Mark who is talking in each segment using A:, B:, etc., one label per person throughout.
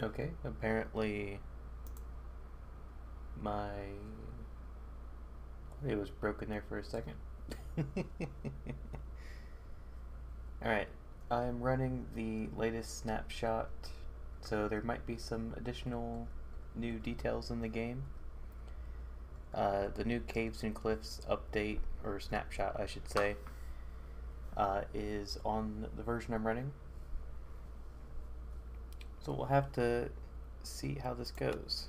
A: Okay, apparently my audio was broken there for a second. Alright, I'm running the latest snapshot, so there might be some additional new details in the game. The new Caves and Cliffs update, or snapshot I should say, is on the version I'm running. So we'll have to see how this goes.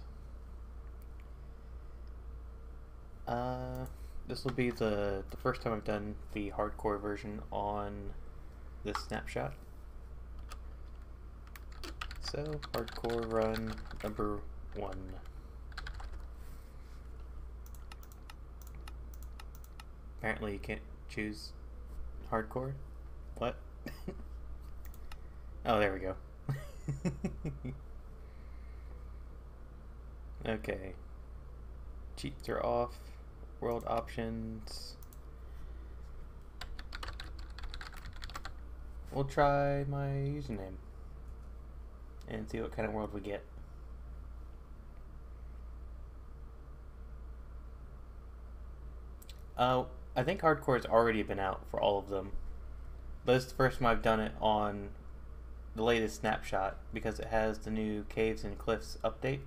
A: This will be the first time I've done the hardcore version on this snapshot. So, hardcore run number 1. Apparently you can't choose hardcore? What? Oh, there we go. Okay. Cheats are off. World options. We'll try my username and see what kind of world we get. I think hardcore has already been out for all of them, but it's the first time I've done it on the latest snapshot because it has the new Caves and Cliffs update.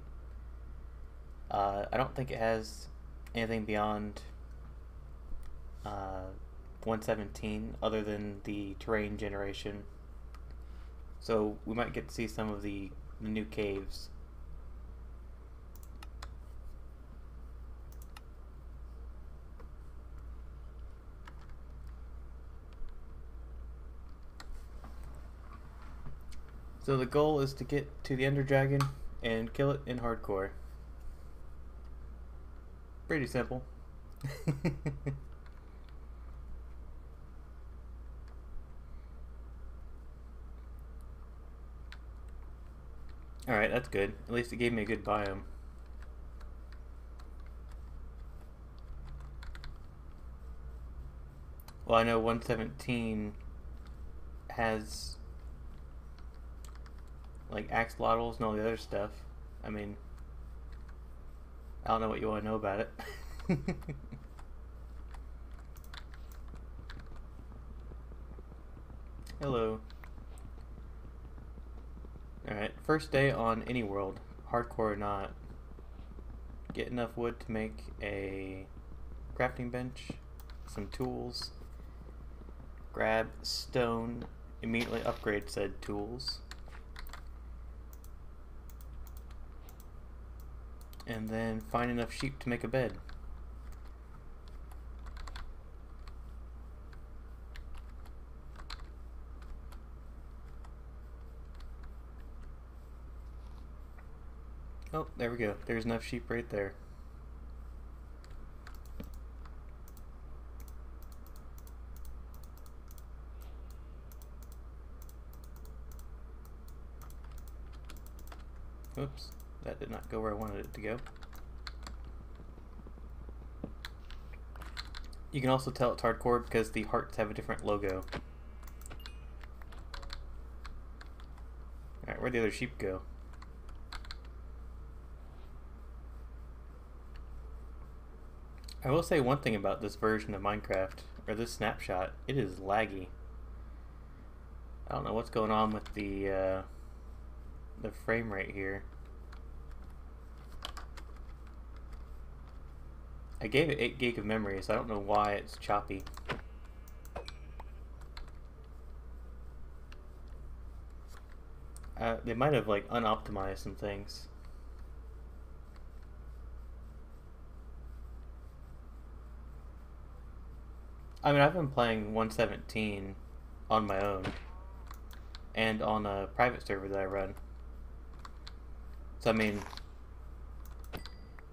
A: I don't think it has anything beyond 117 other than the terrain generation, so we might get to see some of the new caves. So the goal is to get to the Ender Dragon and kill it in hardcore. Pretty simple. Alright, that's good. At least it gave me a good biome. Well, I know 117 has like axolotls and all the other stuff. I mean, I don't know what you want to know about it. Hello. Alright, first day on any world, hardcore or not. Get enough wood to make a crafting bench, some tools, grab stone, immediately upgrade said tools, and then find enough sheep to make a bed. Oh, there we go. There's enough sheep right there. Oops, that did not go where I wanted it to go. You can also tell it's hardcore because the hearts have a different logo. Alright, where'd the other sheep go? I will say one thing about this version of Minecraft, or this snapshot, it is laggy. I don't know what's going on with the frame rate here. I gave it 8 gig of memory, so I don't know why it's choppy. They might have like unoptimized some things. I mean, I've been playing 117 on my own and on a private server that I run. So I mean,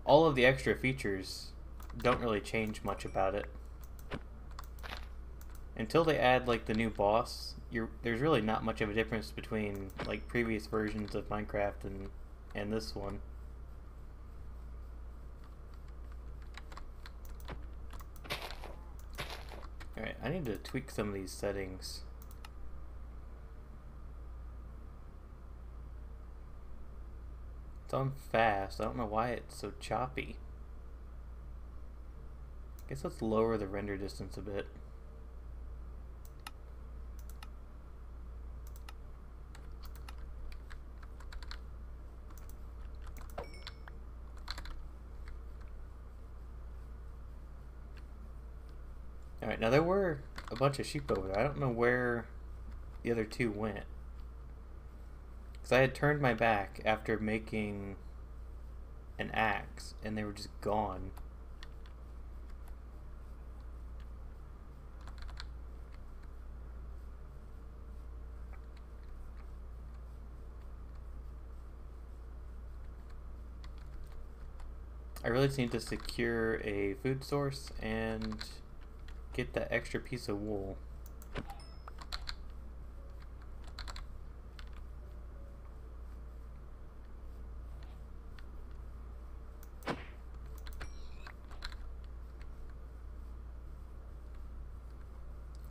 A: all of the extra features don't really change much about it. Until they add like the new boss, there's really not much of a difference between like previous versions of Minecraft and this one. Alright, I need to tweak some of these settings. It's on fast. I don't know why it's so choppy. I guess let's lower the render distance a bit. Alright, now there were a bunch of sheep over there. I don't know where the other two went. Because I had turned my back after making an axe, and they were just gone. I really just need to secure a food source and get that extra piece of wool.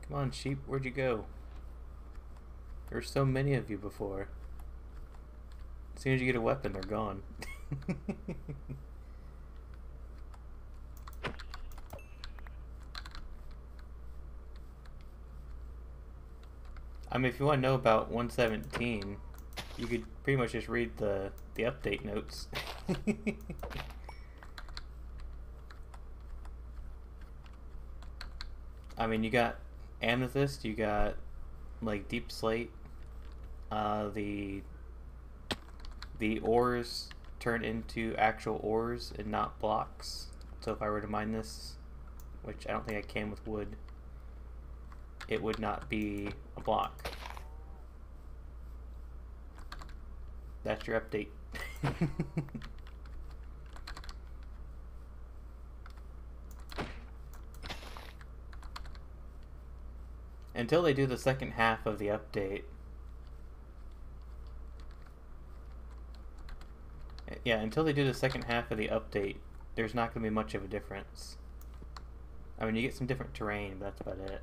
A: Come on, sheep, where'd you go? There were so many of you before. As soon as you get a weapon, they're gone. I mean, if you want to know about 1.17, you could pretty much just read the update notes. I mean, you got amethyst, you got like deep slate. The ores turn into actual ores and not blocks. So if I were to mine this, which I don't think I can with wood, it would not be a block. That's your update. Until they do the second half of the update. Yeah, until they do the second half of the update, there's not going to be much of a difference. I mean, you get some different terrain, but that's about it.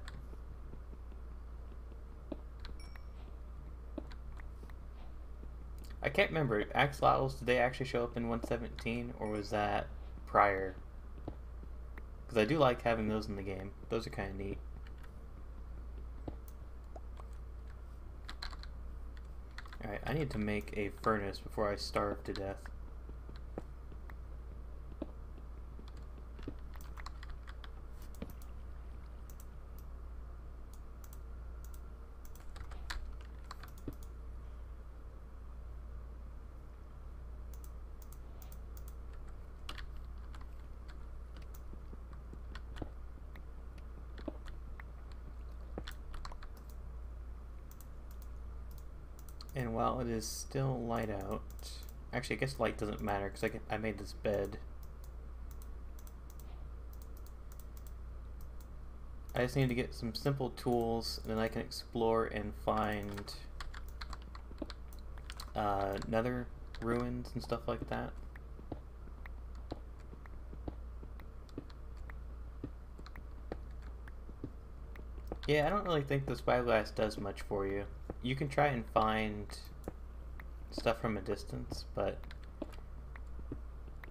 A: I can't remember, axolotls, did they actually show up in 1.17, or was that prior? Because I do like having those in the game. Those are kind of neat. Alright, I need to make a furnace before I starve to death. And while it is still light out, actually I guess light doesn't matter because I made this bed. I just need to get some simple tools, and then I can explore and find nether ruins and stuff like that. Yeah, I don't really think the spyglass does much for you. You can try and find stuff from a distance, but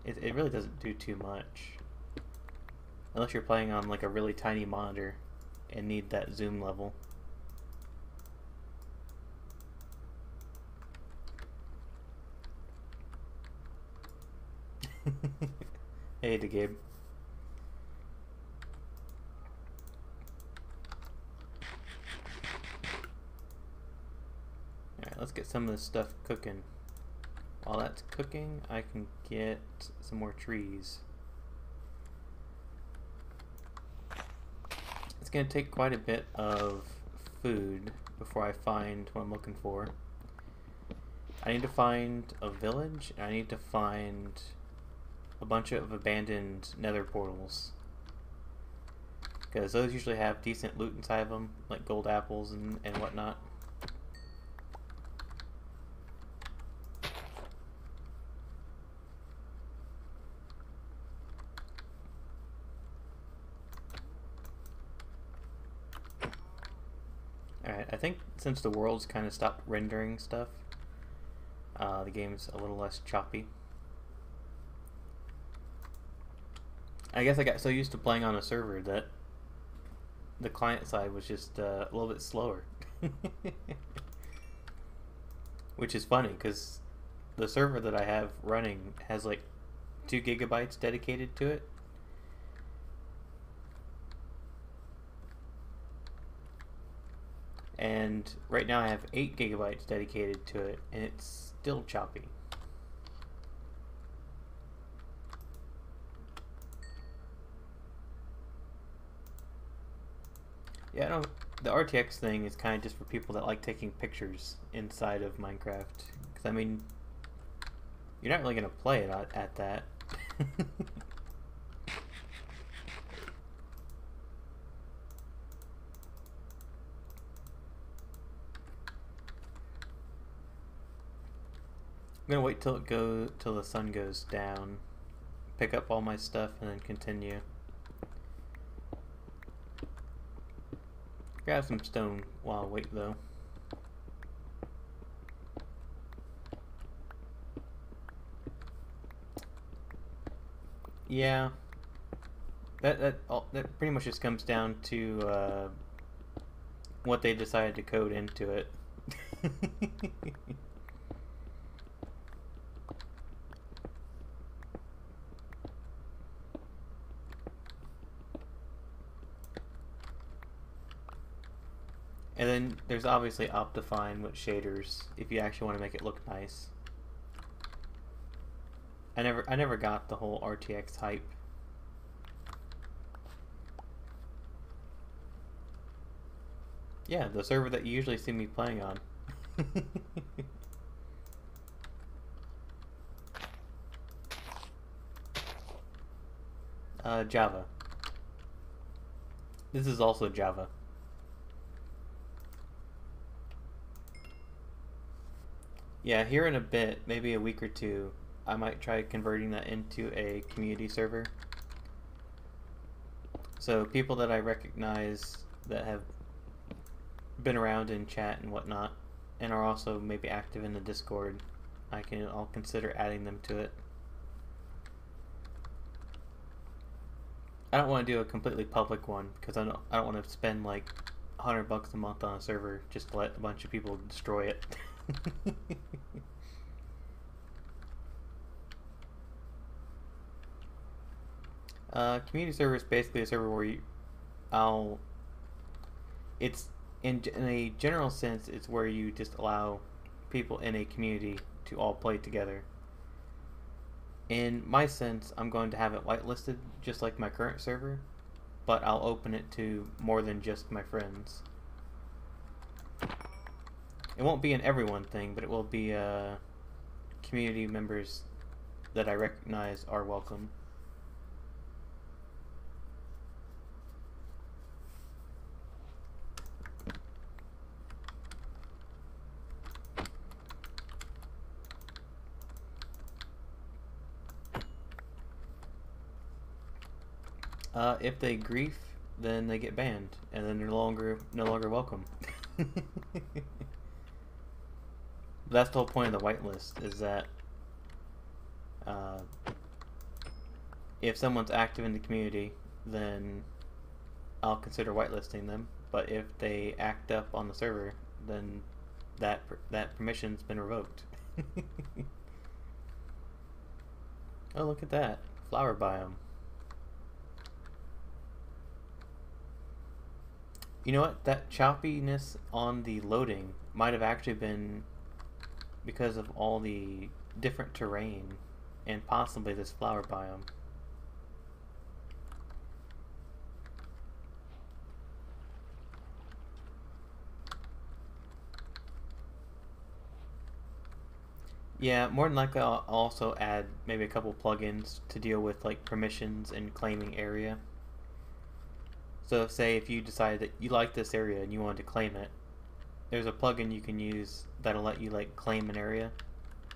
A: it really doesn't do too much. Unless you're playing on like a really tiny monitor and need that zoom level. Hey, Gabe. Alright, let's get some of this stuff cooking. While that's cooking, I can get some more trees. It's going to take quite a bit of food before I find what I'm looking for. I need to find a village, and I need to find a bunch of abandoned nether portals. Because those usually have decent loot inside of them, like gold apples and whatnot. Alright, I think since the world's kind of stopped rendering stuff, the game's a little less choppy. I guess I got so used to playing on a server that the client side was just a little bit slower. Which is funny because the server that I have running has like 2 gigabytes dedicated to it. And right now I have 8 gigabytes dedicated to it, and it's still choppy. Yeah, I don't. The RTX thing is kind of just for people that like taking pictures inside of Minecraft. Because I mean, you're not really gonna play it at that. I'm gonna wait till the sun goes down, pick up all my stuff, and then continue. Grab some stone while I wait, though. Yeah, that pretty much just comes down to what they decided to code into it. And then there's obviously Optifine with shaders if you actually want to make it look nice. I never got the whole RTX hype. Yeah, the server that you usually see me playing on. Java. This is also Java. Yeah, here in a bit, maybe a week or two, I might try converting that into a community server. So people that I recognize that have been around in chat and whatnot, and are also maybe active in the Discord, I'll consider adding them to it. I don't want to do a completely public one because I don't want to spend like $100 a month on a server just to let a bunch of people destroy it. Community server is basically a server where it's in a general sense, it's where you just allow people in a community to all play together. In my sense, I'm going to have it whitelisted just like my current server, but I'll open it to more than just my friends. It won't be an everyone thing, but it will be community members that I recognize are welcome. If they grief, then they get banned, and then they're no longer welcome. That's the whole point of the whitelist, is that if someone's active in the community, then I'll consider whitelisting them. But if they act up on the server, then that permission's been revoked. Oh, look at that. Flower biome. You know what? That choppiness on the loading might have actually been because of all the different terrain and possibly this flower biome. Yeah, more than likely I'll also add maybe a couple plugins to deal with like permissions and claiming area. So say if you decide that you like this area and you want to claim it, there's a plugin you can use that'll let you like claim an area,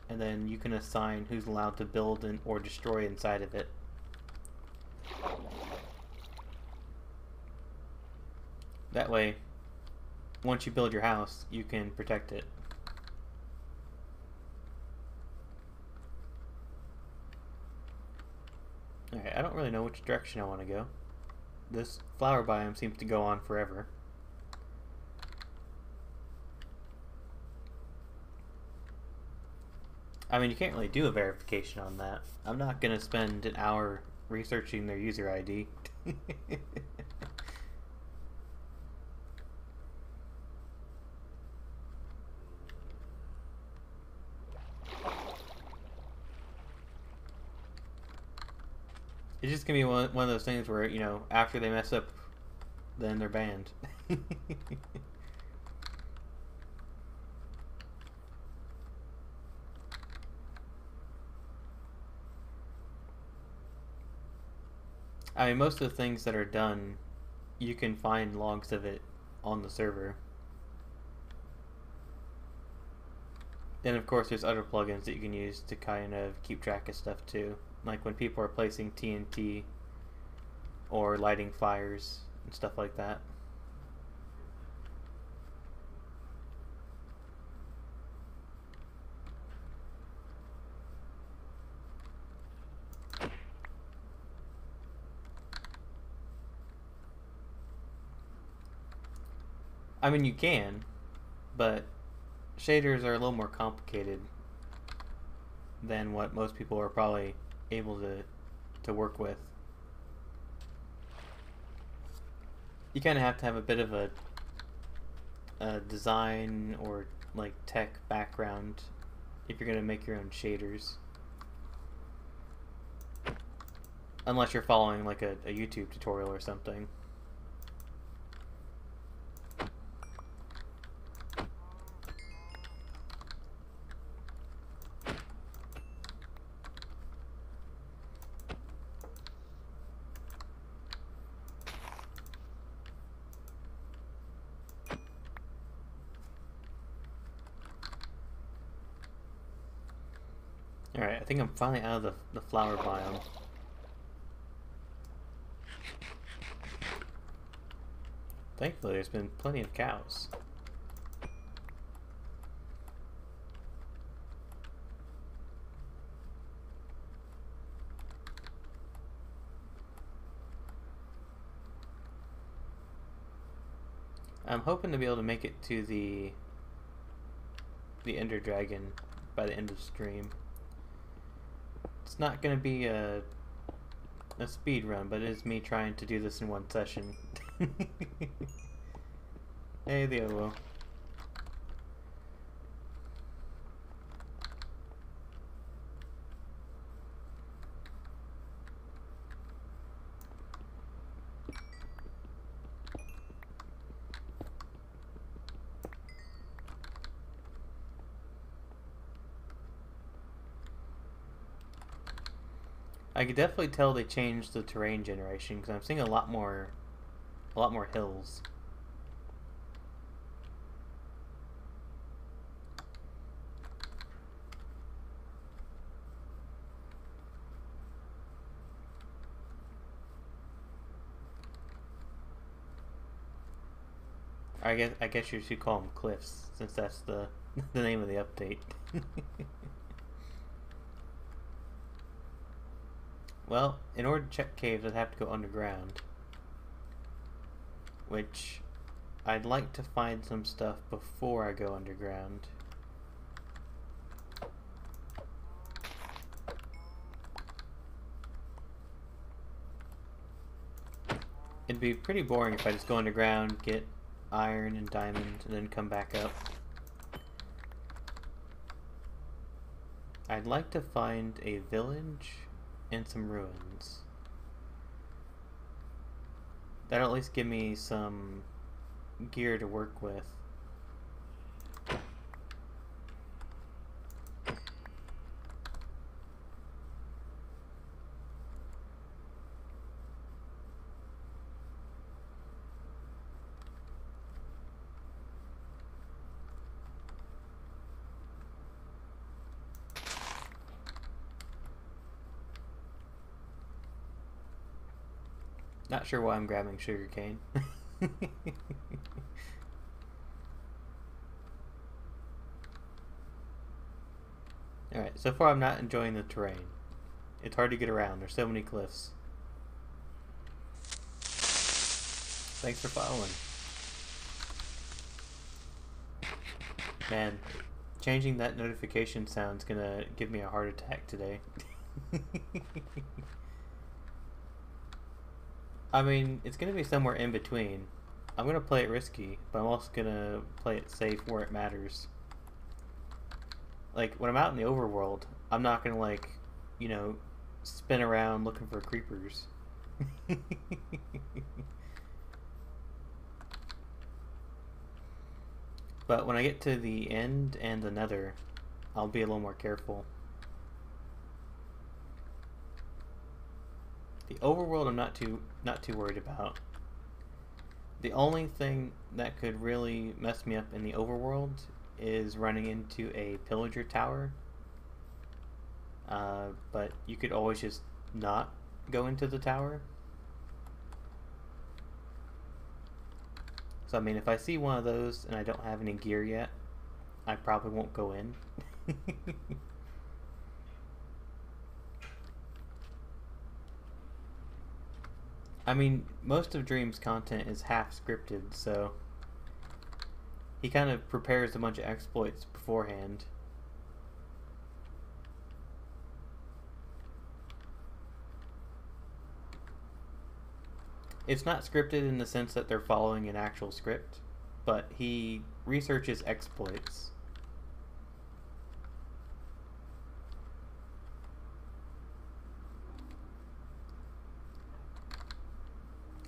A: and then you can assign who's allowed to build or destroy inside of it. That way, once you build your house, you can protect it. Alright, I don't really know which direction I want to go. This flower biome seems to go on forever. I mean, you can't really do a verification on that. I'm not going to spend an hour researching their user ID. It's just going to be one of those things where, you know, after they mess up, then they're banned. I mean, most of the things that are done, you can find logs of it on the server. And of course, there's other plugins that you can use to kind of keep track of stuff too. Like when people are placing TNT or lighting fires and stuff like that. I mean, you can, but shaders are a little more complicated than what most people are probably able to work with. You kind of have to have a bit of a design or like tech background if you're going to make your own shaders. Unless you're following like a YouTube tutorial or something. Alright, I think I'm finally out of the flower biome. Thankfully, there's been plenty of cows. I'm hoping to be able to make it to the Ender Dragon by the end of the stream. It's not going to be a speed run, but it is me trying to do this in one session. Hey, the Owo. I could definitely tell they changed the terrain generation because I'm seeing a lot more hills. I guess you should call them cliffs since that's the the name of the update. Well, in order to check caves, I'd have to go underground. Which, I'd like to find some stuff before I go underground. It'd be pretty boring if I just go underground, get iron and diamond, and then come back up. I'd like to find a village and some ruins. That'll at least give me some gear to work with. Not sure why I'm grabbing sugarcane. Alright, so far I'm not enjoying the terrain. It's hard to get around. There's so many cliffs. Thanks for following. Man, changing that notification sound's gonna give me a heart attack today. I mean, it's gonna be somewhere in between. I'm gonna play it risky, but I'm also gonna play it safe where it matters. Like, when I'm out in the overworld, I'm not gonna, like, you know, spin around looking for creepers. But when I get to the end and the Nether, I'll be a little more careful. The overworld I'm not too worried about. The only thing that could really mess me up in the overworld is running into a pillager tower. But you could always just not go into the tower. So I mean, if I see one of those and I don't have any gear yet, I probably won't go in. I mean, most of Dream's content is half scripted, so he kind of prepares a bunch of exploits beforehand. It's not scripted in the sense that they're following an actual script, but he researches exploits.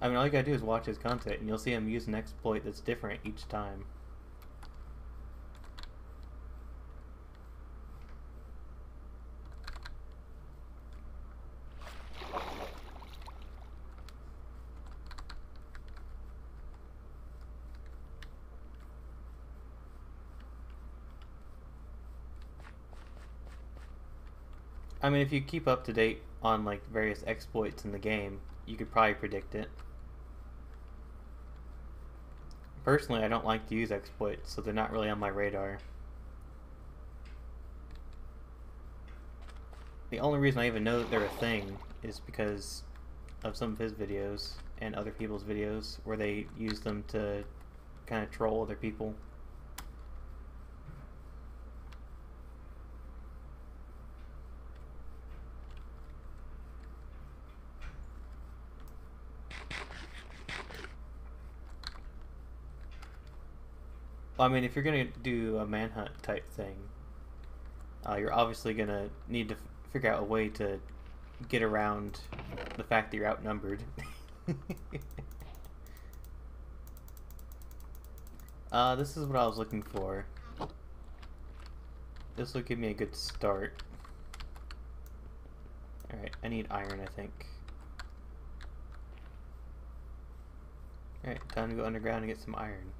A: I mean, all you gotta do is watch his content, and you'll see him use an exploit that's different each time. I mean, if you keep up to date on like various exploits in the game, you could probably predict it. Personally, I don't like to use exploits, so they're not really on my radar. The only reason I even know that they're a thing is because of some of his videos and other people's videos where they use them to kind of troll other people. Well, I mean, if you're gonna do a manhunt type thing, you're obviously gonna need to figure out a way to get around the fact that you're outnumbered. This is what I was looking for. This will give me a good start. Alright, I need iron, I think. Alright, time to go underground and get some iron.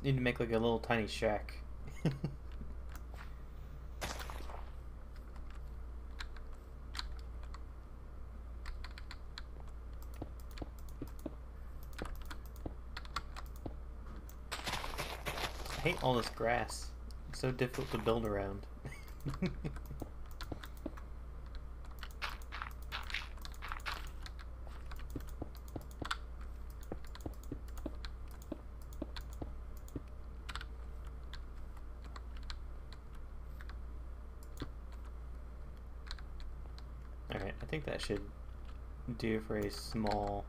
A: Need to make like a little tiny shack. I hate all this grass. It's so difficult to build around. Alright, I think that should do for a small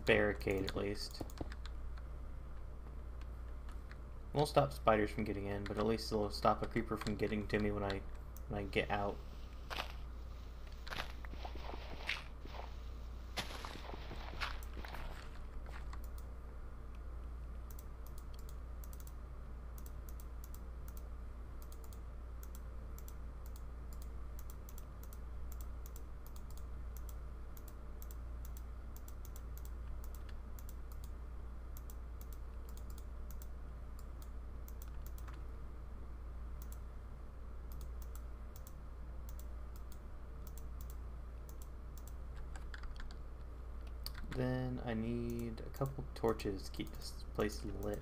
A: barricade at least. Won't stop spiders from getting in, but at least it'll stop a creeper from getting to me when I get out. Then I need a couple torches to keep this place lit.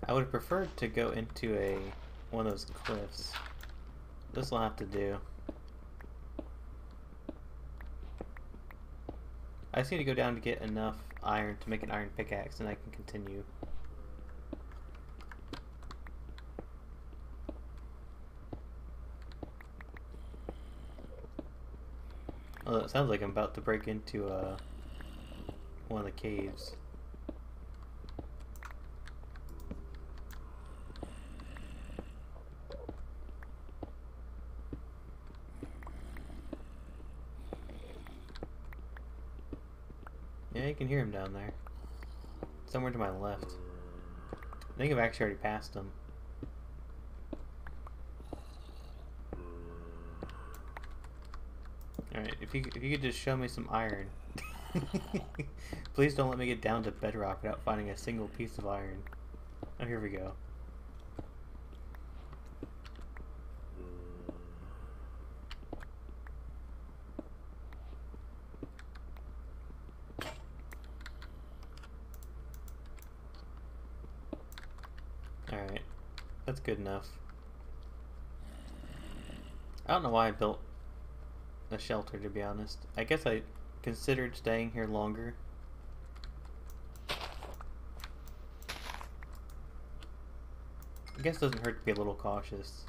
A: I would have preferred to go into one of those cliffs. This will have to do. I just need to go down to get enough iron to make an iron pickaxe, and I can continue. Oh, it sounds like I'm about to break into one of the caves. Yeah, you can hear him down there. Somewhere to my left. I think I've actually already passed him. Alright, if you could just show me some iron. Please don't let me get down to bedrock without finding a single piece of iron. Oh, here we go. Alright, that's good enough. I don't know why I built a shelter, to be honest. I guess I considered staying here longer. I guess it doesn't hurt to be a little cautious.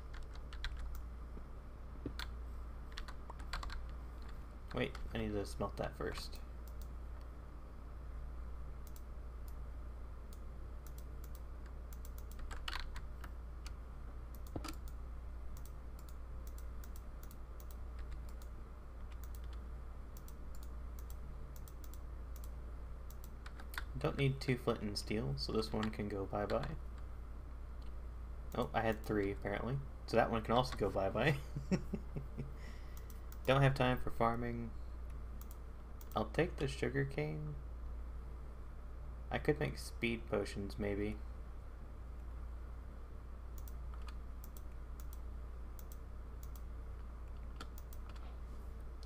A: Wait, I need to smelt that first. Don't need 2 flint and steel, so this one can go bye-bye. Oh, I had 3 apparently. So that one can also go bye-bye. Don't have time for farming. I'll take the sugar cane. I could make speed potions maybe.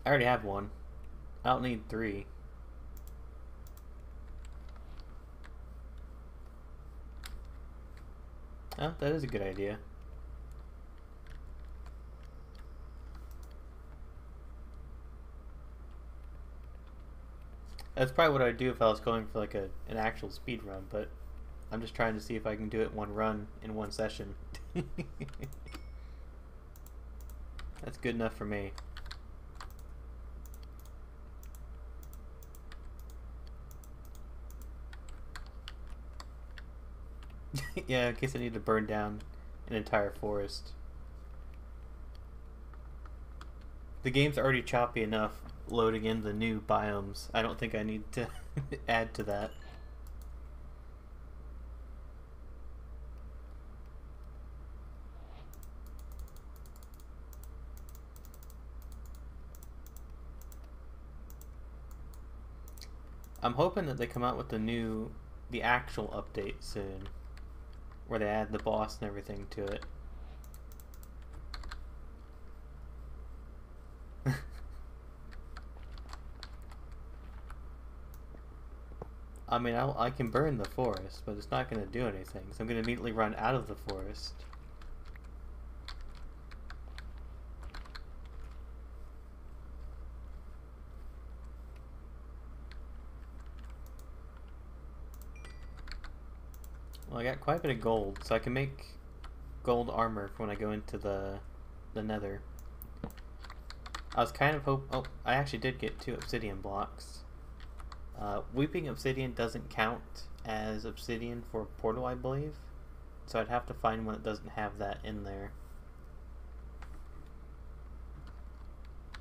A: I already have one. I don't need 3. Oh, that is a good idea. That's probably what I'd do if I was going for like an actual speed run, but I'm just trying to see if I can do it in one run in one session. That's good enough for me. Yeah, in case I need to burn down an entire forest. The game's already choppy enough loading in the new biomes. I don't think I need to add to that. I'm hoping that they come out with the actual update soon, where they add the boss and everything to it. I mean, I can burn the forest, but it's not going to do anything, so I'm going to immediately run out of the forest. Well, I got quite a bit of gold, so I can make gold armor for when I go into the Nether. I was kind of oh, I actually did get 2 obsidian blocks. Weeping obsidian doesn't count as obsidian for portal, I believe. So I'd have to find one that doesn't have that in there.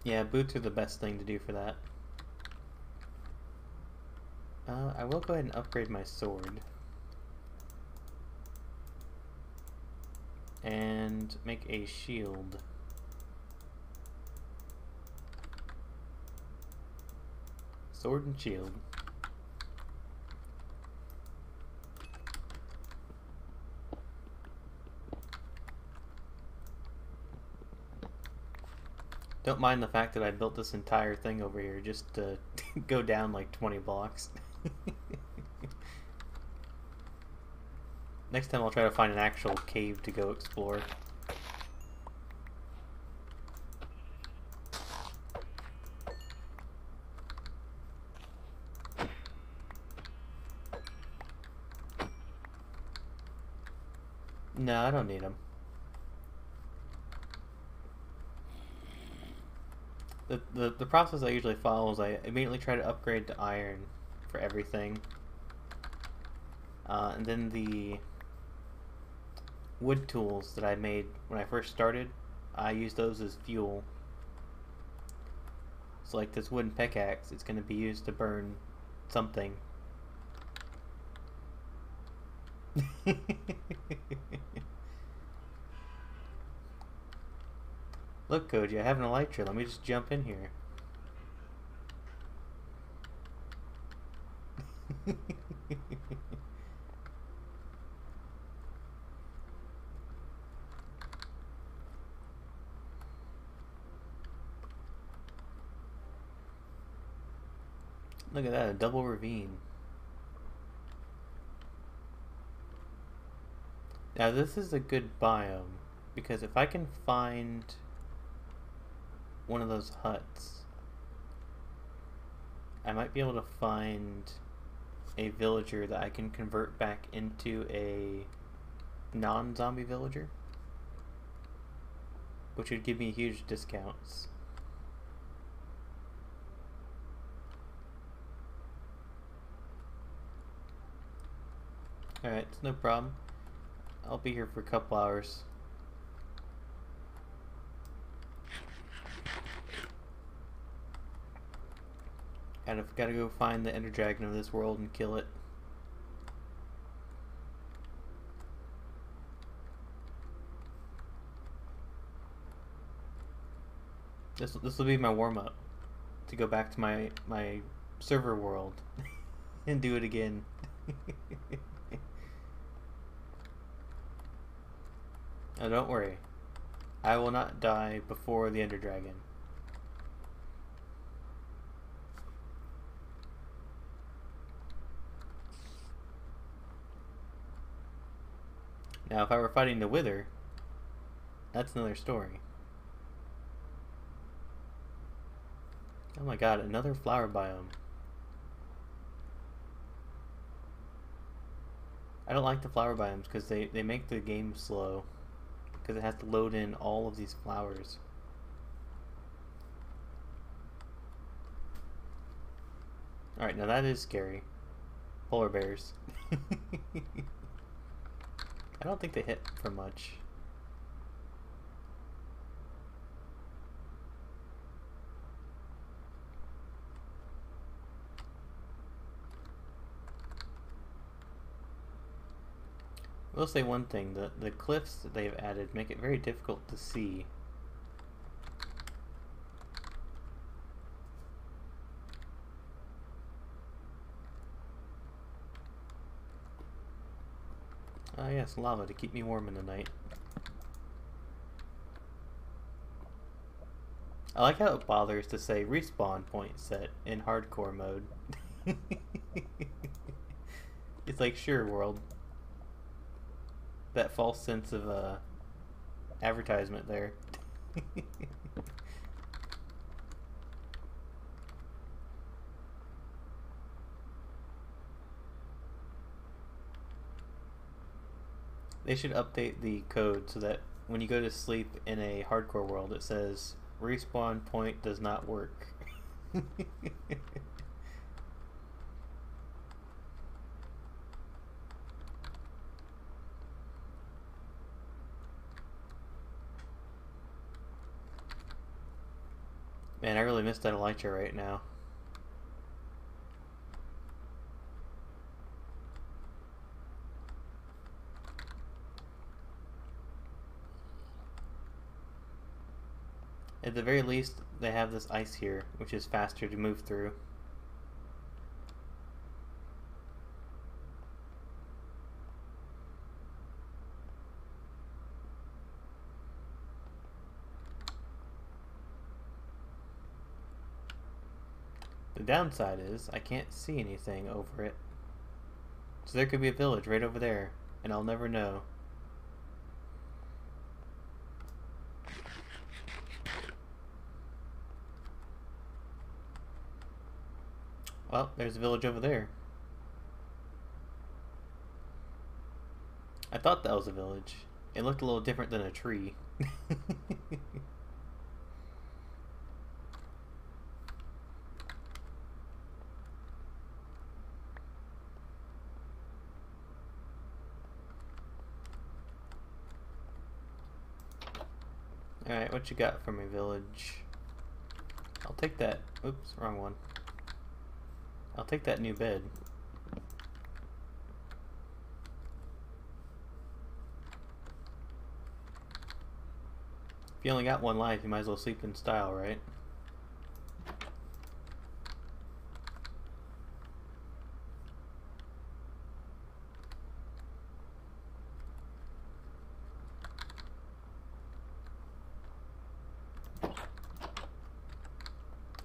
A: Yeah, boots are the best thing to do for that. I will go ahead and upgrade my sword. And make a shield. Sword and shield. Don't mind the fact that I built this entire thing over here just to go down like 20 blocks. Next time I'll try to find an actual cave to go explore. No, I don't need them. The process I usually follow is I immediately try to upgrade to iron for everything. And then the wood tools that I made when I first started, I use those as fuel. So like this wooden pickaxe, it's going to be used to burn something. Look, Koji, I have an elytra. Let me just jump in here. Look at that, a double ravine. Now this is a good biome, because if I can find one of those huts, I might be able to find a villager that I can convert back into a non-zombie villager, which would give me huge discounts. Alright, it's no problem. I'll be here for a couple hours. I've got to go find the Ender Dragon of this world and kill it. This will be my warm up to go back to my server world and do it again. Oh, don't worry. I will not die before the Ender Dragon. Now, if I were fighting the Wither, that's another story. Oh my god, another flower biome. I don't like the flower biomes because they make the game slow. Because it has to load in all of these flowers. Alright, now that is scary. Polar bears. I don't think they hit for much. I will say one thing, the cliffs that they've added make it very difficult to see. Ah yes, lava to keep me warm in the night. I like how it bothers to say respawn point set in hardcore mode. It's like, sure, world. That false sense of advertisement there. They should update the code so that when you go to sleep in a hardcore world, it says respawn point does not work. Man, I really missed that elytra right now. At the very least, they have this ice here, which is faster to move through. The downside is I can't see anything over it. So there could be a village right over there, and I'll never know. Well, there's a village over there. I thought that was a village. It looked a little different than a tree. Alright, what you got for me, village? I'll take that. Oops, wrong one. I'll take that new bed. If you only got one life, you might as well sleep in style, right?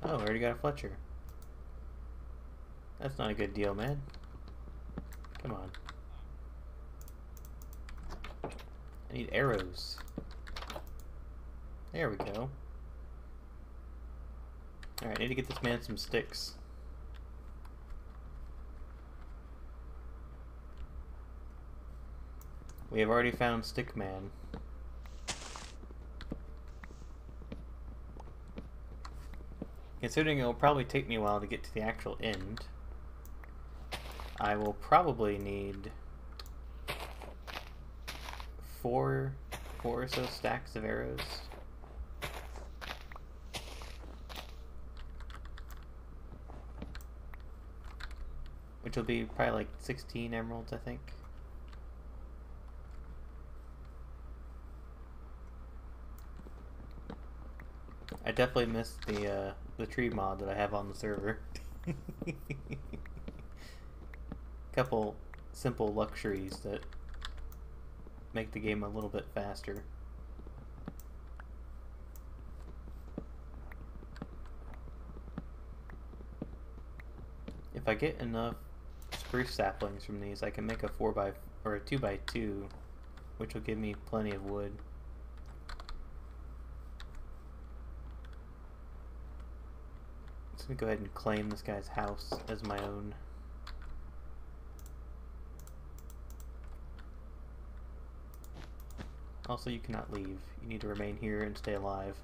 A: Oh, I already got a Fletcher. That's not a good deal, man. Come on. I need arrows. There we go. Alright, I need to get this man some sticks. We have already found Stick Man. Considering it will probably take me a while to get to the actual end, I will probably need four or so stacks of arrows. Which will be probably like 16 emeralds, I think. I definitely missed the tree mod that I have on the server. Couple simple luxuries that make the game a little bit faster. If I get enough spruce saplings from these, I can make a 4x or a 2x2, which will give me plenty of wood. Let me go ahead and claim this guy's house as my own. Also, you cannot leave. You need to remain here and stay alive.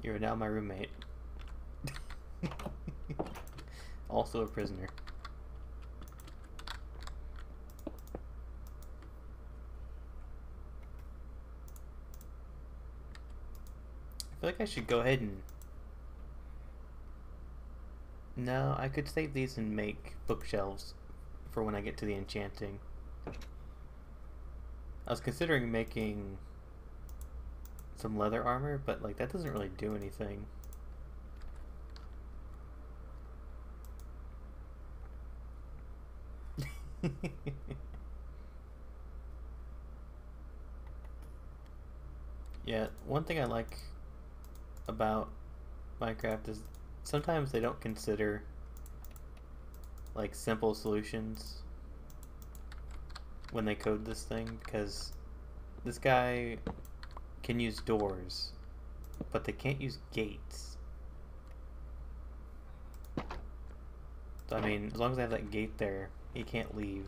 A: You are now my roommate. Also a prisoner. I feel like I should go ahead and... No, I could save these and make bookshelves for when I get to the enchanting. I was considering making some leather armor, but like that doesn't really do anything. Yeah, one thing I like about Minecraft is sometimes they don't consider like simple solutions when they code this thing, because this guy can use doors, but they can't use gates. So, I mean, as long as I have that gate there, he can't leave.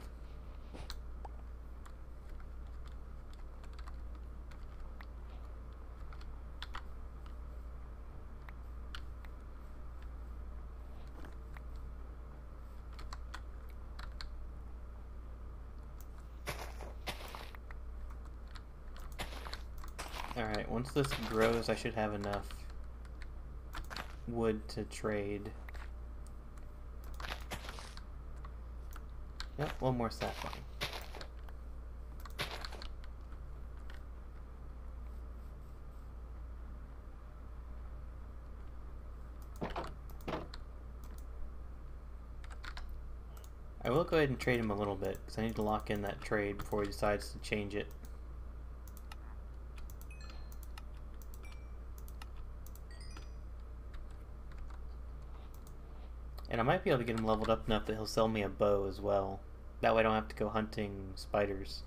A: Alright, once this grows, I should have enough wood to trade. Yep, one more sapling. I will go ahead and trade him a little bit, because I need to lock in that trade before he decides to change it. And I might be able to get him leveled up enough that he'll sell me a bow as well. That way I don't have to go hunting spiders.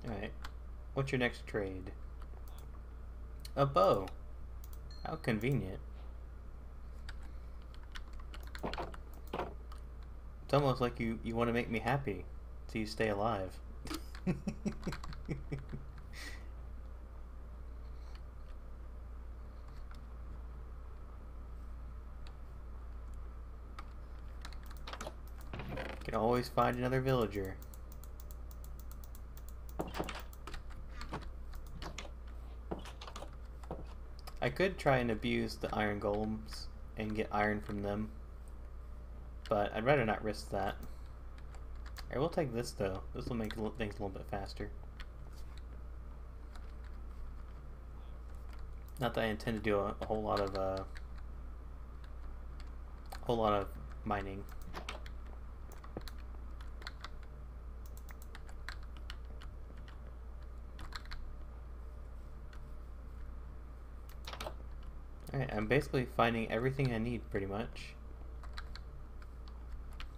A: Alright. What's your next trade? A bow. How convenient. It's almost like you want to make me happy so you stay alive. Can always find another villager. I could try and abuse the iron golems and get iron from them, but I'd rather not risk that. I will take this though. This will make things a little bit faster. Not that I intend to do a whole lot of mining. Alright, I'm basically finding everything I need pretty much.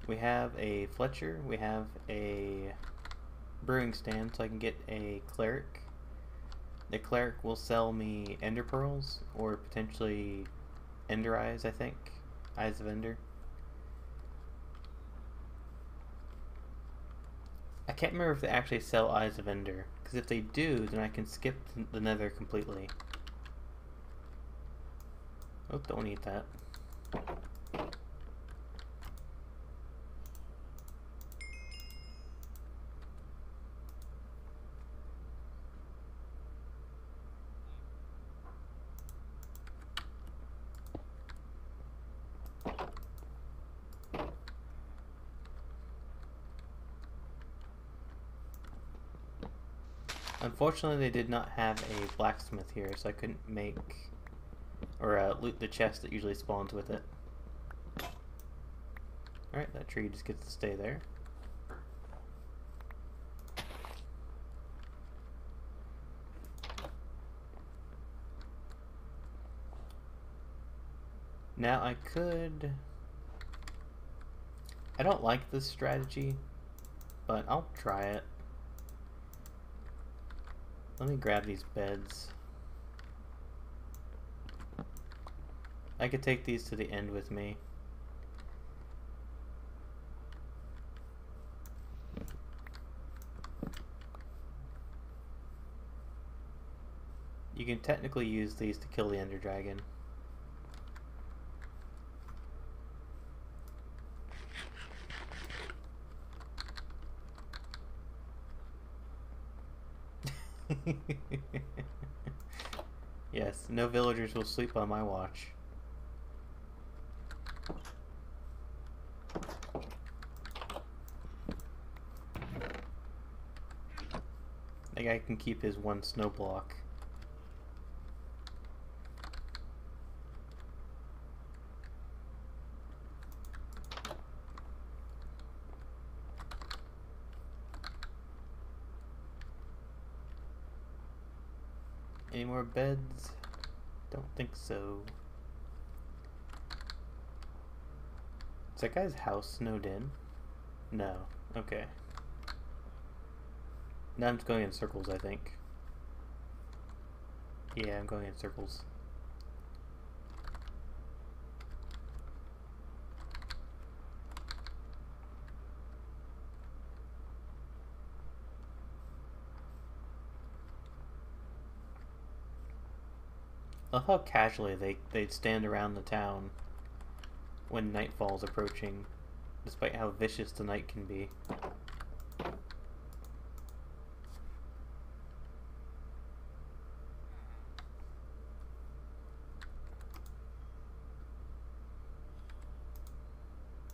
A: We have a Fletcher, we have a brewing stand, so I can get a cleric. The cleric will sell me ender pearls, or potentially ender eyes, I think. Eyes of ender. I can't remember if they actually sell eyes of ender, because if they do, then I can skip the nether completely. Oh, don't eat that. Unfortunately, they did not have a blacksmith here, so I couldn't make or loot the chest that usually spawns with it. Alright, that tree just gets to stay there. Now I could... I don't like this strategy, but I'll try it. Let me grab these beds. I could take these to the end with me. You can technically use these to kill the Ender Dragon. Yes, no villagers will sleep on my watch. That guy can keep his one snow block. Any more beds? Don't think so. Is that guy's house snowed in? No. Okay. Now I'm just going in circles, I think. Yeah, I'm going in circles. I love how casually they'd stand around the town when nightfall is approaching, despite how vicious the night can be.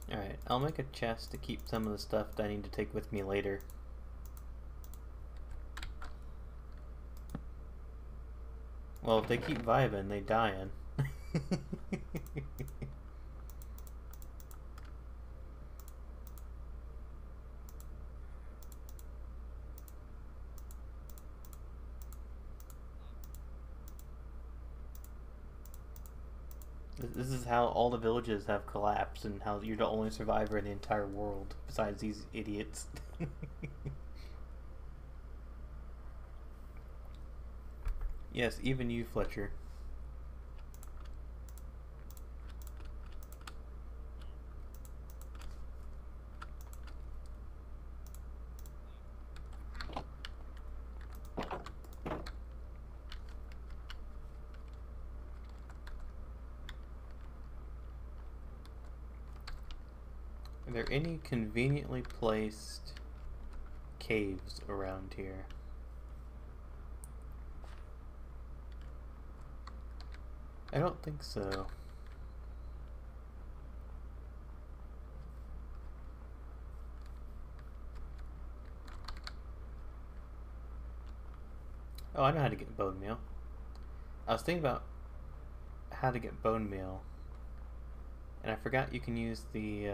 A: Alright, I'll make a chest to keep some of the stuff that I need to take with me later. Well, if they keep vibing, they dying. This is how all the villages have collapsed and how you're the only survivor in the entire world, besides these idiots. Yes, even you, Fletcher. Are there any conveniently placed caves around here? I don't think so. Oh, I know how to get bone meal. I was thinking about how to get bone meal, and I forgot you can use the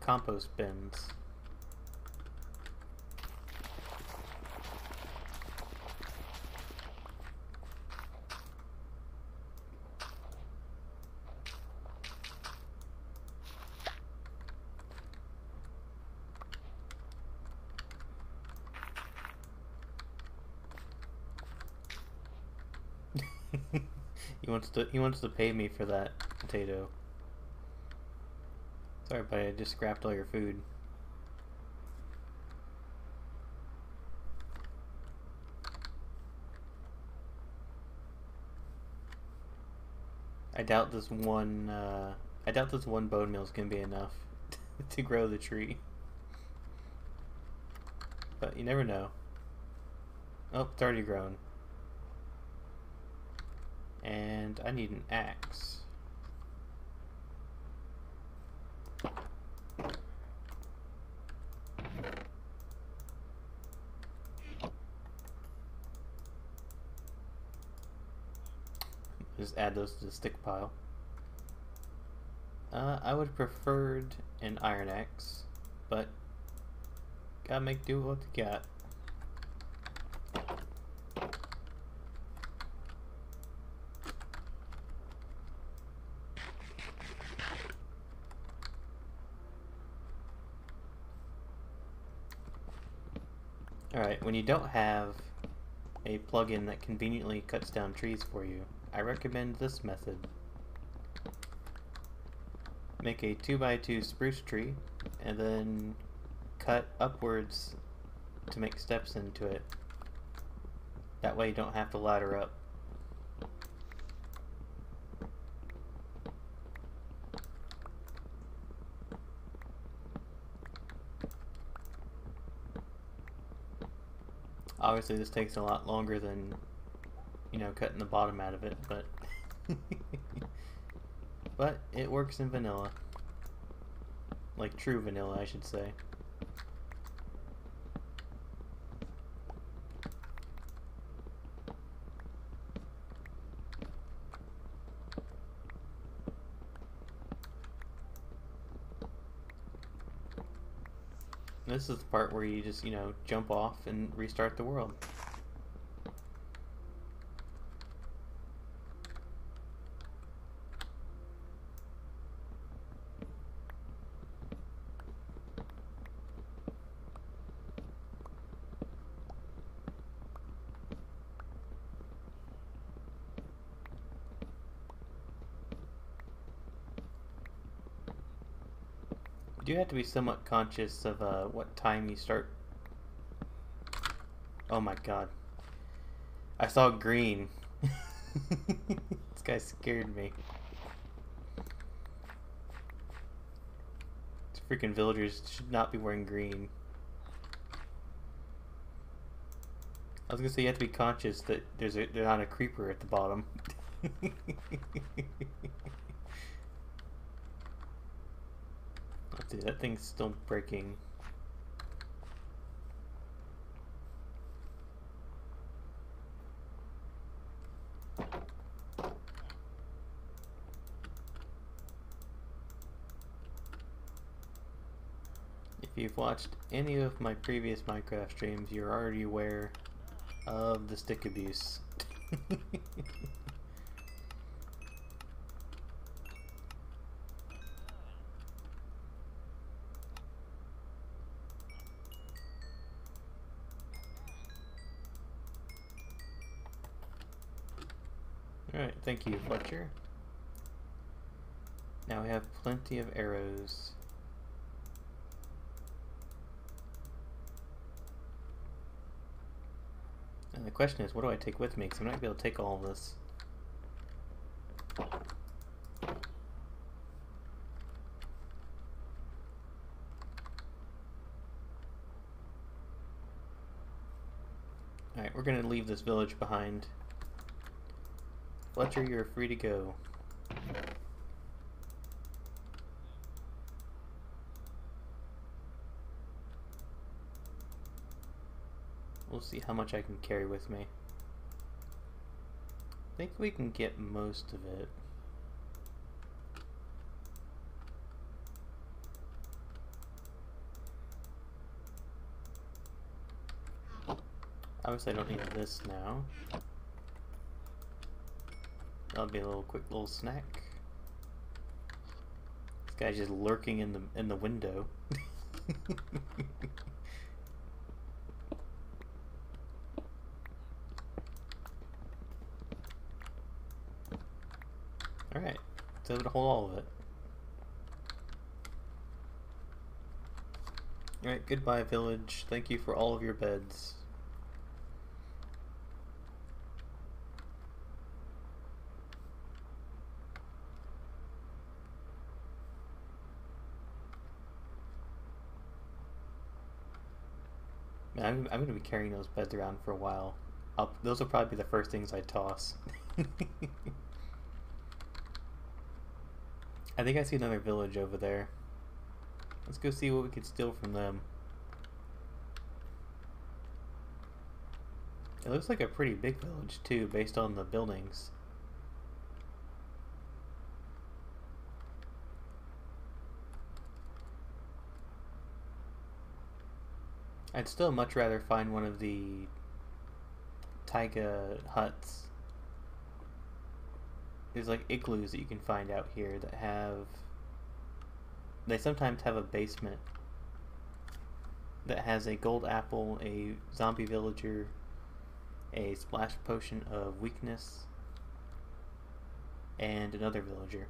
A: compost bins. He wants to pay me for that potato. Sorry, buddy, I just scrapped all your food. I doubt this one bone meal is gonna be enough to grow the tree. But you never know. Oh, it's already grown. And I need an axe. Just add those to the stick pile. I would have preferred an iron axe, but gotta make do with what you got. Alright, when you don't have a plugin that conveniently cuts down trees for you, I recommend this method. Make a 2x2 spruce tree, and then cut upwards to make steps into it. That way you don't have to ladder up. Obviously this takes a lot longer than, you know, cutting the bottom out of it, but but it works in vanilla. Like true vanilla, I should say. This is the part where you just, you know, jump off and restart the world. do have to be somewhat conscious of what time you start. Oh my god. I saw green. This guy scared me. These freaking villagers should not be wearing green. I was gonna say you have to be conscious that there's not a creeper at the bottom. Let's see, that thing's still breaking. If you've watched any of my previous Minecraft streams, you're already aware of the stick abuse. Alright, thank you, Fletcher. Now we have plenty of arrows. And the question is, what do I take with me? Because I'm not going to be able to take all of this. Alright, we're going to leave this village behind. Fletcher, you're free to go. We'll see how much I can carry with me. I think we can get most of it. Obviously I don't need this now. That'll be a little quick little snack. This guy's just lurking in the window. Alright, so able to hold all of it. Alright, goodbye village. Thank you for all of your beds. Man, I'm gonna be carrying those beds around for a while. Those will probably be the first things I toss. I think I see another village over there. Let's go see what we could steal from them. It looks like a pretty big village too, based on the buildings. I'd still much rather find one of the taiga huts. There's like igloos that you can find out here that have... They sometimes have a basement that has a gold apple, a zombie villager, a splash potion of weakness, and another villager.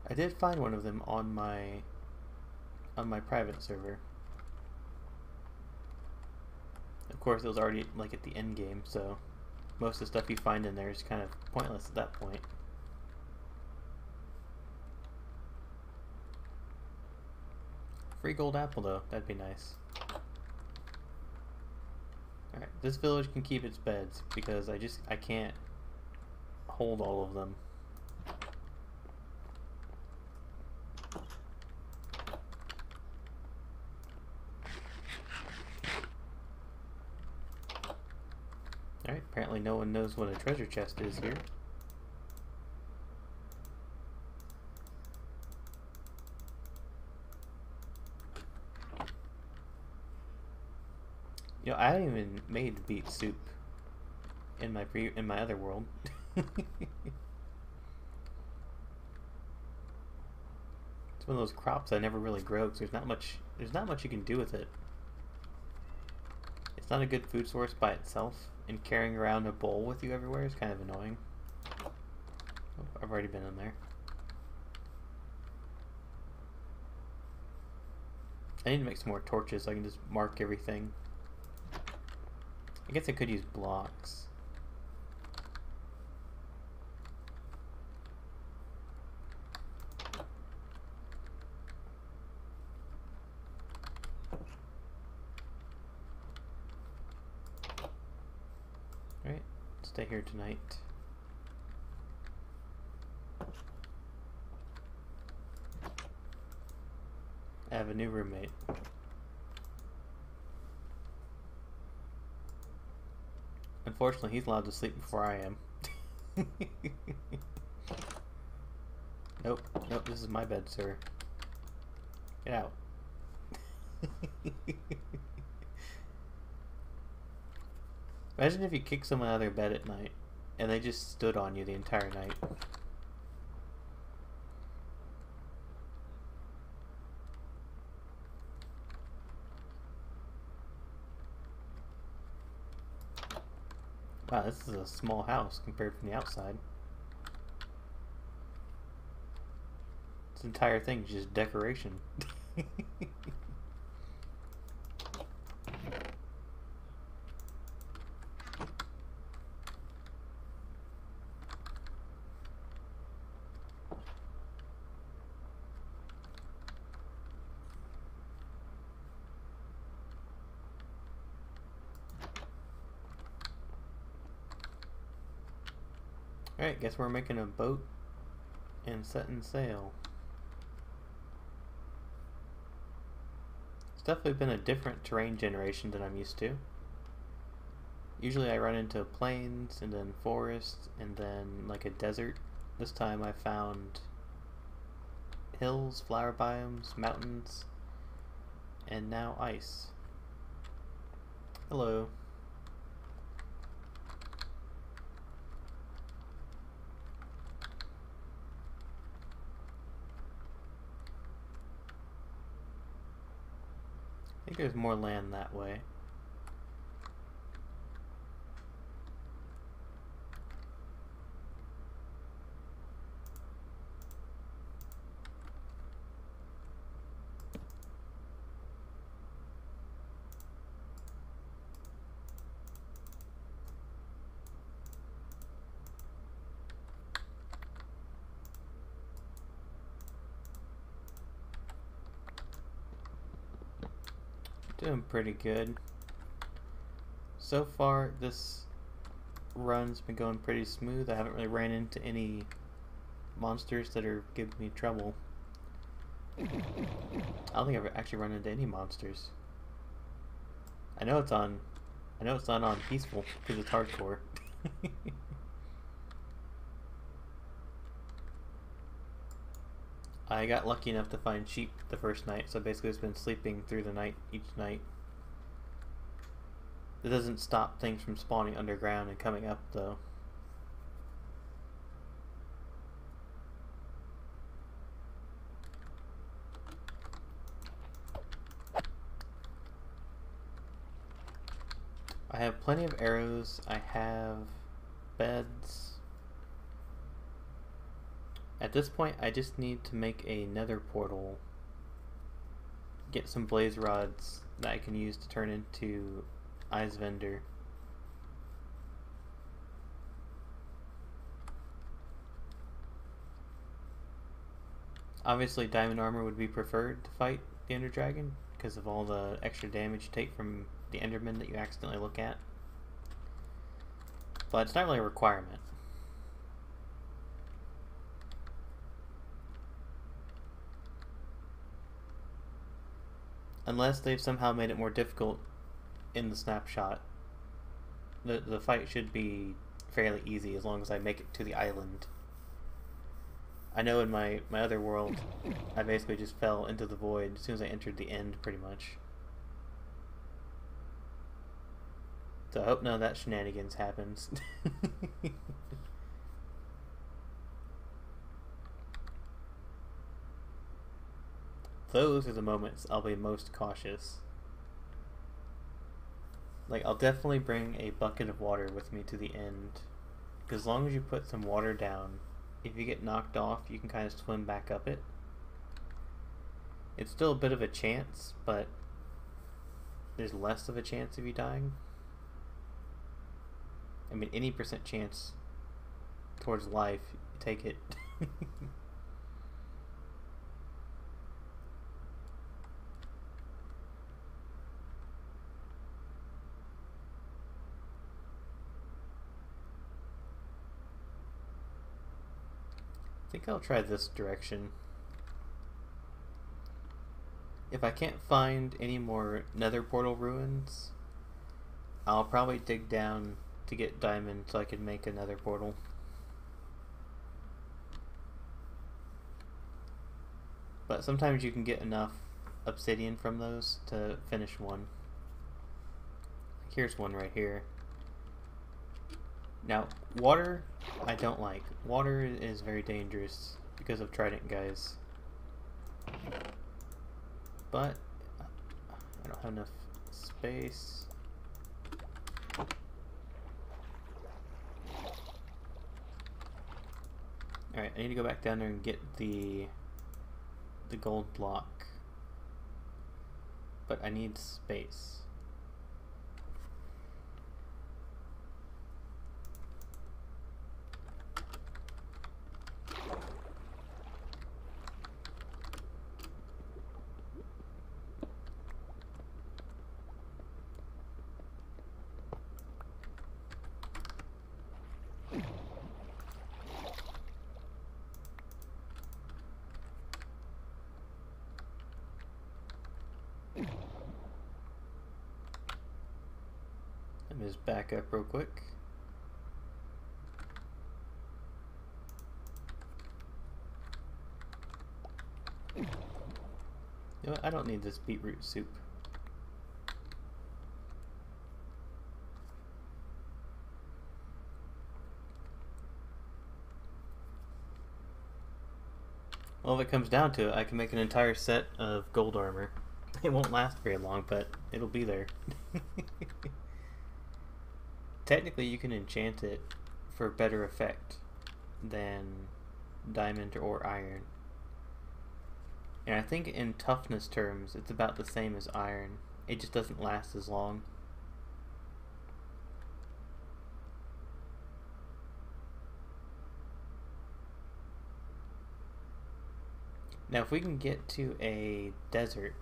A: I did find one of them on my private server. Of course, it was already like at the end game, so most of the stuff you find in there is kind of pointless at that point. Free gold apple though, that'd be nice. Alright, this village can keep its beds because I can't hold all of them. Alright, apparently no one knows what a treasure chest is here. You know, I haven't even made beet soup in my other world. It's one of those crops I never really grow because there's not much you can do with it. It's not a good food source by itself, and carrying around a bowl with you everywhere is kind of annoying. Oh, I've already been in there. I need to make some more torches so I can just mark everything. I guess I could use blocks. Alright, stay here tonight. I have a new roommate. Unfortunately, he's allowed to sleep before I am. Nope, nope, this is my bed, sir. Get out. Imagine if you kicked someone out of their bed at night and they just stood on you the entire night. Wow, this is a small house compared from the outside. This entire thing is just decoration. Alright, guess we're making a boat and setting sail. It's definitely been a different terrain generation than I'm used to. Usually I run into plains and then forest and then like a desert. This time I found hills, flower biomes, mountains, and now ice. Hello. I think there's more land that way. Doing pretty good. So far, this run's been going pretty smooth. I haven't really ran into any monsters that are giving me trouble. I don't think I've actually run into any monsters. I know it's not on peaceful because it's hardcore. I got lucky enough to find sheep the first night, so basically it's been sleeping through the night each night. It doesn't stop things from spawning underground and coming up, though. I have plenty of arrows. I have beds. At this point, I just need to make a nether portal, get some blaze rods that I can use to turn into Eyes Vendor. Obviously, diamond armor would be preferred to fight the Ender Dragon because of all the extra damage you take from the Enderman that you accidentally look at. But it's not really a requirement. Unless they've somehow made it more difficult in the snapshot. The fight should be fairly easy as long as I make it to the island. I know in my other world, I basically just fell into the void as soon as I entered the end, pretty much. So I hope none of that shenanigans happens. Those are the moments I'll be most cautious. Like, I'll definitely bring a bucket of water with me to the end. Because as long as you put some water down, if you get knocked off, you can kind of swim back up it. It's still a bit of a chance, but there's less of a chance of you dying. I mean, any percent chance towards life, take it. I think I'll try this direction. If I can't find any more Nether portal ruins, I'll probably dig down to get diamond so I can make another portal. But sometimes you can get enough obsidian from those to finish one. Here's one right here. Now, water, I don't like. Water is very dangerous because of trident guys. But I don't have enough space. Alright, I need to go back down there and get the gold block. But I need space. Let me just back up real quick. You know what? I don't need this beetroot soup. Well, if it comes down to it, I can make an entire set of gold armor. It won't last very long, but it'll be there. Technically, you can enchant it for better effect than diamond or iron. And I think in toughness terms, it's about the same as iron. It just doesn't last as long. Now, if we can get to a desert,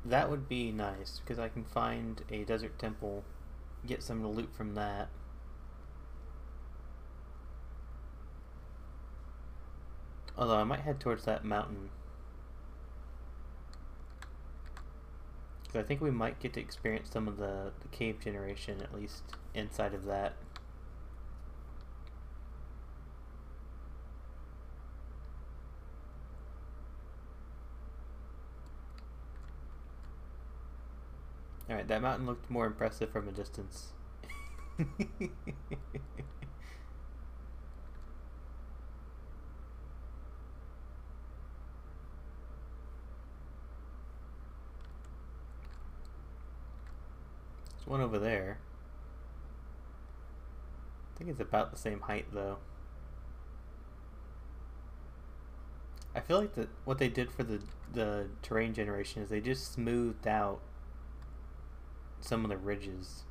A: that would be nice, because I can find a desert temple, get some loot from that. Although I might head towards that mountain, because I think we might get to experience some of the cave generation, at least inside of that. Alright, that mountain looked more impressive from a distance. There's one over there. I think it's about the same height though. I feel like what they did for the terrain generation is they just smoothed out some of the ridges.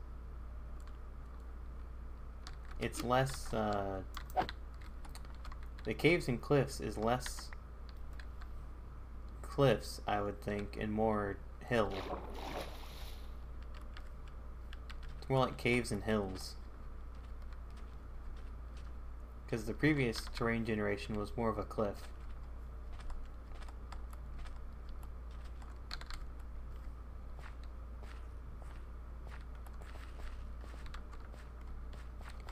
A: It's less, the caves and cliffs is less cliffs, I would think, and more hill. It's more like caves and hills. Because the previous terrain generation was more of a cliff.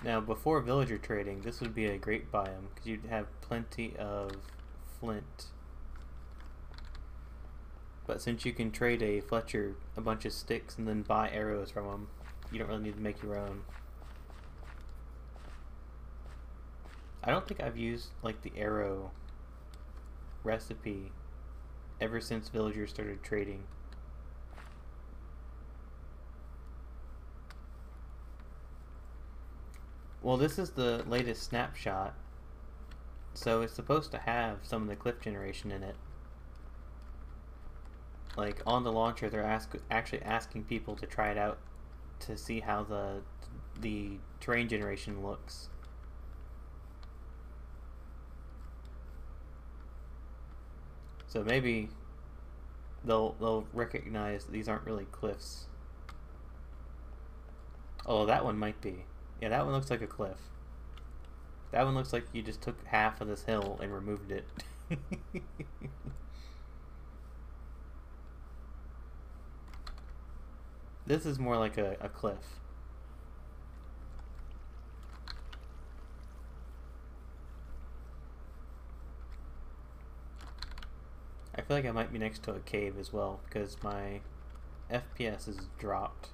A: Now, before villager trading, this would be a great biome, because you'd have plenty of flint. But since you can trade a Fletcher a bunch of sticks and then buy arrows from them, you don't really need to make your own. I don't think I've used, like, the arrow recipe ever since villagers started trading. Well, this is the latest snapshot, so it's supposed to have some of the cliff generation in it. Like, on the launcher, they're actually asking people to try it out to see how the terrain generation looks. So maybe they'll recognize these aren't really cliffs. Oh, that one might be. Yeah, that one looks like a cliff. That one looks like you just took half of this hill and removed it. This is more like a cliff. I feel like I might be next to a cave as well because my FPS is dropped.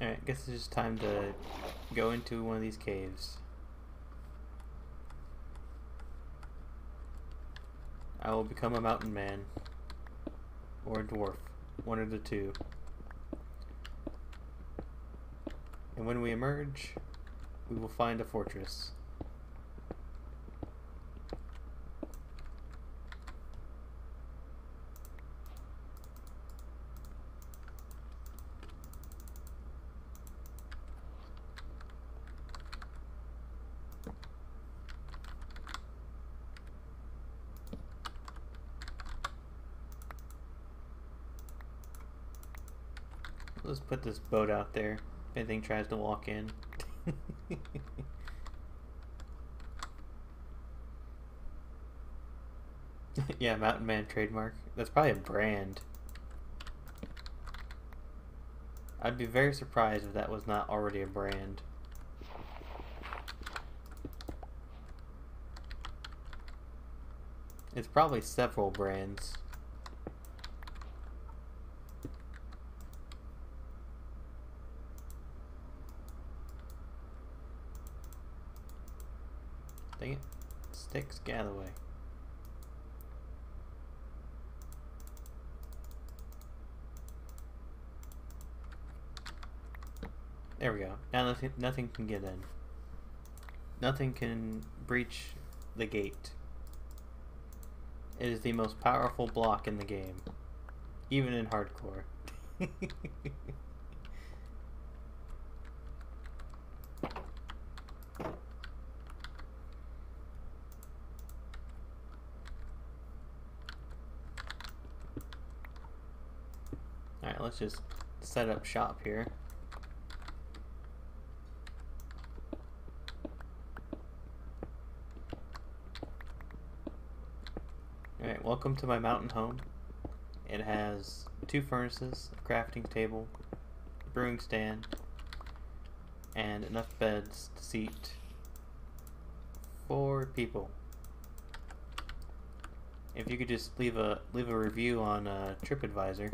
A: Alright, I guess it's just time to go into one of these caves. I will become a mountain man. Or a dwarf. One of the two. And when we emerge, we will find a fortress. Let's put this boat out there if anything tries to walk in. Yeah, Mountain Man trademark. That's probably a brand. I'd be very surprised if that was not already a brand. It's probably several brands. Dang it. Sticks, get away. There we go. Now nothing can get in. Nothing can breach the gate. It is the most powerful block in the game. Even in hardcore. Alright, let's just set up shop here. Alright, welcome to my mountain home. It has 2 furnaces, a crafting table, a brewing stand, and enough beds to seat 4 people. If you could just leave a review on TripAdvisor.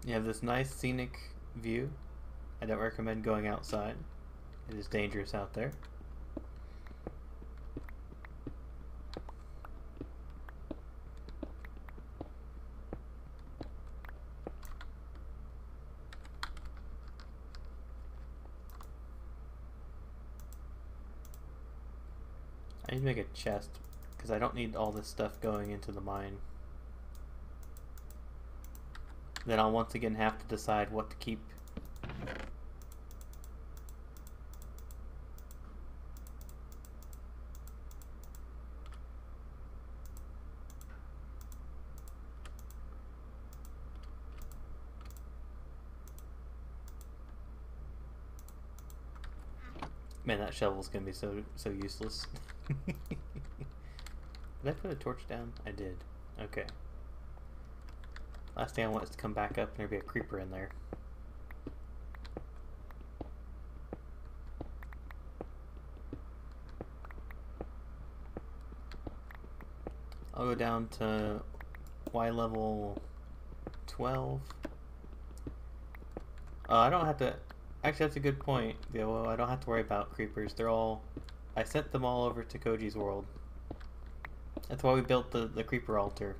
A: You have this nice scenic view. I don't recommend going outside. It is dangerous out there. I need to make a chest because I don't need all this stuff going into the mine. Then I'll once again have to decide what to keep. Man, that shovel's gonna be so useless. Did I put a torch down? I did. Okay. Last thing I want is to come back up and there be a creeper in there. I'll go down to Y level 12. I don't have to... Actually, that's a good point. Yeah, well, I don't have to worry about creepers. They're all... I sent them all over to Koji's world. That's why we built the creeper altar.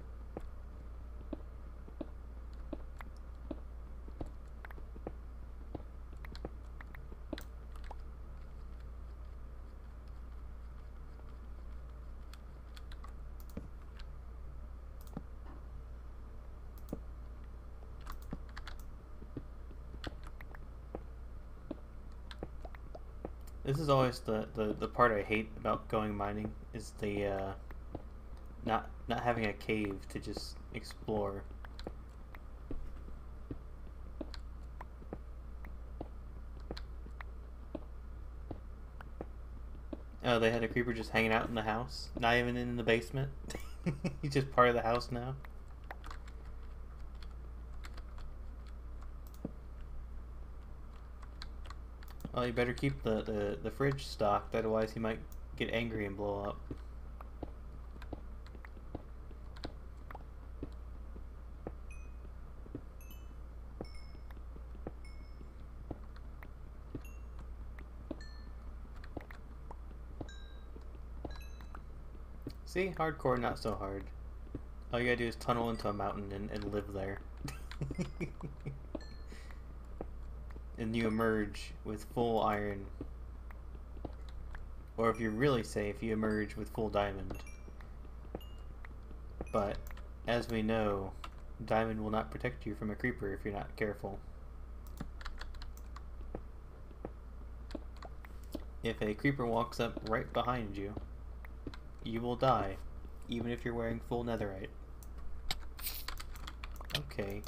A: This is always the part I hate about going mining, is the not having a cave to just explore. Oh, they had a creeper just hanging out in the house, not even in the basement. He's just part of the house now. Well, you better keep the fridge stocked, otherwise he might get angry and blow up. See? Hardcore, not so hard. All you gotta do is tunnel into a mountain and live there. And you emerge with full iron. Or if you're really safe, you emerge with full diamond. But, as we know, diamond will not protect you from a creeper if you're not careful. If a creeper walks up right behind you, you will die, even if you're wearing full netherite. Okay,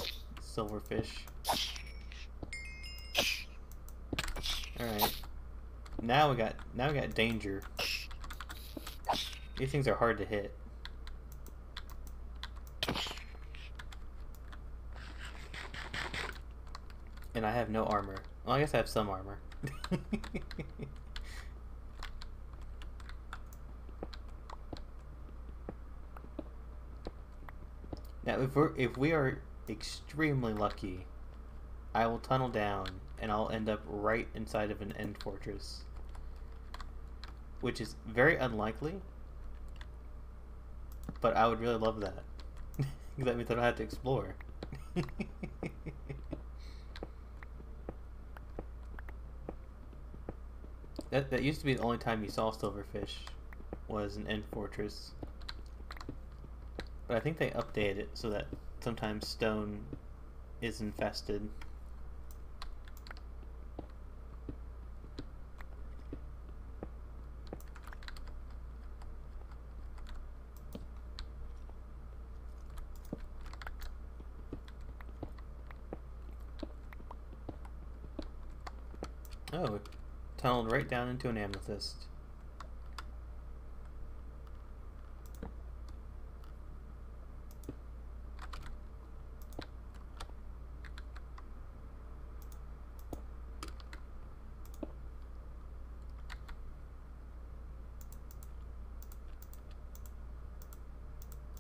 A: silverfish. Alright. Now we got danger. These things are hard to hit. And I have no armor. Well, I guess I have some armor. Now, if we are extremely lucky, I will tunnel down and I'll end up right inside of an end fortress, which is very unlikely, but I would really love that. Because that means I don't have to explore. That used to be the only time you saw silverfish, was an end fortress. But I think they updated it so that sometimes stone is infested. Oh, it tunneled right down into an amethyst.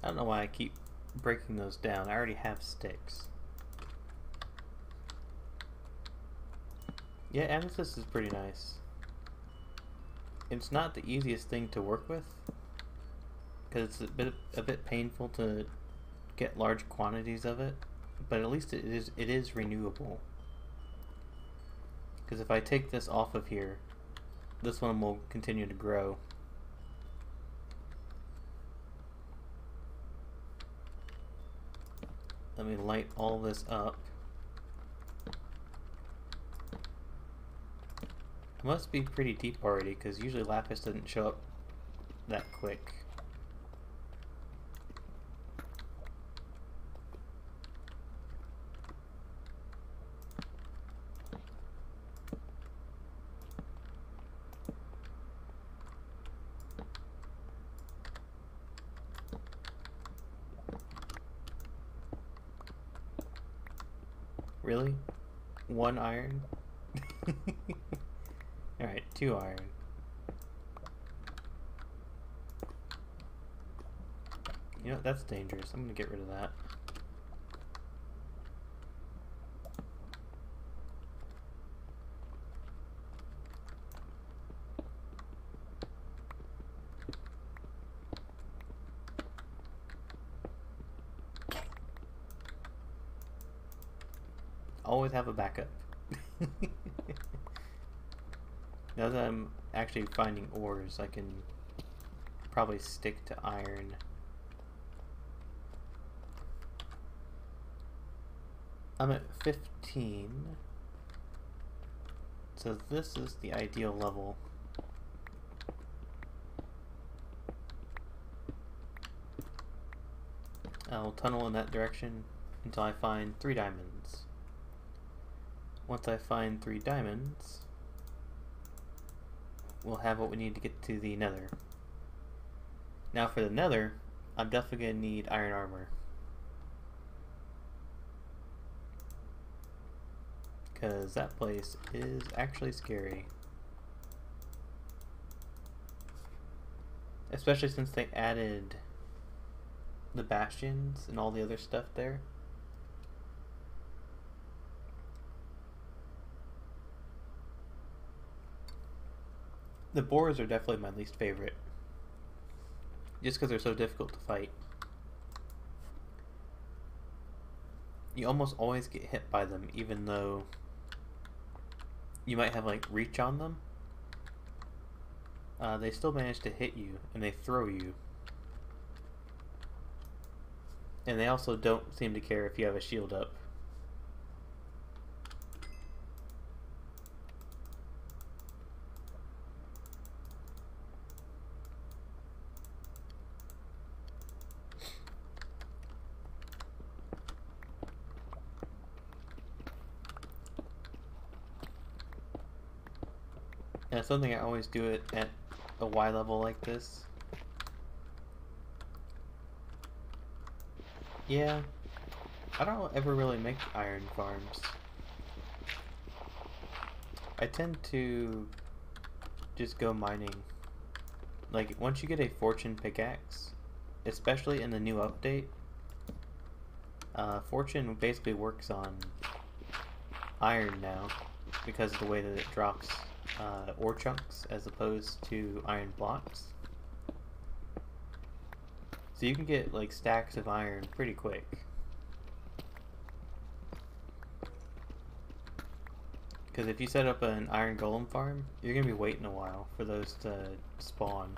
A: I don't know why I keep breaking those down. I already have sticks. Yeah, amethyst is pretty nice. It's not the easiest thing to work with, because it's a bit painful to get large quantities of it, but at least it is renewable. Because if I take this off of here, this one will continue to grow. Let me light all this up. It must be pretty deep already, because usually lapis doesn't show up that quick. Really? 1 iron? Alright, 2 iron. You know, that's dangerous. I'm gonna get rid of that. Always have a backup. Now that I'm actually finding ores, I can probably stick to iron. I'm at 15. So this is the ideal level. I'll tunnel in that direction until I find 3 diamonds. Once I find 3 diamonds, we'll have what we need to get to the Nether. Now for the Nether, I'm definitely going to need iron armor. Because that place is actually scary. Especially since they added the bastions and all the other stuff there. The boars are definitely my least favorite. Just because they're so difficult to fight. You almost always get hit by them, even though you might have like reach on them. They still manage to hit you, and they throw you. And they also don't seem to care if you have a shield up. And something I always do it at a Y level like this. Yeah, I don't ever really make iron farms. I tend to just go mining. Like, once you get a fortune pickaxe, especially in the new update, fortune basically works on iron now because of the way that it drops ore chunks as opposed to iron blocks. So you can get like stacks of iron pretty quick. Because if you set up an iron golem farm, you're going to be waiting a while for those to spawn.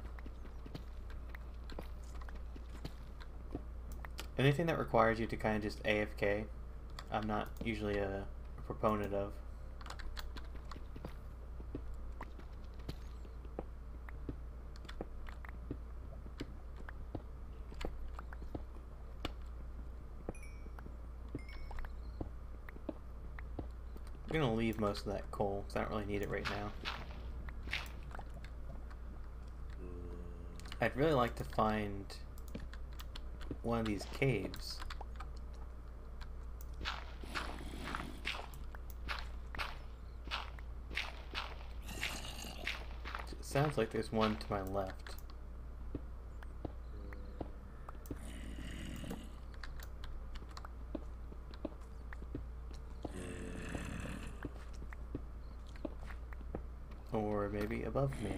A: Anything that requires you to kind of just AFK, I'm not usually a proponent of. I'm going to leave most of that coal because I don't really need it right now. I'd really like to find one of these caves. It sounds like there's one to my left. Or maybe above me.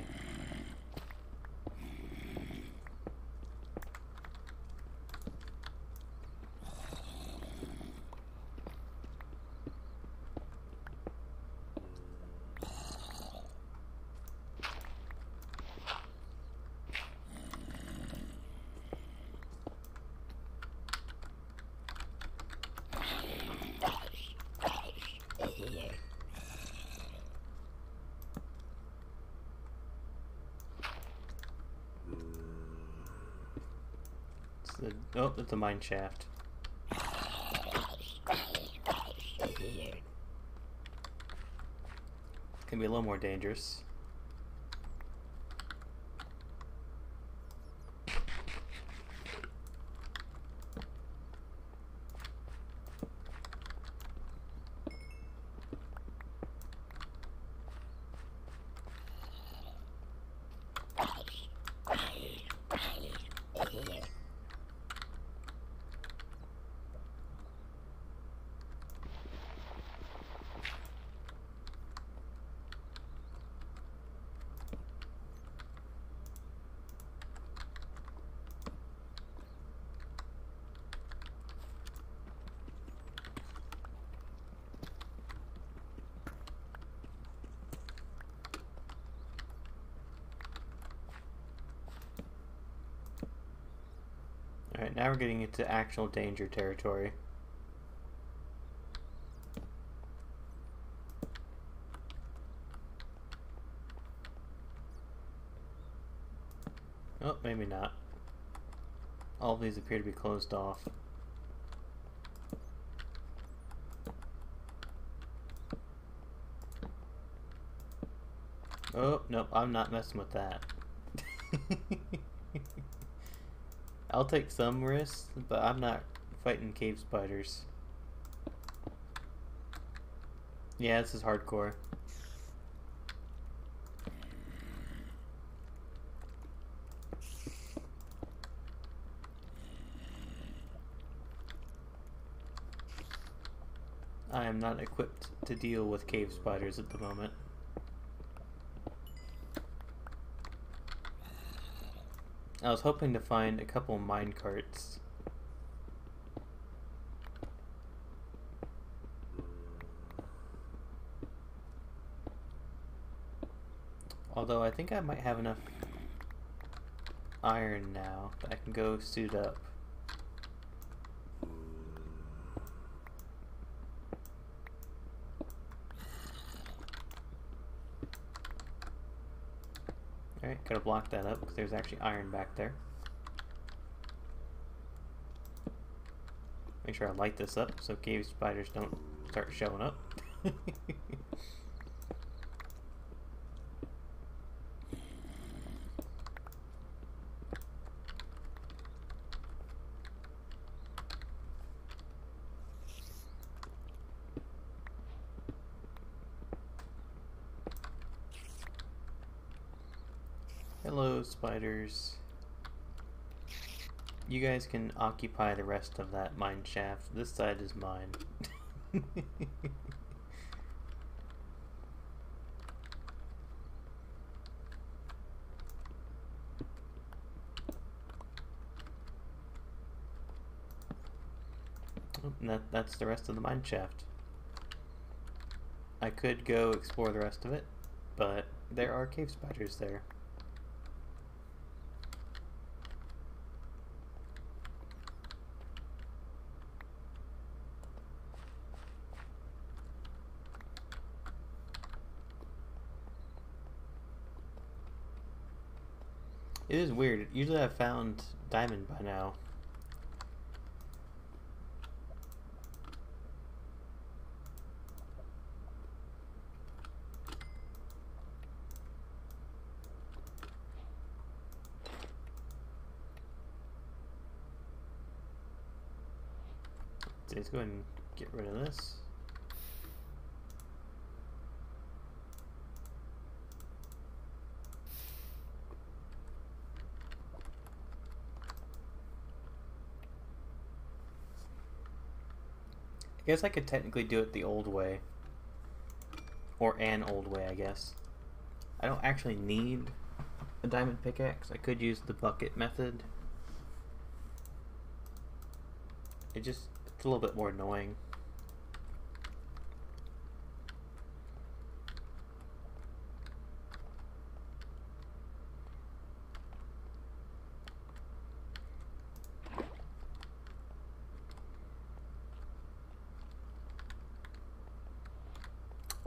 A: Oh, it's a mine shaft. It's gonna be a little more dangerous. Alright, now we're getting into actual danger territory. Oh, maybe not. All of these appear to be closed off. Oh, nope, I'm not messing with that. I'll take some risks, but I'm not fighting cave spiders. Yeah, this is hardcore. I am not equipped to deal with cave spiders at the moment. I was hoping to find a couple mine carts. Although I think I might have enough iron now that I can go suit up. Alright, gotta block that up because there's actually iron back there. Make sure I light this up so cave spiders don't start showing up. Hello, spiders. You guys can occupy the rest of that mine shaft. This side is mine. And that's the rest of the mine shaft. I could go explore the rest of it, but there are cave spiders there. It is weird. Usually I've found diamond by now. Let's go ahead and get rid of this. I guess I could technically do it the old way. Or an old way, I guess. I don't actually need a diamond pickaxe. I could use the bucket method. It's a little bit more annoying.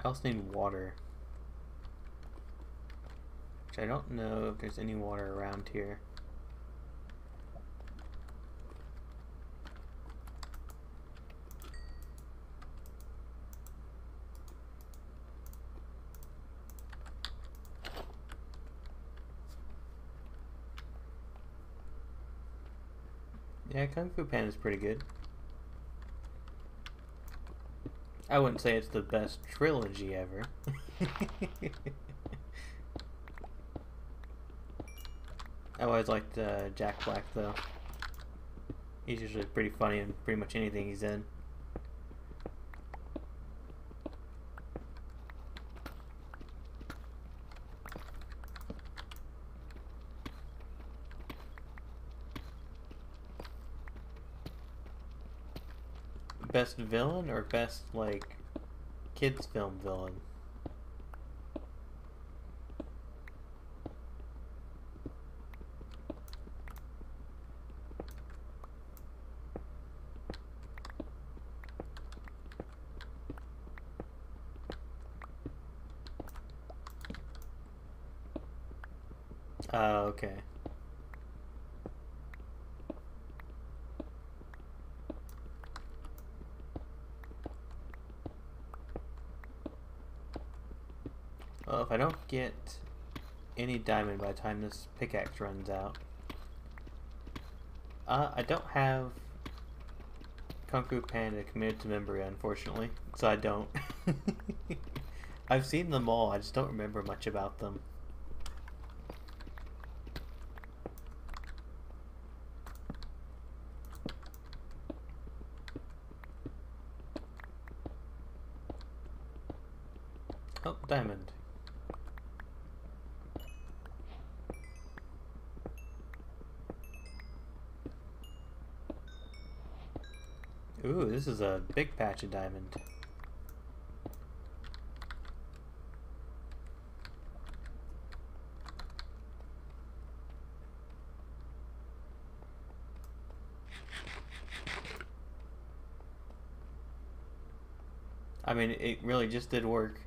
A: I also need water. Which I don't know if there's any water around here. Yeah, Kung Fu Panda's pretty good. I wouldn't say it's the best trilogy ever. I always liked Jack Black though. He's usually pretty funny in pretty much anything he's in. Best villain or best, like, kids film villain? Okay. Well, if I don't get any diamond by the time this pickaxe runs out. I don't have Kung Fu Panda committed to memory, unfortunately, so I don't. I've seen them all, I just don't remember much about them. Oh, diamond. Ooh, this is a big patch of diamond. I mean, it really just did work.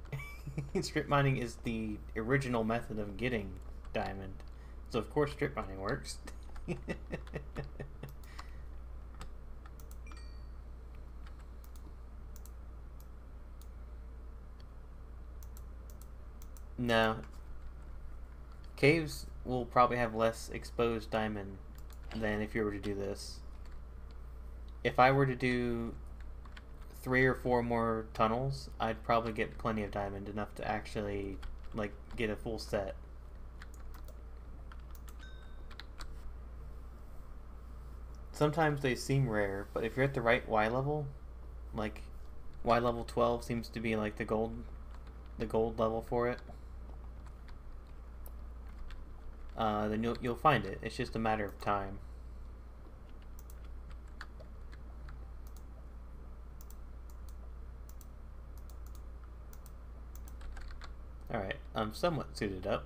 A: Strip mining is the original method of getting diamond. So of course strip mining works. No. Caves will probably have less exposed diamond than if you were to do this. If I were to do 3 or 4 more tunnels, I'd probably get plenty of diamond, enough to actually, like, get a full set. Sometimes they seem rare, but if you're at the right Y level, like Y level 12 seems to be like the gold level for it. Then you'll find it. It's just a matter of time. Alright, I'm somewhat suited up.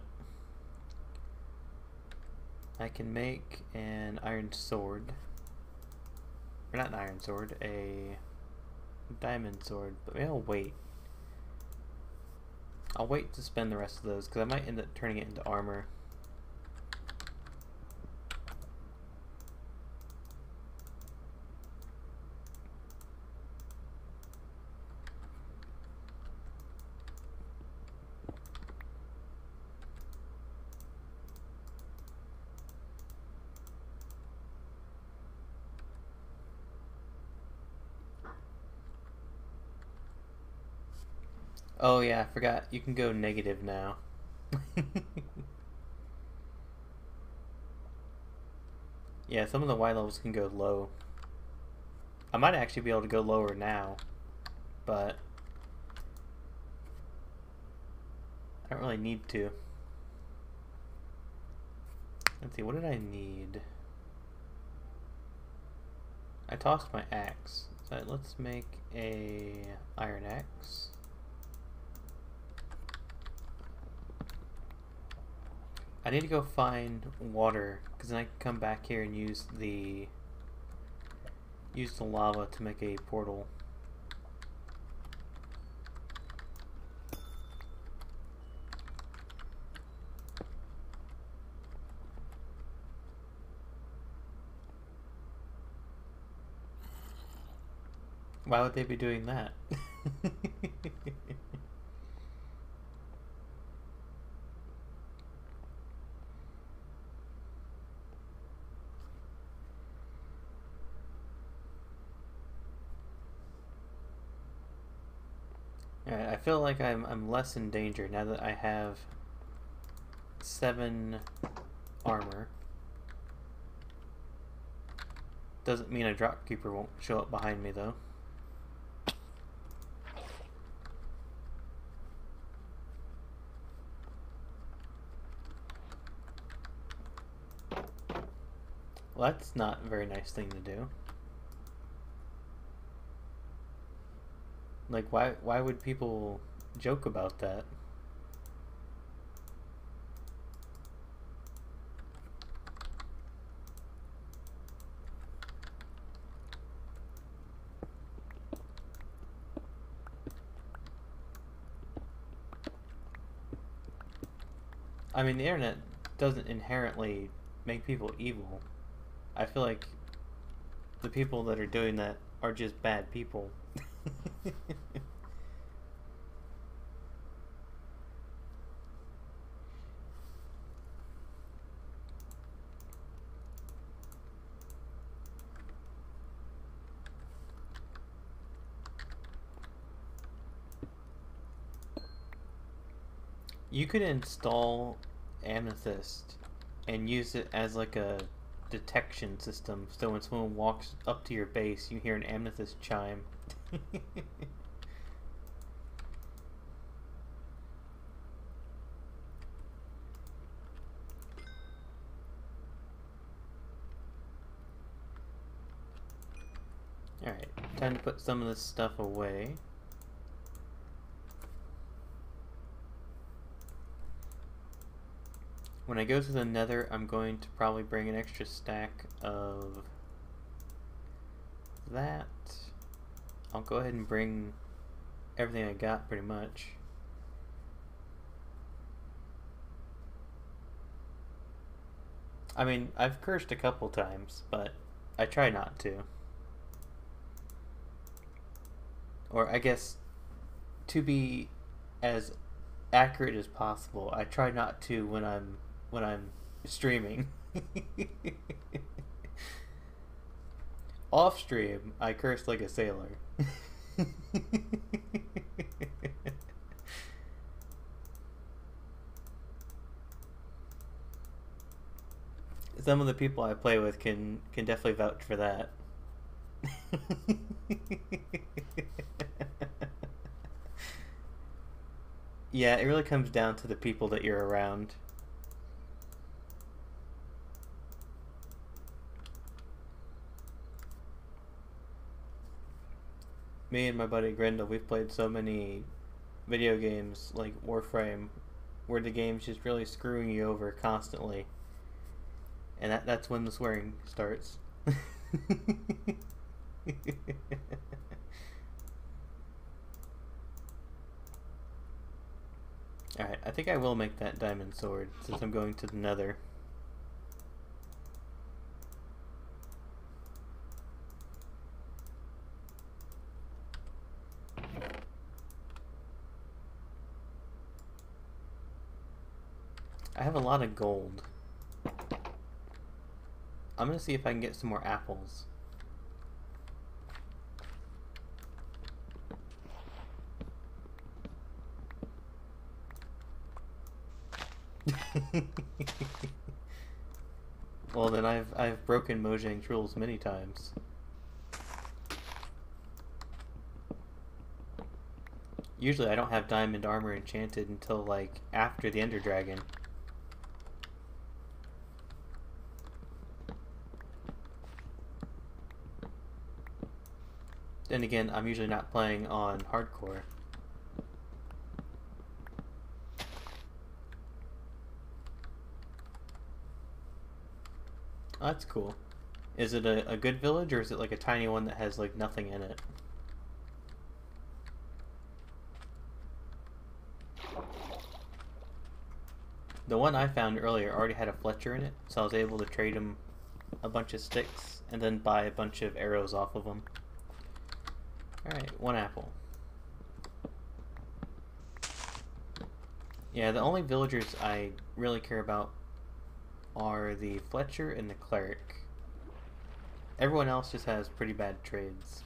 A: I can make an iron sword. Or not an iron sword, a diamond sword. But maybe I'll wait. I'll wait to spend the rest of those, because I might end up turning it into armor. Oh yeah, I forgot. You can go negative now. Yeah, some of the Y levels can go low. I might actually be able to go lower now, but I don't really need to. Let's see, what did I need? I tossed my axe. So let's make a iron axe. I need to go find water, because then I can come back here and use the lava to make a portal. Why would they be doing that? Alright, I feel like I'm less in danger now that I have 7 armor. Doesn't mean a drop keeper won't show up behind me though. Well, that's not a very nice thing to do. Like, why would people joke about that? I mean, the internet doesn't inherently make people evil. I feel like the people that are doing that are just bad people. You could install Amethyst and use it as like a detection system, so when someone walks up to your base, you hear an Amethyst chime. Alright, time to put some of this stuff away. When I go to the Nether, I'm going to probably bring an extra stack of that. I'll go ahead and bring everything I got pretty much. I mean, I've cursed a couple times, but I try not to. Or I guess, to be as accurate as possible, I try not to when I'm streaming. Off stream, I curse like a sailor. Some of the people I play with can definitely vouch for that. Yeah, it really comes down to the people that you're around. Me and my buddy Grendel, we've played so many video games like Warframe where the game's just really screwing you over constantly. And that's when the swearing starts. Alright, I think I will make that diamond sword since I'm going to the Nether. I have a lot of gold. I'm gonna see if I can get some more apples. Well then I've broken Mojang's rules many times. Usually I don't have diamond armor enchanted until like after the Ender Dragon. Then again, I'm usually not playing on hardcore. Oh, that's cool. Is it a good village, or is it like a tiny one that has like nothing in it? The one I found earlier already had a Fletcher in it, so I was able to trade him a bunch of sticks and then buy a bunch of arrows off of him. Alright, one apple. Yeah, the only villagers I really care about are the Fletcher and the Cleric. Everyone else just has pretty bad trades.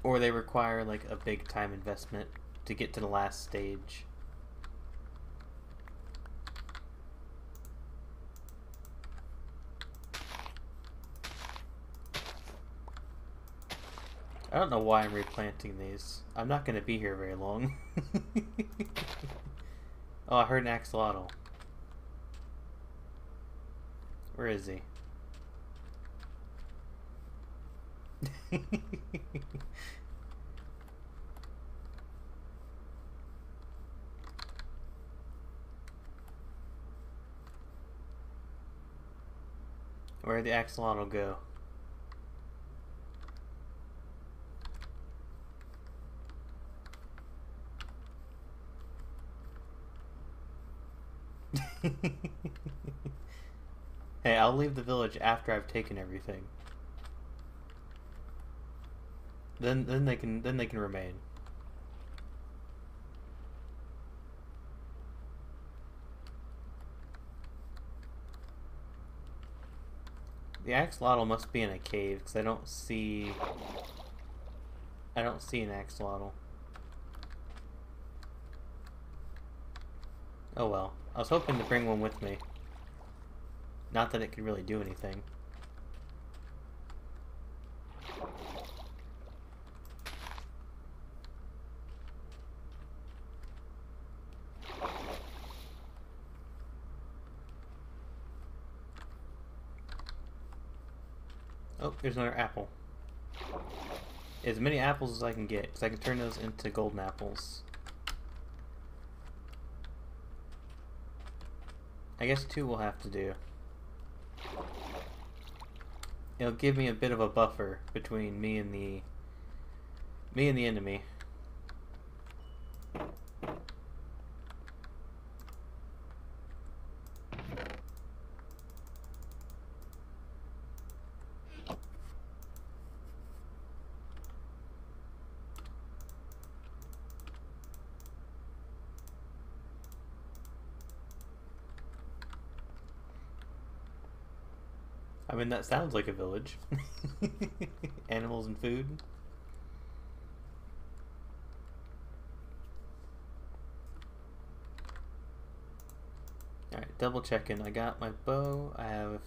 A: Or they require like a big time investment to get to the last stage. I don't know why I'm replanting these. I'm not going to be here very long. Oh, I heard an axolotl. Where is he? Where'd the axolotl go? Hey, I'll leave the village after I've taken everything. Then they can remain. The axolotl must be in a cave because I don't see an axolotl. Oh well. I was hoping to bring one with me. Not that it could really do anything. Oh, there's another apple. As many apples as I can get, because I can turn those into golden apples. I guess 2 will have to do. It'll give me a bit of a buffer between me and the enemy. I mean, that sounds like a village. Animals and food. Alright, double checking. I got my bow. I have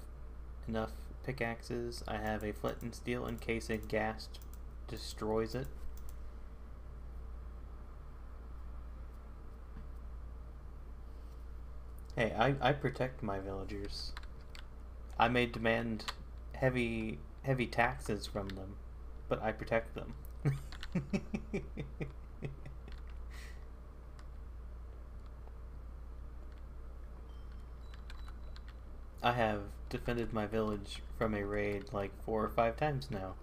A: enough pickaxes. I have a flint and steel in case a ghast destroys it. Hey, I protect my villagers. I may demand heavy taxes from them, but I protect them. I have defended my village from a raid like 4 or 5 times now.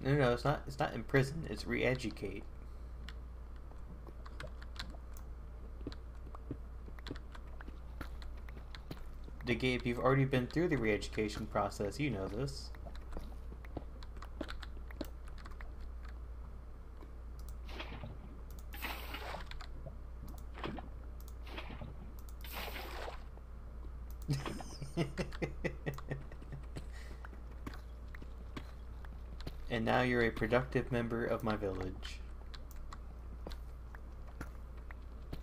A: No, it's not imprison, it's re-educate. Gabe, you've already been through the re-education process, you know this. And now you're a productive member of my village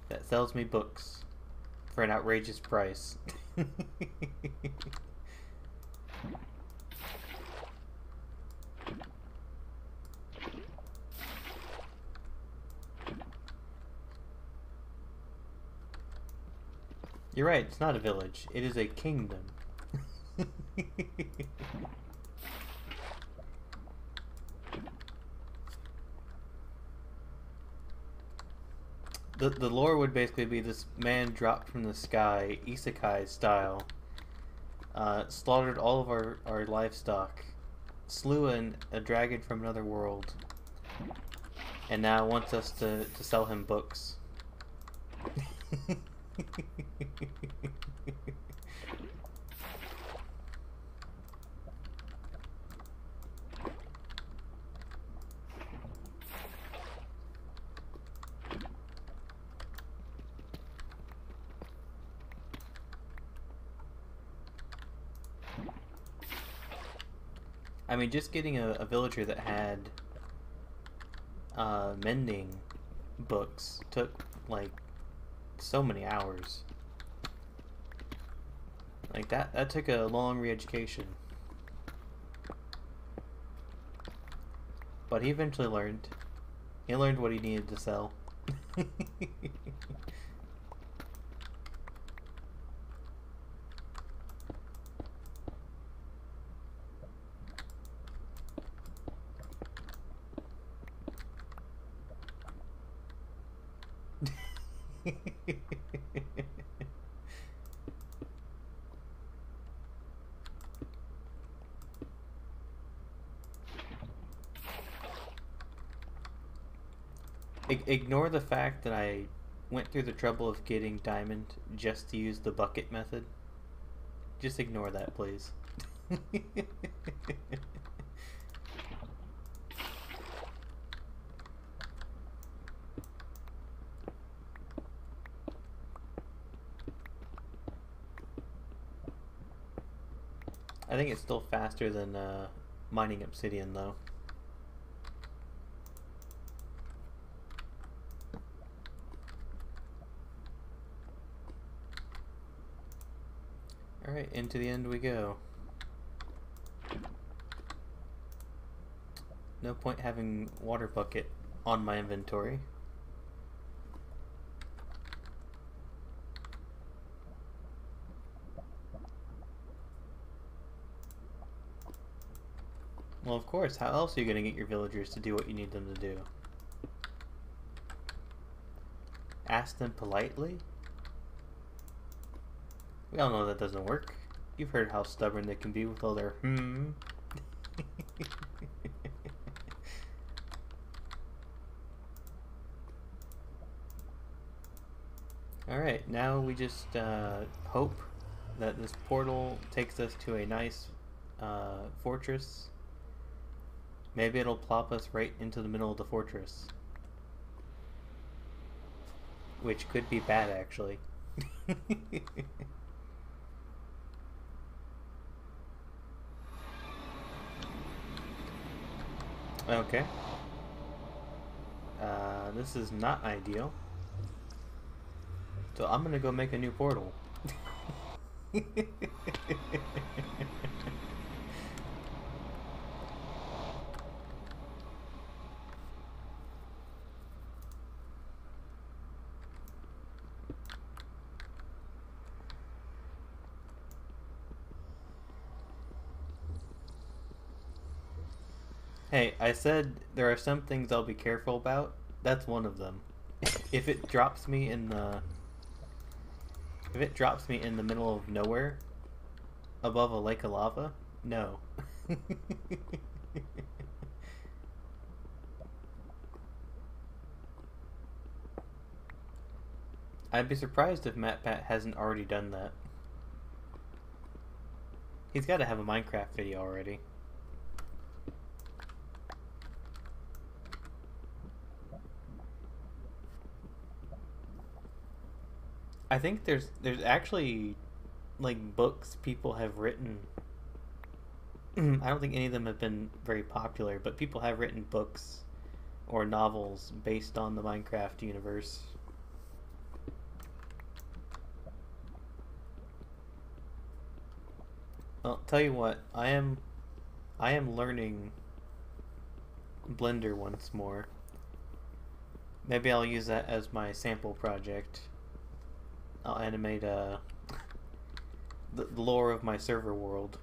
A: that sells me books for an outrageous price. You're right, it's not a village, it is a kingdom. The lore would basically be this man dropped from the sky, isekai style, slaughtered all of our livestock, slew a dragon from another world, and now wants us to sell him books. I mean, just getting a villager that had mending books took like so many hours. Like that took a long re-education. But he eventually learned. He learned what he needed to sell. Ignore the fact that I went through the trouble of getting diamond just to use the bucket method. Just ignore that, please. I think it's still faster than mining obsidian, though. Alright, into the end we go. No point having water bucket on my inventory. Well, of course, how else are you going to get your villagers to do what you need them to do? Ask them politely? We all know that doesn't work. You've heard how stubborn they can be with all their Alright, now we just hope that this portal takes us to a nice fortress. Maybe it'll plop us right into the middle of the fortress. Which could be bad, actually. Okay. This is not ideal. So I'm gonna go make a new portal. Hey, I said there are some things I'll be careful about. That's one of them. If it drops me in the middle of nowhere, above a lake of lava, no. I'd be surprised if MatPat hasn't already done that. He's got to have a Minecraft video already. I think there's actually like books people have written. I don't think any of them have been very popular, but people have written books or novels based on the Minecraft universe. Well, tell you what, I am learning Blender once more. Maybe I'll use that as my sample project. I'll animate the lore of my server world.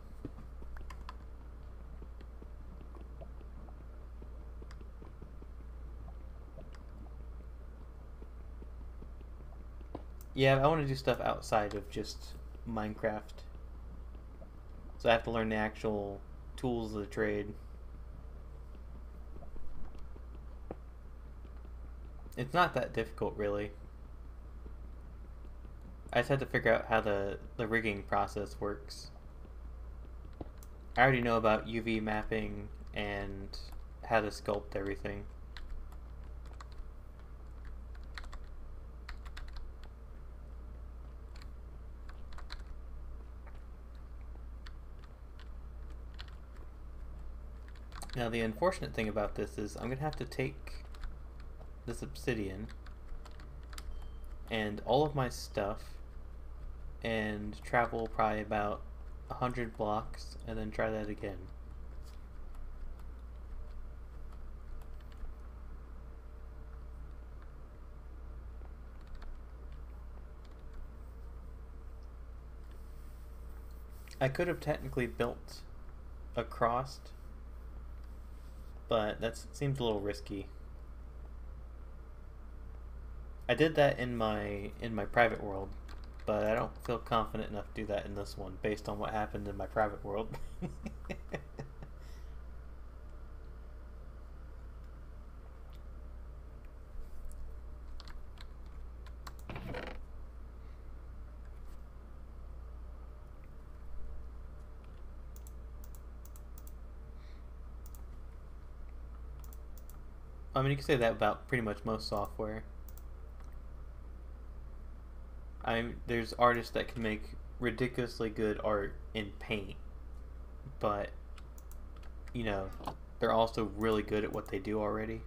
A: Yeah, I want to do stuff outside of just Minecraft. So I have to learn the actual tools of the trade. It's not that difficult, really. I just had to figure out how the rigging process works. I already know about UV mapping and how to sculpt everything. Now the unfortunate thing about this is I'm going to have to take this obsidian and all of my stuff and travel probably about 100 blocks and then try that again. I could have technically built across, but that seems a little risky. I did that in my private world, but I don't feel confident enough to do that in this one based on what happened in my private world. I mean, you can say that about pretty much most software. There's artists that can make ridiculously good art in Paint, but, you know, they're also really good at what they do already.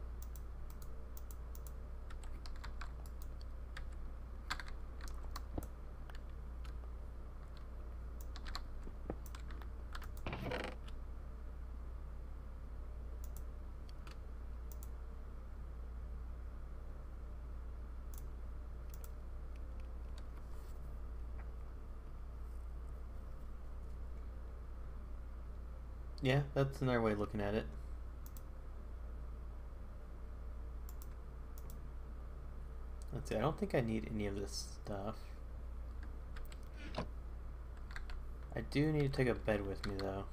A: Yeah, that's another way of looking at it. Let's see, I don't think I need any of this stuff. I do need to take a bed with me, though.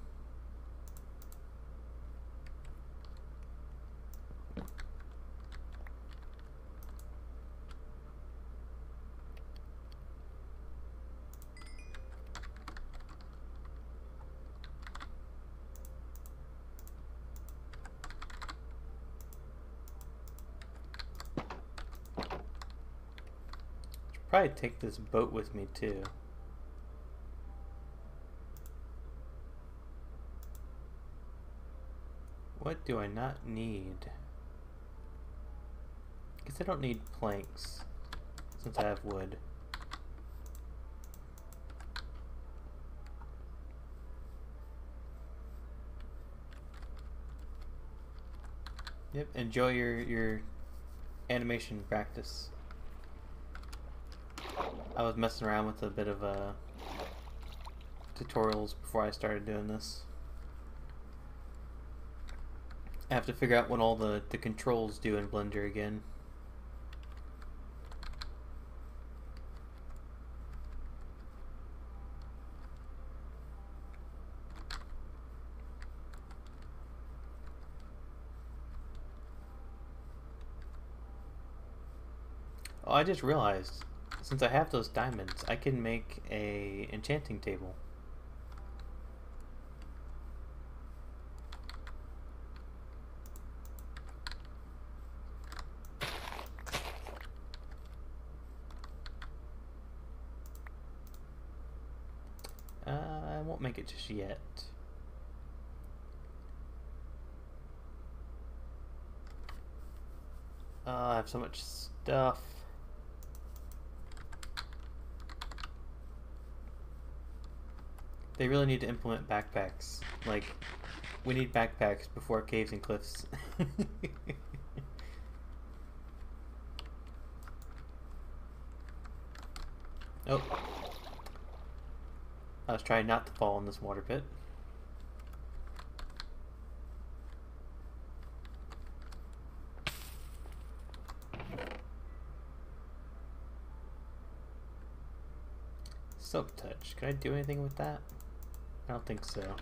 A: Probably take this boat with me too. What do I not need? Guess I don't need planks since I have wood. Yep, enjoy your animation practice. I was messing around with a bit of tutorials before I started doing this. I have to figure out what all the controls do in Blender again. Oh, I just realized, since I have those diamonds, I can make a enchanting table. I won't make it just yet. I have so much stuff. They really need to implement backpacks. Like, we need backpacks before caves and cliffs. Oh. I was trying not to fall in this water pit. Silk touch. Can I do anything with that? I don't think so.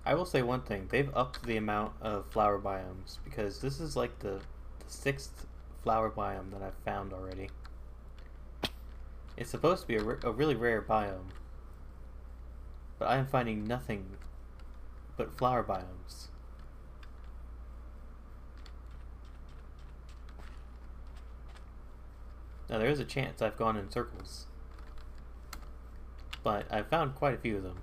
A: I will say one thing, they've upped the amount of flower biomes, because this is like the 6th flower biome that I've found already. It's supposed to be a really rare biome, but I am finding nothing but flower biomes. Now there is a chance I've gone in circles, but I've found quite a few of them.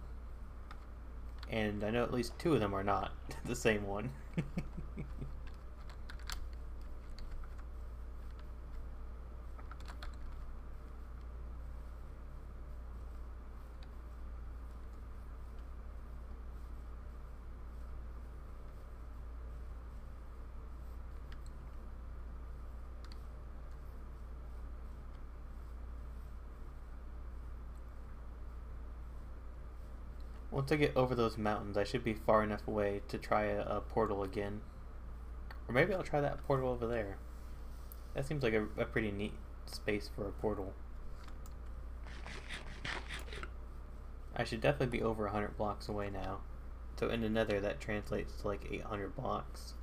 A: And I know at least 2 of them are not the same one. Once I get over those mountains, I should be far enough away to try a portal again. Or maybe I'll try that portal over there. That seems like a pretty neat space for a portal. I should definitely be over 100 blocks away now So in the Nether, that translates to like 800 blocks.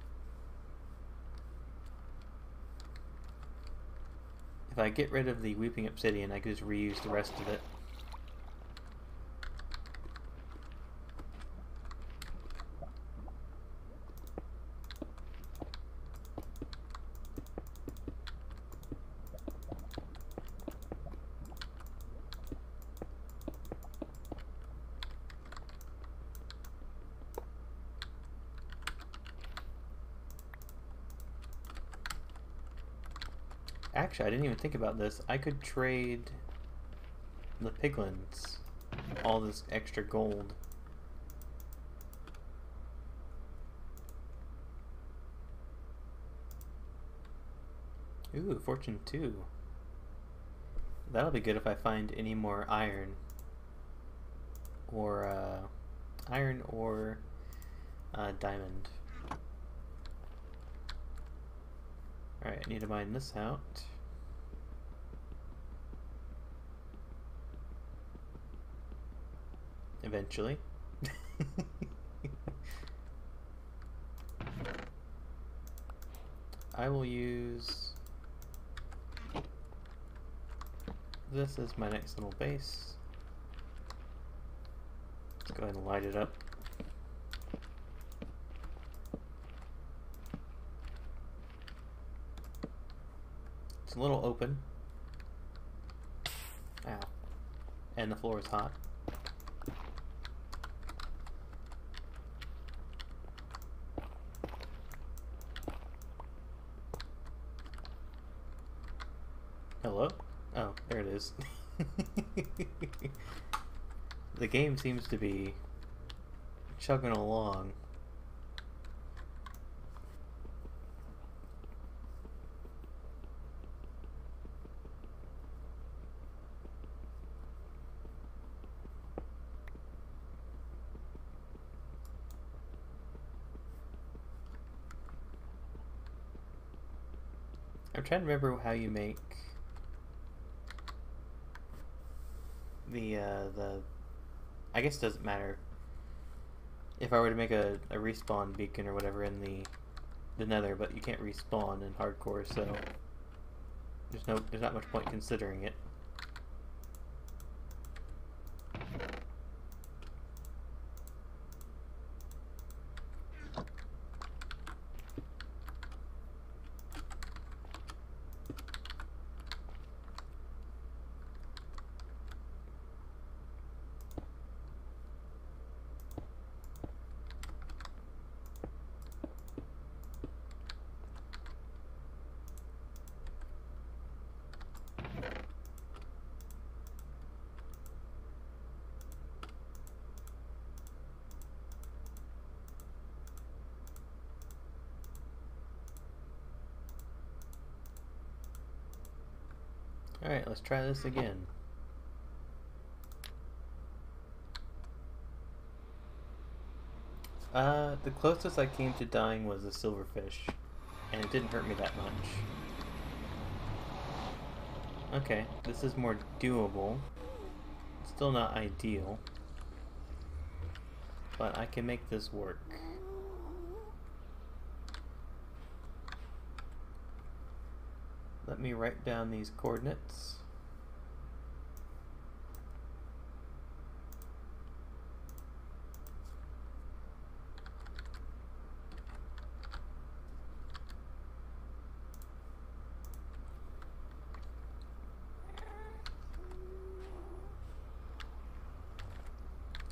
A: If I get rid of the Weeping Obsidian, I could just reuse the rest of it. Actually, I didn't even think about this. I could trade the piglins all this extra gold. Ooh, Fortune 2. That'll be good if I find any more iron. Or, diamond. Alright, I need to mine this out. Eventually. I will use this as my next little base. Let's go ahead and light it up. It's a little open. Ow. And the floor is hot. Hello? Oh, there it is. The game seems to be chugging along. I'm trying to remember how you make the I guess it doesn't matter if I were to make a respawn beacon or whatever in the Nether, but you can't respawn in hardcore, so there's not much point considering it. Alright, let's try this again. The closest I came to dying was a silverfish, and it didn't hurt me that much. Okay, this is more doable. Still not ideal, but I can make this work. Let me write down these coordinates.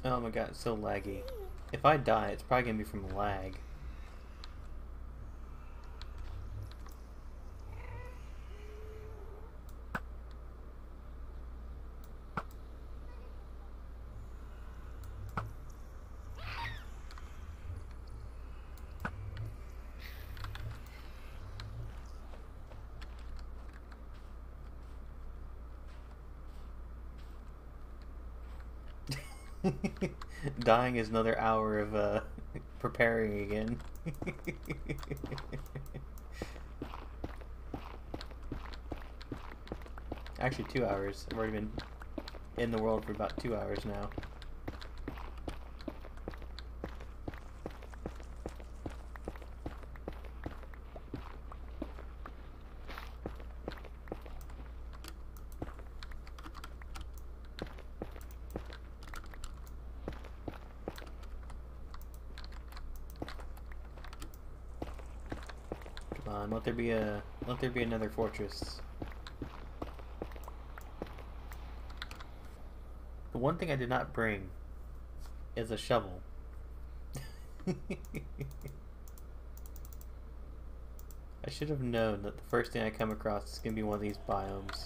A: Oh my god, it's so laggy. If I die, it's probably gonna be from lag. Dying is another hour of preparing again. Actually 2 hours. I've already been in the world for about 2 hours now. on, let there be another fortress. The one thing I did not bring is a shovel. I should have known that the first thing I come across is going to be one of these biomes.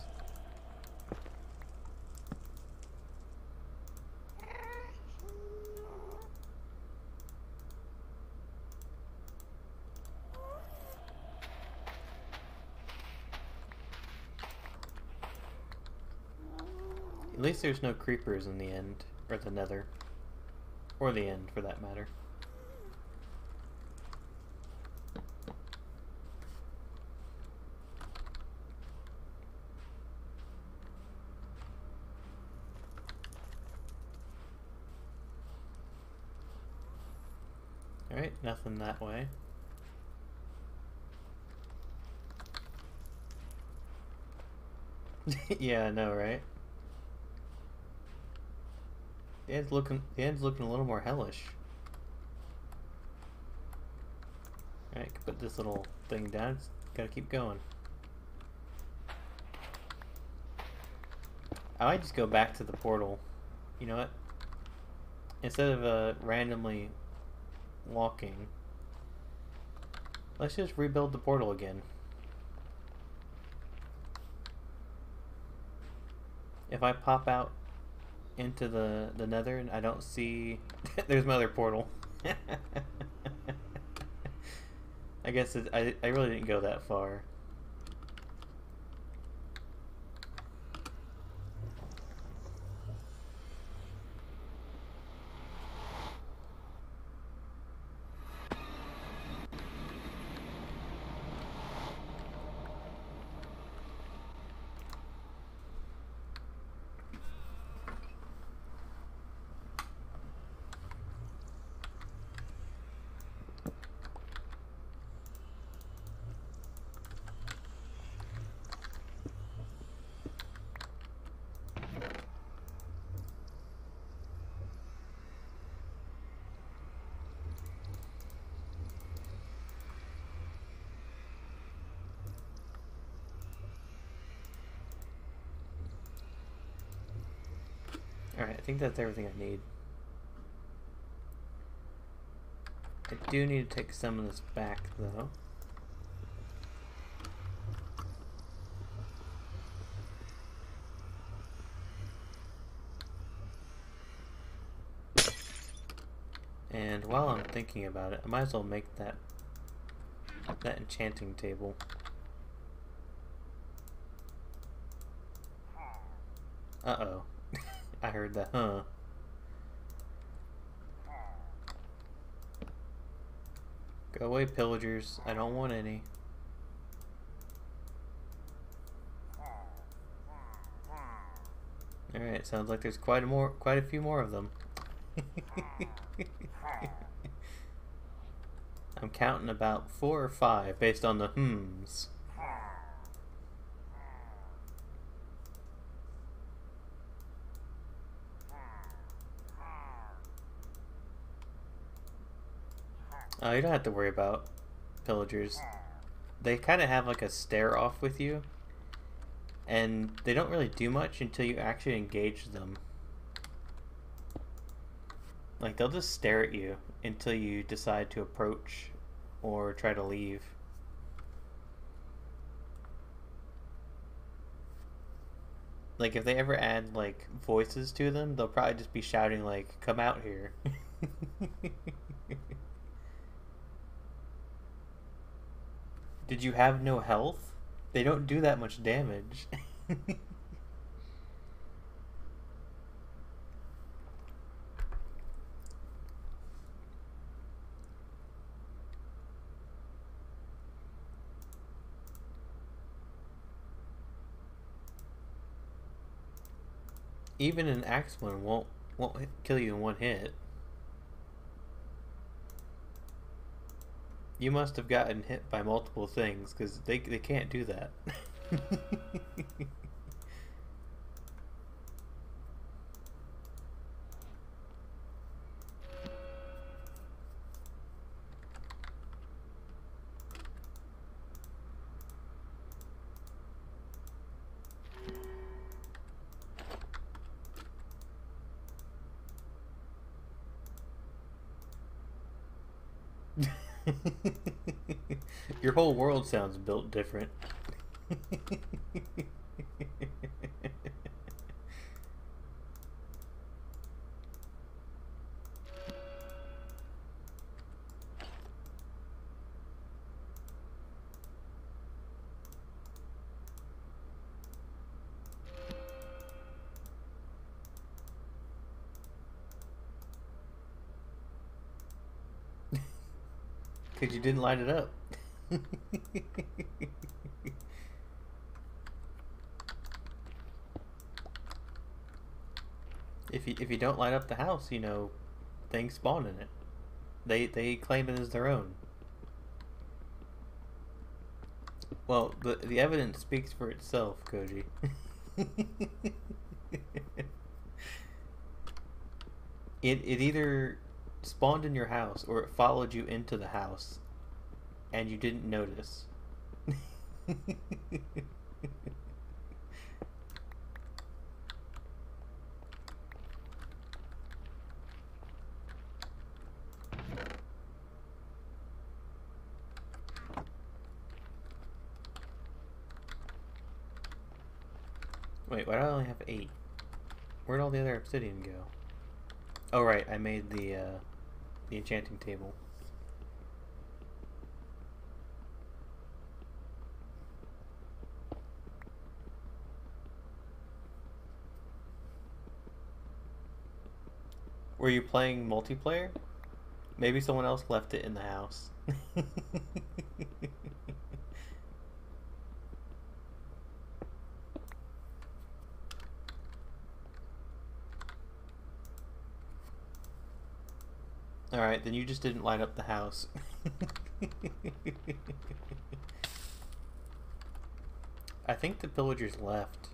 A: At least there's no creepers in the end, or the Nether. Or the end, for that matter. Alright, nothing that way. Yeah, I know, right? The end's looking a little more hellish. Alright, put this little thing down. It's gotta keep going. I might just go back to the portal. You know what? Instead of randomly walking, let's just rebuild the portal again. If I pop out into the Nether and I don't see there's my other portal. I guess I really didn't go that far. Alright, I think that's everything I need. I do need to take some of this back, though. And while I'm thinking about it, I might as well make that enchanting table. Uh-oh. I heard that, huh? Go away, pillagers. I don't want any. Alright, sounds like there's quite a few more of them. I'm counting about 4 or 5 based on the hmms. Oh, you don't have to worry about pillagers. They kind of have like a stare off with you, and they don't really do much until you actually engage them. Like, they'll just stare at you until you decide to approach or try to leave. Like, if they ever add like voices to them, they'll probably just be shouting like, "Come out here." Did you have no health? They don't do that much damage. Even an axeman won't kill you in one hit. You must have gotten hit by multiple things, because they can't do that. Your whole world sounds built different. Because you didn't light it up. If you don't light up the house, you know, things spawn in it. They claim it as their own. Well, the evidence speaks for itself, Koji. It either spawned in your house or it followed you into the house and you didn't notice. Wait, why do I only have 8? Where'd all the other obsidian go? Oh right, I made the enchanting table. Were you playing multiplayer? Maybe someone else left it in the house. Alright, then you just didn't light up the house. I think the villagers left.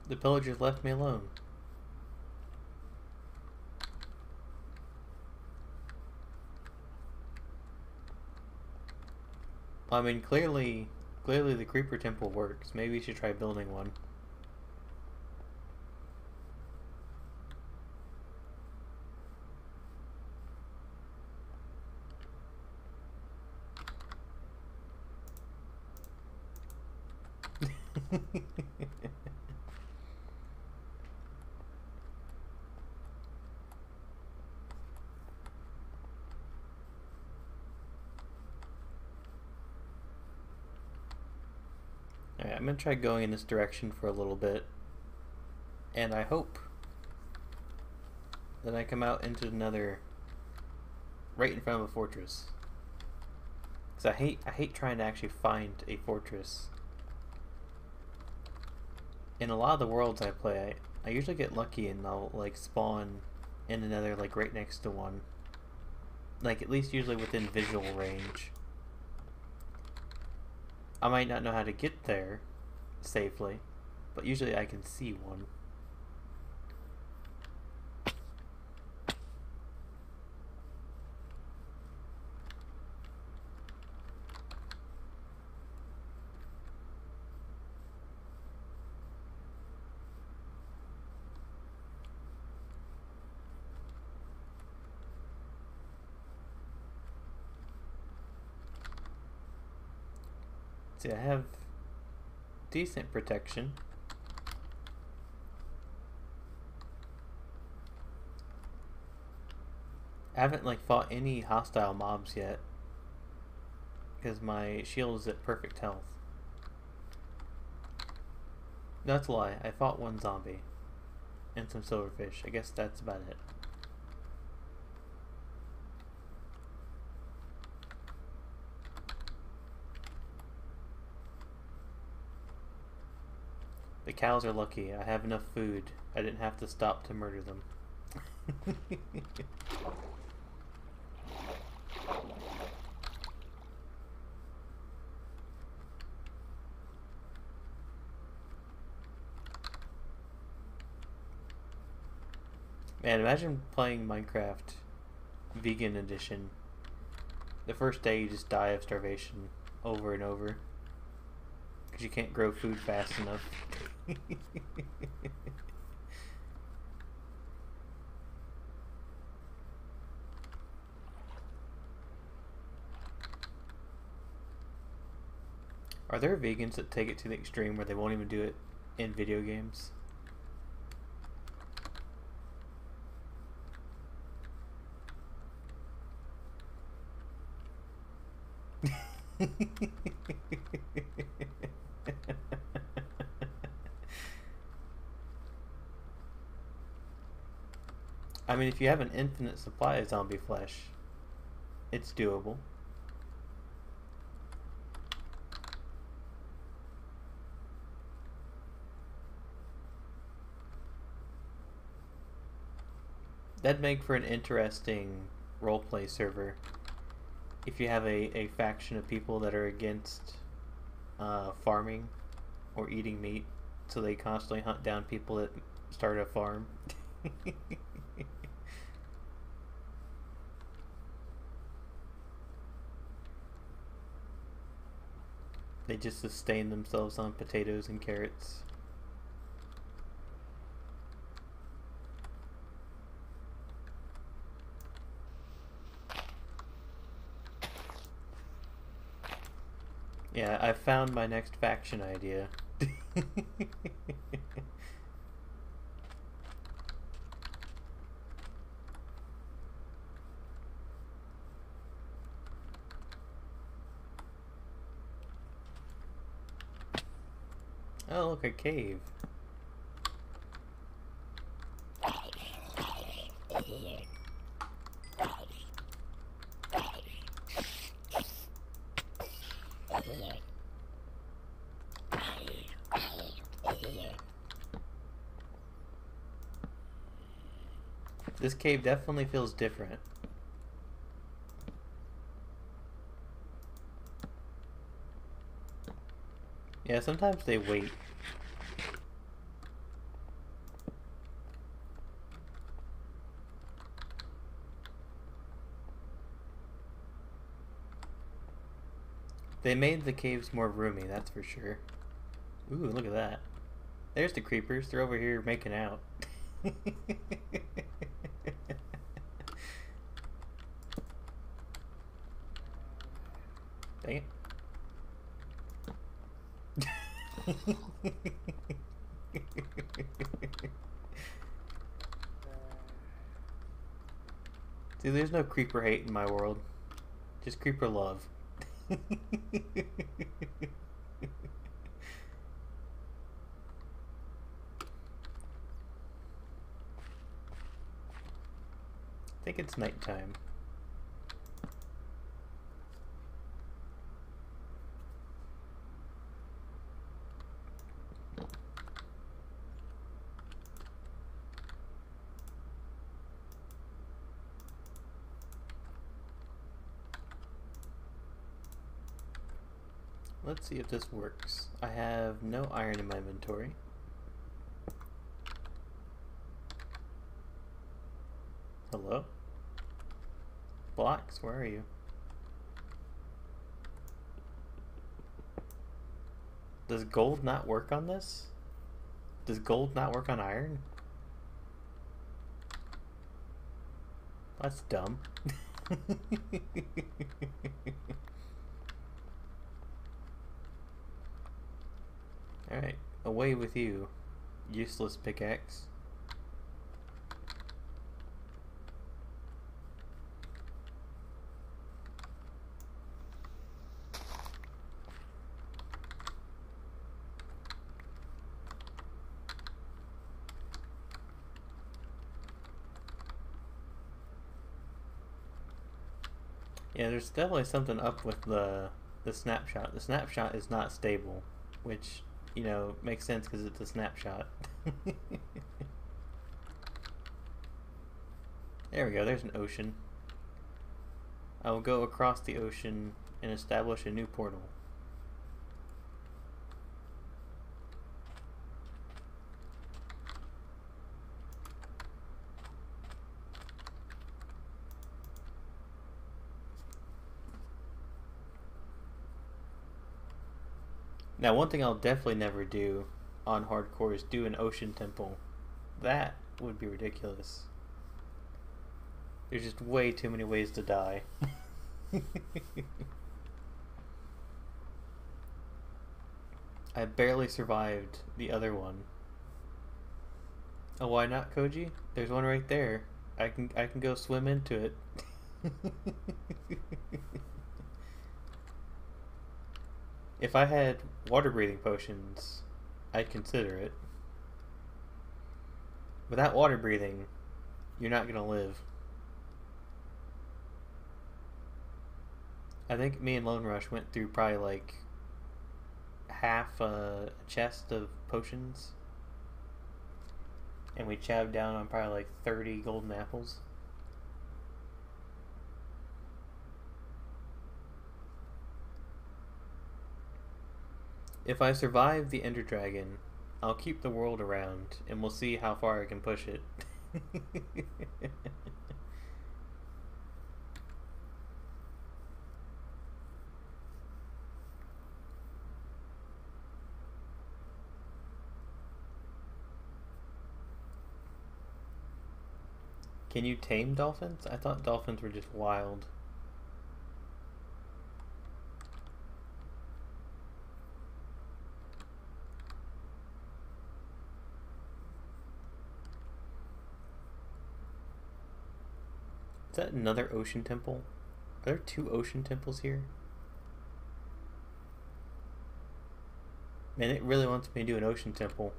A: The villagers left me alone. I mean, clearly the creeper temple works. Maybe you should try building one. Alright, I'm gonna try going in this direction for a little bit. And I hope that I come out into another right in front of a fortress. Because I hate trying to actually find a fortress. In a lot of the worlds I play, I usually get lucky and I'll like spawn in another like right next to one. Like at least usually within visual range. I might not know how to get there safely, but usually I can see one. See, I have decent protection. I haven't like fought any hostile mobs yet because my shield is at perfect health. That's a lie. I fought one zombie and some silverfish. I guess that's about it. The cows are lucky. I have enough food. I didn't have to stop to murder them. Man, imagine playing Minecraft Vegan Edition. The first day you just die of starvation over and over. Because you can't grow food fast enough. Are there vegans that take it to the extreme where they won't even do it in video games? I mean, if you have an infinite supply of zombie flesh, it's doable. That'd make for an interesting roleplay server. If you have a faction of people that are against farming or eating meat, so they constantly hunt down people that start a farm. They just sustain themselves on potatoes and carrots. Yeah, I found my next faction idea. Oh, look, a cave. This cave definitely feels different. Yeah, sometimes they wait. They made the caves more roomy, that's for sure. Ooh, look at that. There's the creepers. They're over here making out. Dang it. See, there's no creeper hate in my world. Just creeper love. I think it's nighttime. Let's see if this works. I have no iron in my inventory. Hello? Blocks, where are you? Does gold not work on this? Does gold not work on iron? That's dumb. Alright, away with you, useless pickaxe. Yeah, there's definitely something up with the snapshot. The snapshot is not stable, which, you know, makes sense because it's a snapshot. There we go, there's an ocean. I will go across the ocean and establish a new portal. Now, one thing I'll definitely never do on hardcore is do an ocean temple. That would be ridiculous. There's just way too many ways to die. I barely survived the other one. Oh, why not, Koji? There's one right there. I can go swim into it. If I had water breathing potions, I'd consider it. Without water breathing, you're not gonna live. I think me and Lone Rush went through probably like half a chest of potions, and we chowed down on probably like 30 golden apples. If I survive the Ender Dragon, I'll keep the world around, and we'll see how far I can push it. Can you tame dolphins? I thought dolphins were just wild. Is that another ocean temple? Are there 2 ocean temples here? Man, it really wants me to do an ocean temple.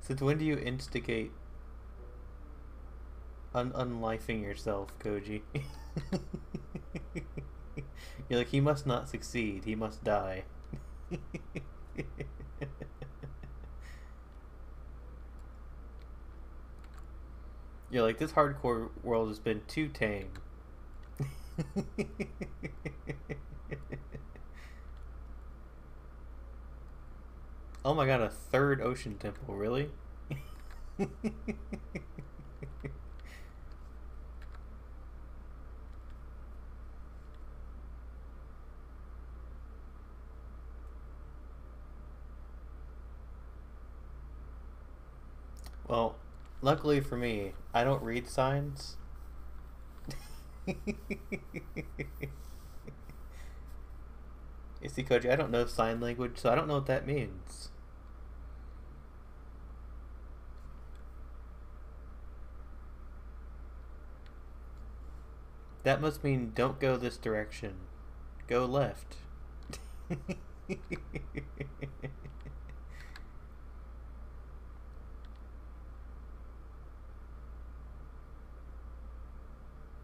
A: Since when do you instigate unlifing yourself, Koji? You're like, he must not succeed, he must die. You're like, this hardcore world has been too tame. Oh my god, a 3rd ocean temple, really? Well, luckily for me, I don't read signs. You see, Koji, I don't know sign language, so I don't know what that means. That must mean don't go this direction. Go left.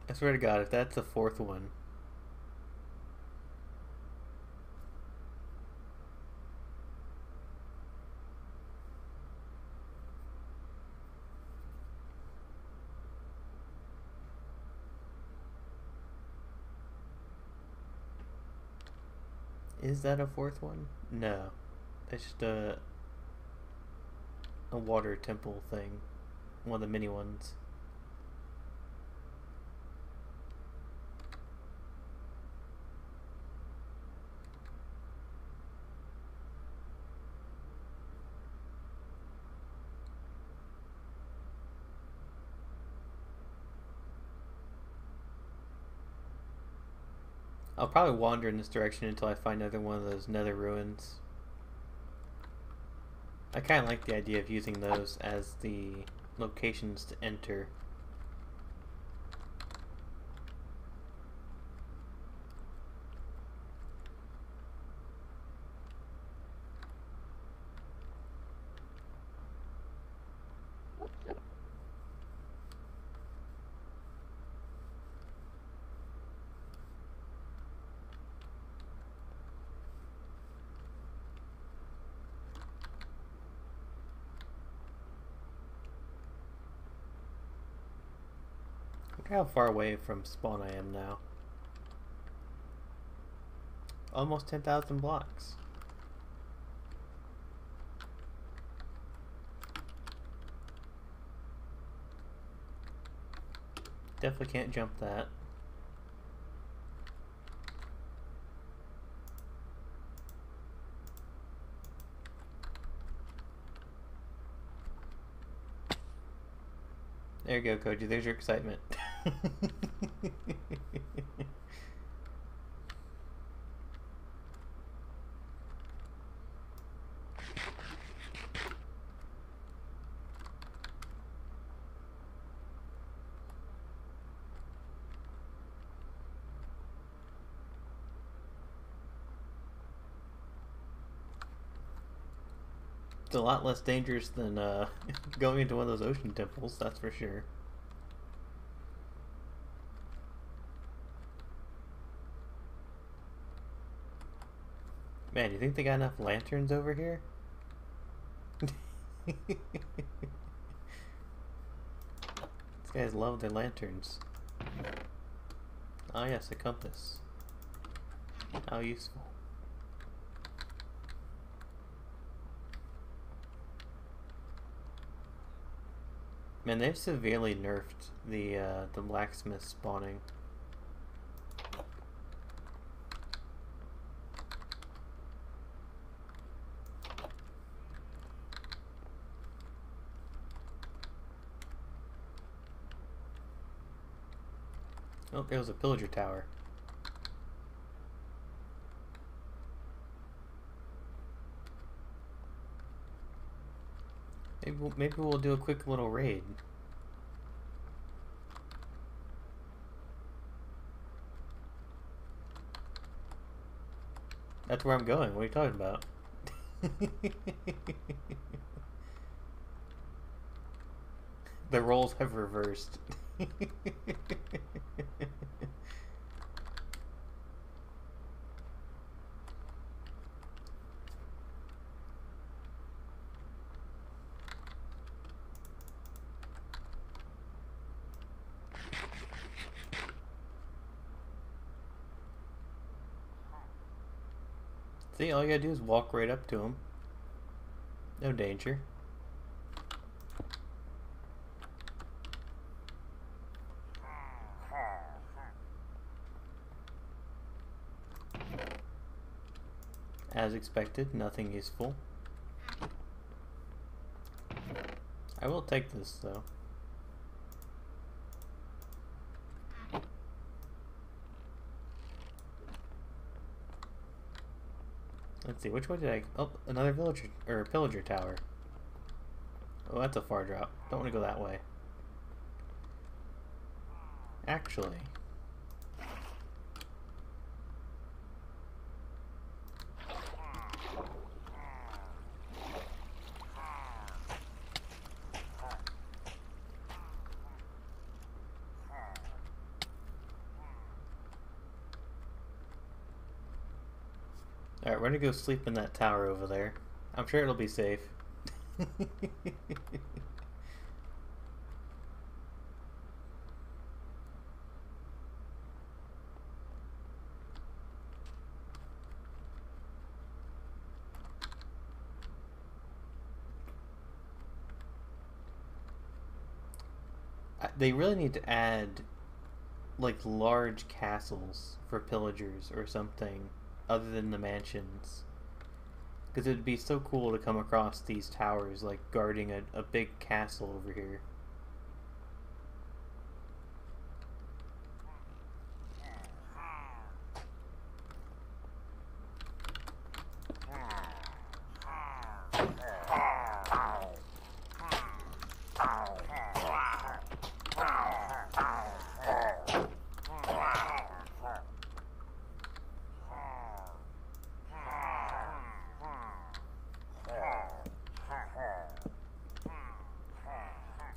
A: I swear to God, if that's the 4th one. Is that a 4th one? No. It's just a water temple thing. One of the mini ones. I'll probably wander in this direction until I find another one of those Nether ruins. I kind of like the idea of using those as the locations to enter. Look how far away from spawn I am now. Almost 10,000 blocks. Definitely can't jump that. There you go, Koji. There's your excitement. It's a lot less dangerous than going into one of those ocean temples, that's for sure. Man, you think they got enough lanterns over here? These guys love their lanterns. Ah yes, a compass. How useful. Man, they've severely nerfed the blacksmith spawning. Oh, there was a pillager tower. Maybe we'll do a quick little raid. That's where I'm going. What are you talking about? The roles have reversed. See, all you gotta do is walk right up to him. No danger. As expected, nothing useful. I will take this though. Let's see, which way did I... Oh, another villager, or pillager tower. Oh, that's a far drop. Don't want to go that way. Actually... Alright, we're gonna go sleep in that tower over there. I'm sure it'll be safe. They really need to add like large castles for pillagers or something other than the mansions, because it'd be so cool to come across these towers like guarding a big castle over here.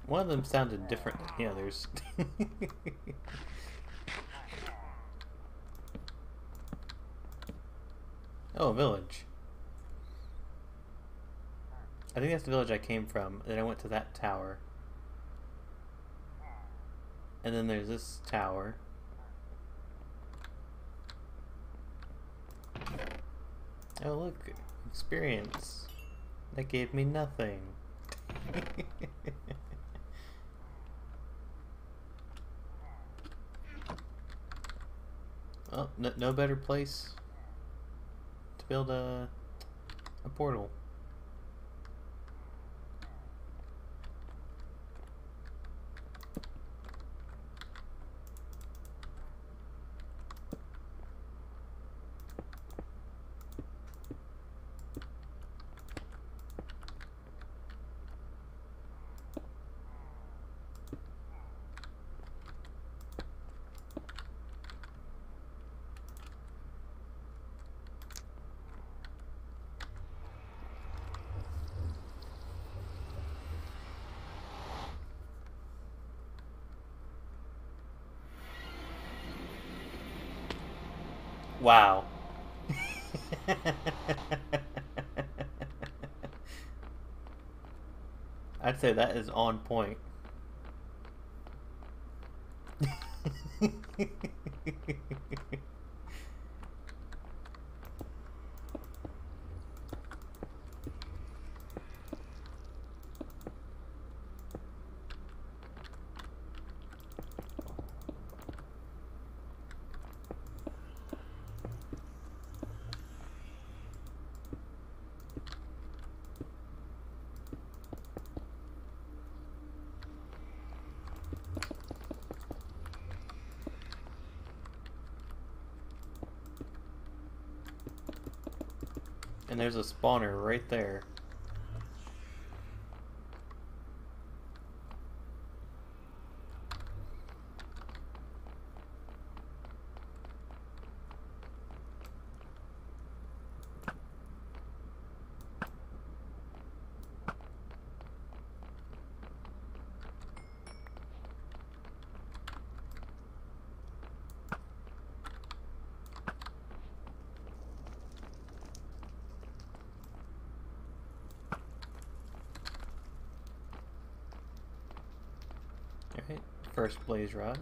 A: One of them sounded different than the others. Oh, a village. I think that's the village I came from. Then I went to that tower. And then there's this tower. Oh look, experience. That gave me nothing. Well, no better place to build a portal. Wow. I'd say that is on point. And there's a spawner right there. Alright, first blaze rod.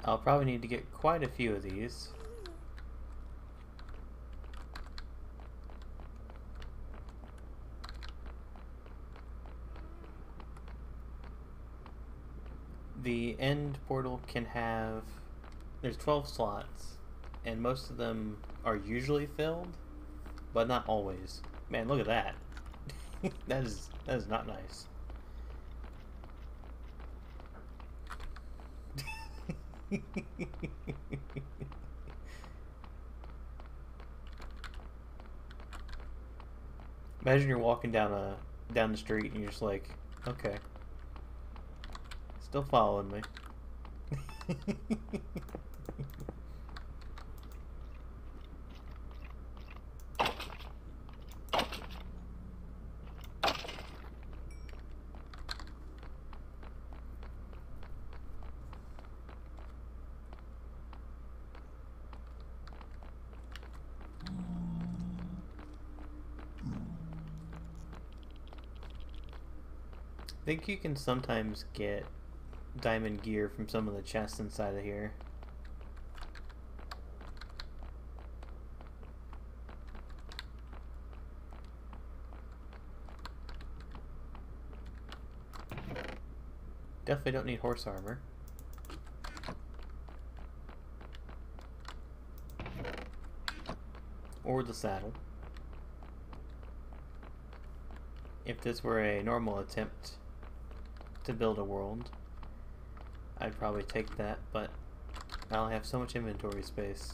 A: I'll probably need to get quite a few of these. The end portal can have... There's 12 slots, and most of them are usually filled, but not always. Man, look at that. That is not nice. Imagine you're walking down the street and you're just like, okay, still following me. I think you can sometimes get diamond gear from some of the chests inside of here. Definitely don't need horse armor. Or the saddle. If this were a normal attempt to build a world, I'd probably take that, but I only have so much inventory space.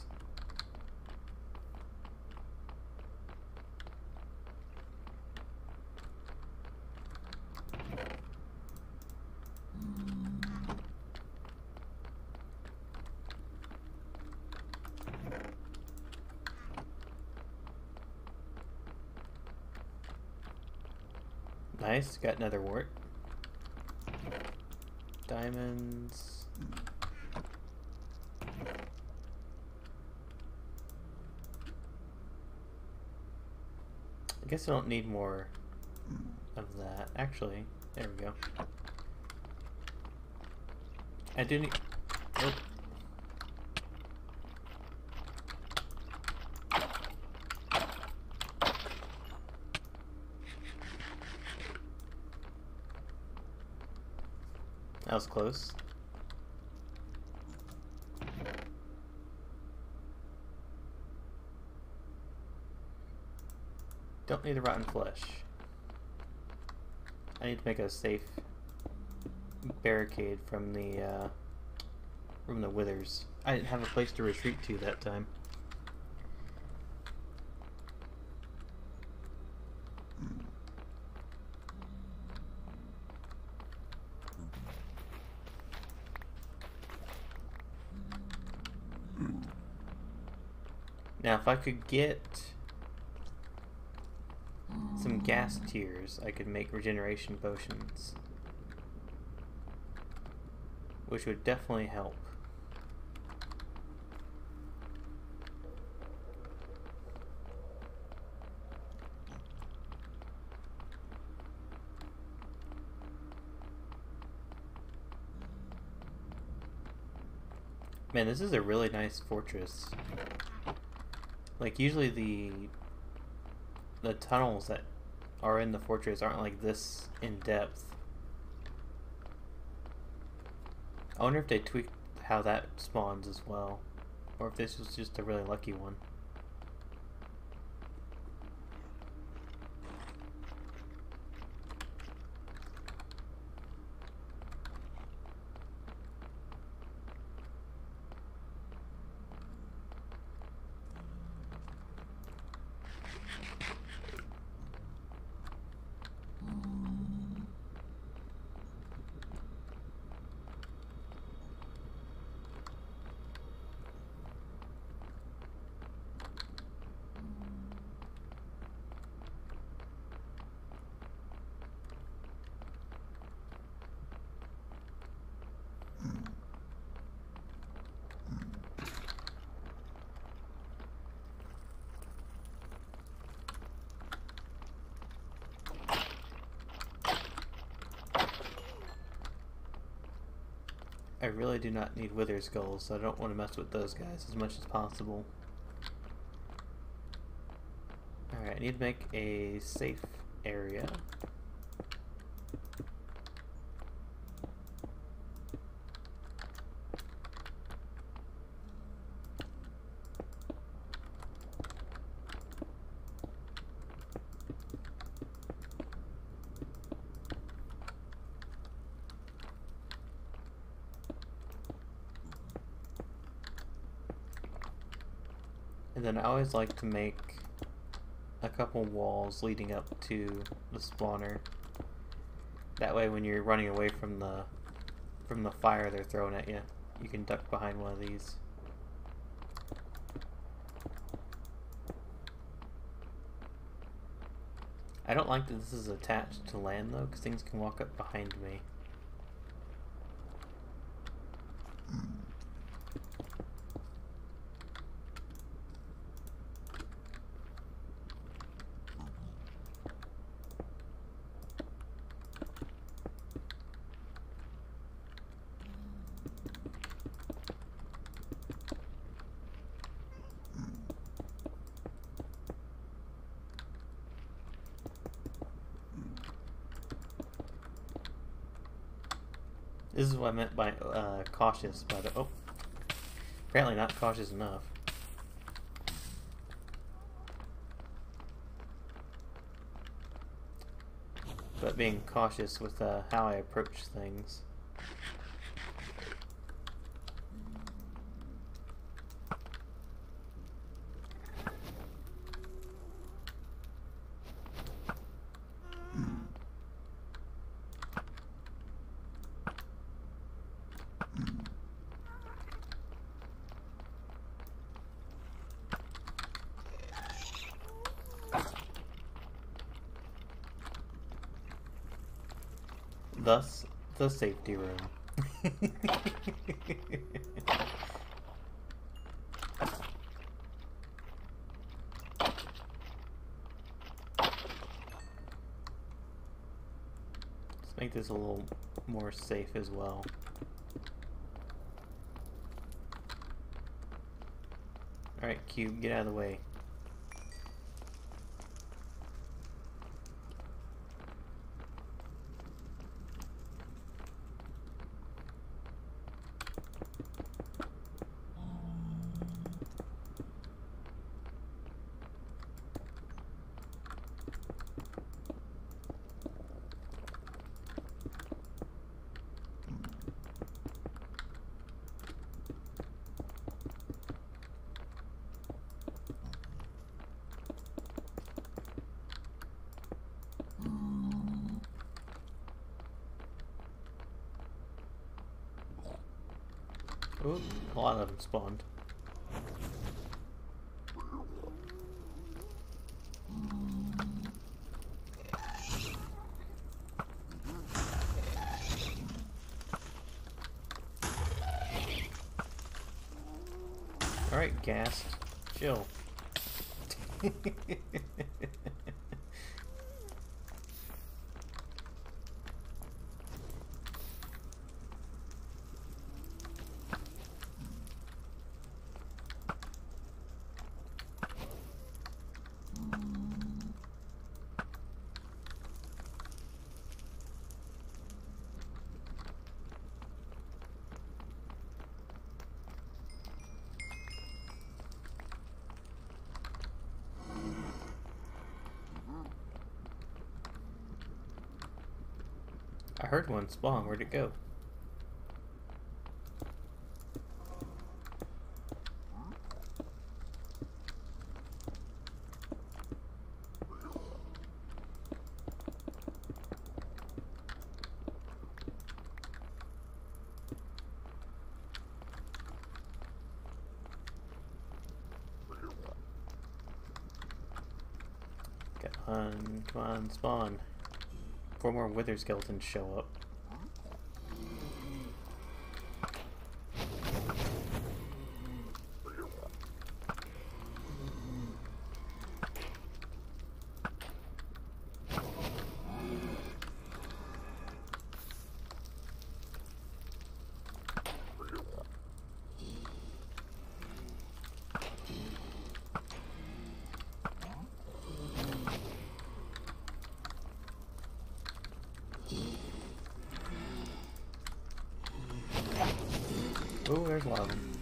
A: Nice, got nether wart. Diamonds. I guess I don't need more of that. Actually, there we go. I do need... Oh. That was close. Don't need the rotten flesh. I need to make a safe barricade from the withers. I didn't have a place to retreat to that time. Now, if I could get some gas tiers, I could make regeneration potions. which would definitely help. Man, this is a really nice fortress. Like, usually the tunnels that are in the fortress aren't like this in depth. I wonder if they tweaked how that spawns as well, or if this was just a really lucky one. I really do not need wither skulls, so I don't want to mess with those guys as much as possible. Alright, I need to make a safe area. And then I always like to make a couple walls leading up to the spawner. That way when you're running away from the fire they're throwing at you, you can duck behind one of these. I don't like that this is attached to land though, because things can walk up behind me. This is what I meant by cautious, by the apparently not cautious enough. But being cautious with how I approach things. Thus, the safety room. Let's make this a little more safe as well. Alright, Cube, get out of the way. Ooh, a lot of them spawned. Alright, gassed. Chill. I heard one spawn. Where'd it go? Come on, spawn. 4 more wither skeletons show up. Oh, there's a lot of them.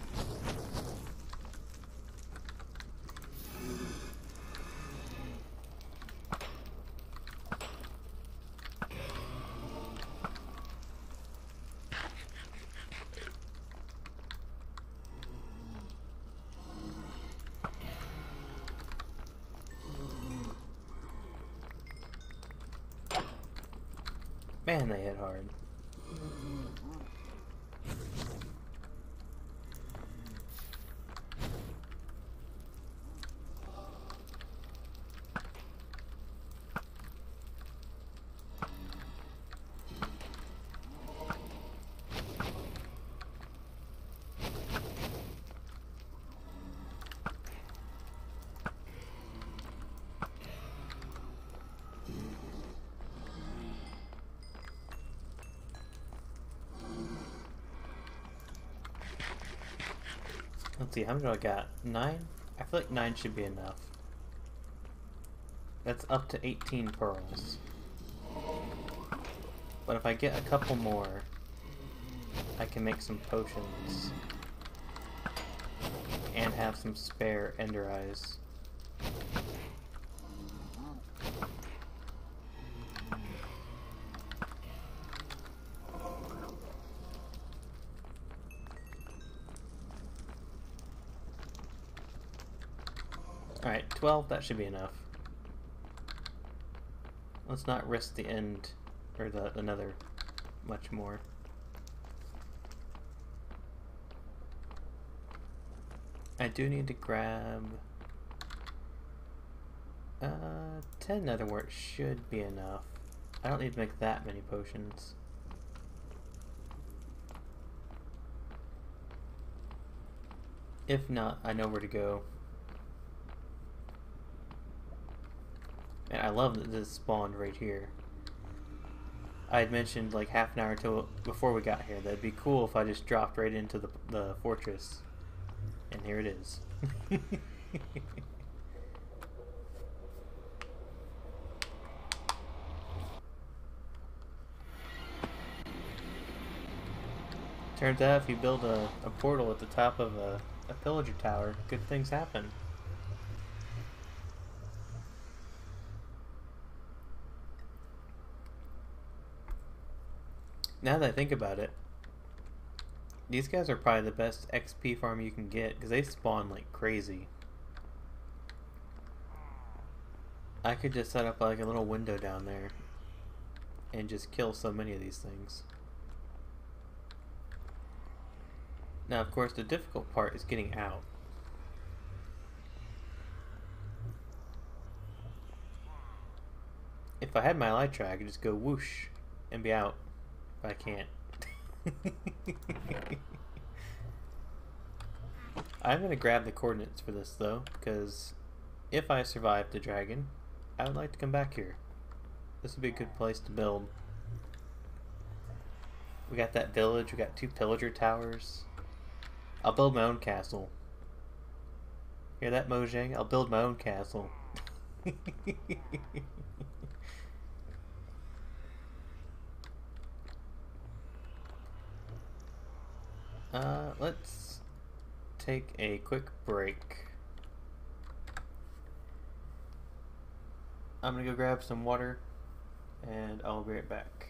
A: Man, they hit hard. Let's see, how many do I got? 9? I feel like 9 should be enough. That's up to 18 pearls. But if I get a couple more, I can make some potions. And have some spare ender eyes. Alright, 12, that should be enough. Let's not risk the end, or the nether, much more. I do need to grab 10 netherwort should be enough. I don't need to make that many potions. If not, I know where to go. And I love that this spawned right here. I had mentioned like half an hour before we got here that it'd be cool if I just dropped right into the fortress. And here it is. Turns out if you build a portal at the top of a pillager tower, good things happen. Now that I think about it, these guys are probably the best XP farm you can get because they spawn like crazy. I could just set up like a little window down there and just kill so many of these things. Now, of course, the difficult part is getting out. If I had my elytra, I could just go whoosh and be out. But I can't. I'm gonna grab the coordinates for this though, because if I survive the dragon, I would like to come back here. This would be a good place to build. We got that village, we got 2 pillager towers. I'll build my own castle. Hear that, Mojang? I'll build my own castle. Let's take a quick break. I'm gonna go grab some water and I'll be right back.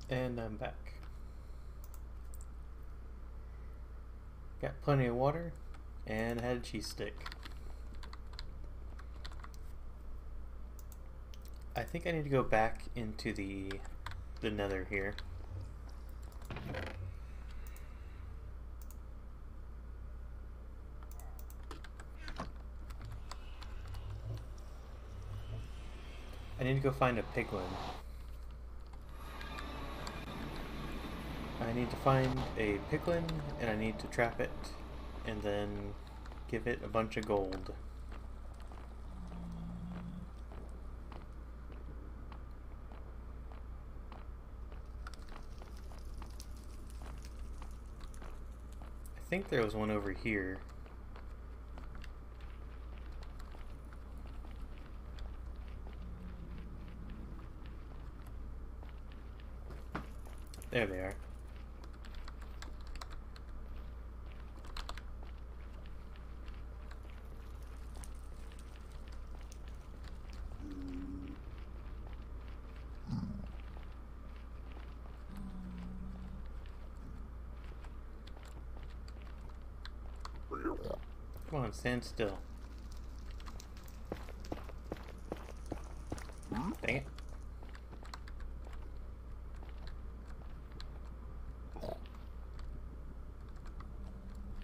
A: And I'm back. Got plenty of water and I had a cheese stick. I think I need to go back into the Nether here. I need to go find a piglin. I need to find a piglin and I need to trap it and then give it a bunch of gold. think there was one over here. There they are. Come on, stand still. Dang it. Oh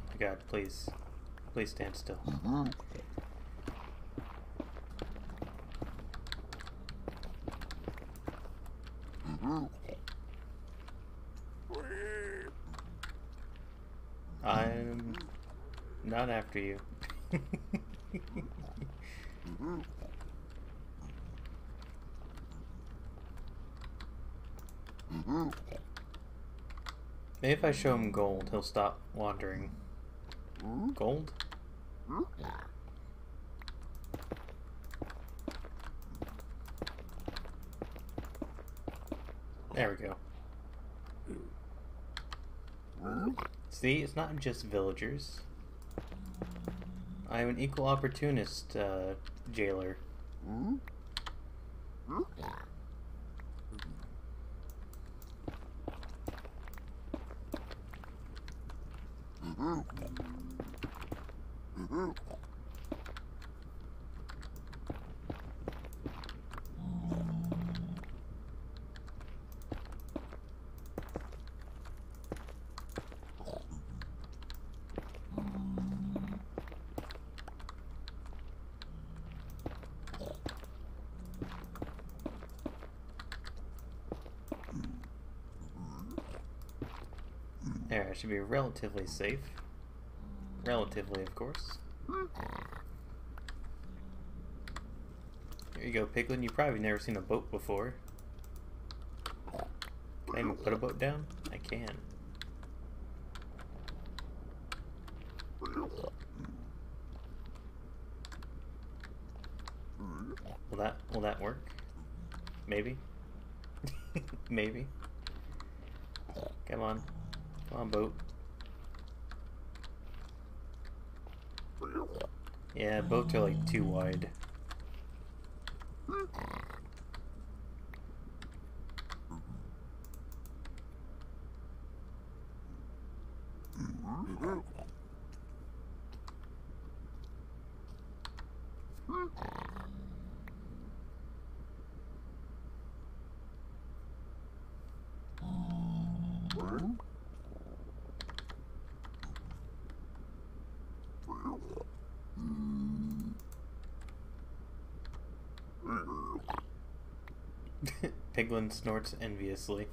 A: my God, please. Please stand still. I'm not after you. Maybe if I show him gold, he'll stop wandering. Gold? There we go. See, it's not just villagers. I am an equal opportunist, jailer. There, I should be relatively safe. Relatively, of course. There you go, Piglin. You've probably never seen a boat before. Can I even put a boat down? I can. Will that work? Maybe. Maybe. Come on. Come on, boat. Yeah, boats are like too wide. Piglin snorts enviously.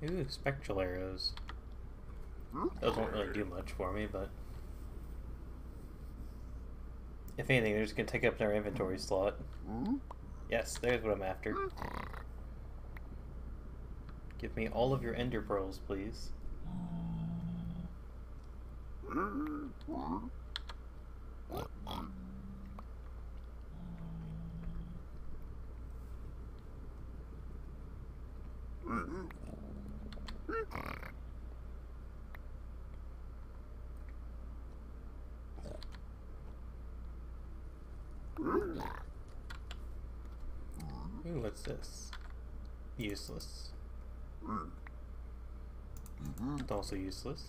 A: Ooh, spectral arrows. Those won't really do much for me, but if anything, they're just gonna take up their inventory slot. Yes, there's what I'm after. Give me all of your ender pearls, please. Ooh, what's this? Useless. It's also useless.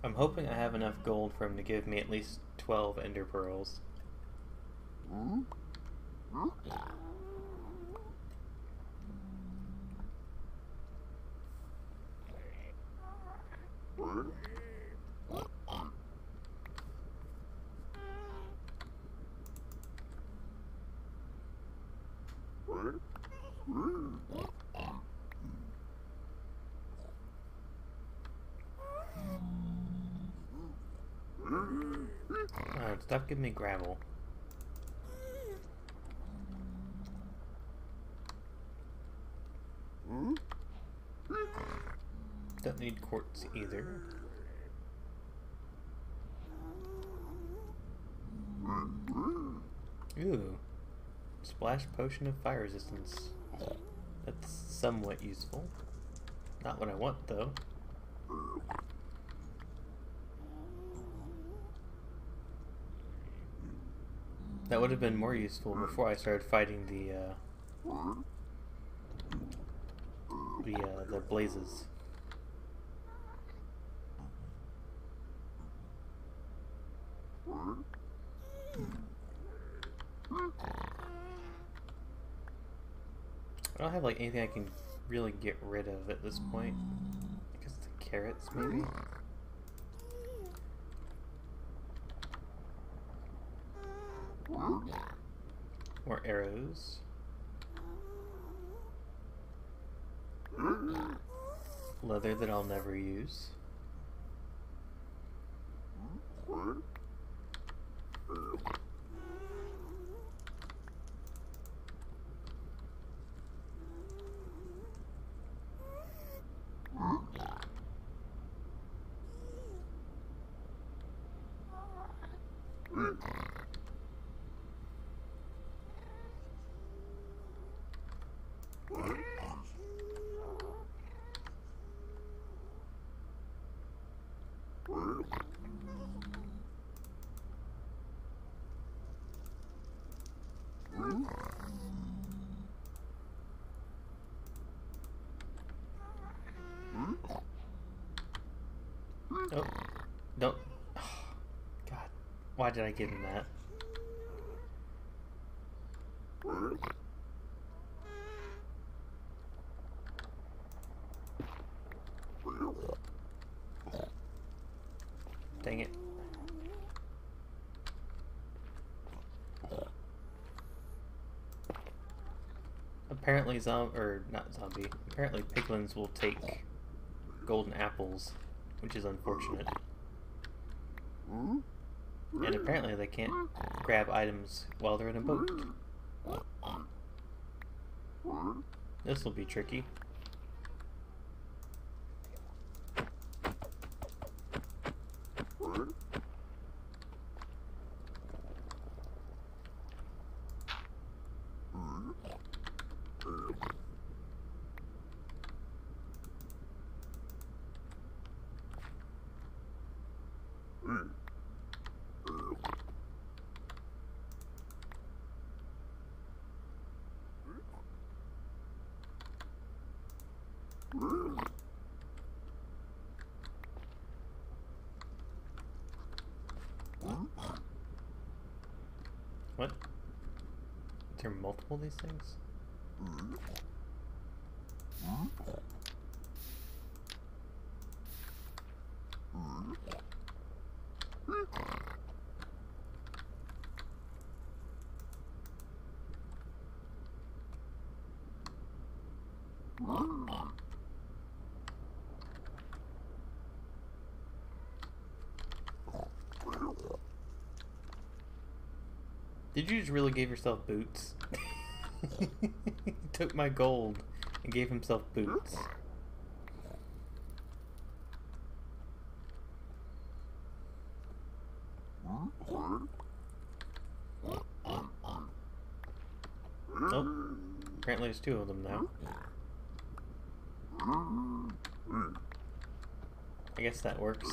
A: I'm hoping I have enough gold for him to give me at least 12 ender pearls. Stop giving me gravel. Don't need quartz either. Ooh. Splash potion of fire resistance. That's somewhat useful. Not what I want, though. That would have been more useful before I started fighting the blazes. I don't have like anything I can really get rid of at this point. I guess the carrots, maybe? More arrows. Leather that I'll never use. Oh, don't. Oh, God, why did I give him that? Dang it. Apparently apparently piglins will take golden apples, which is unfortunate. And apparently they can't grab items while they're in a boat. This will be tricky. What? Is there multiple of these things? Did you just really give yourself boots? He took my gold and gave himself boots. Oh, apparently there's two of them now. I guess that works.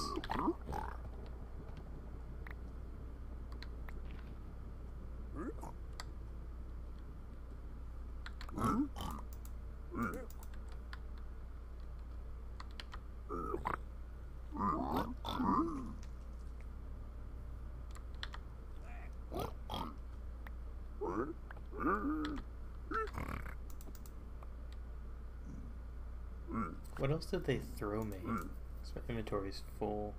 A: What else did they throw me? 'Cause my inventory's full.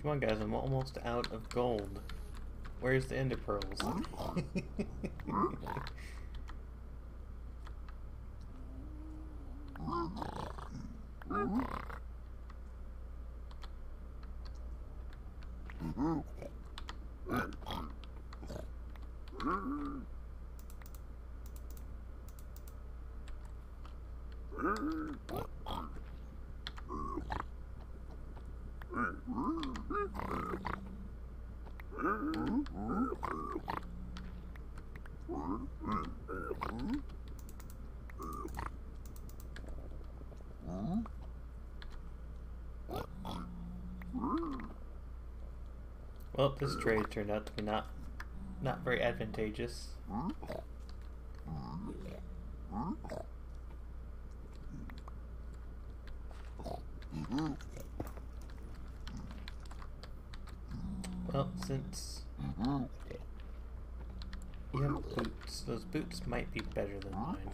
A: Come on, guys, I'm almost out of gold. Where's the ender pearls? Well, this trade turned out to be not very advantageous. Well, since you have boots, those boots might be better than mine.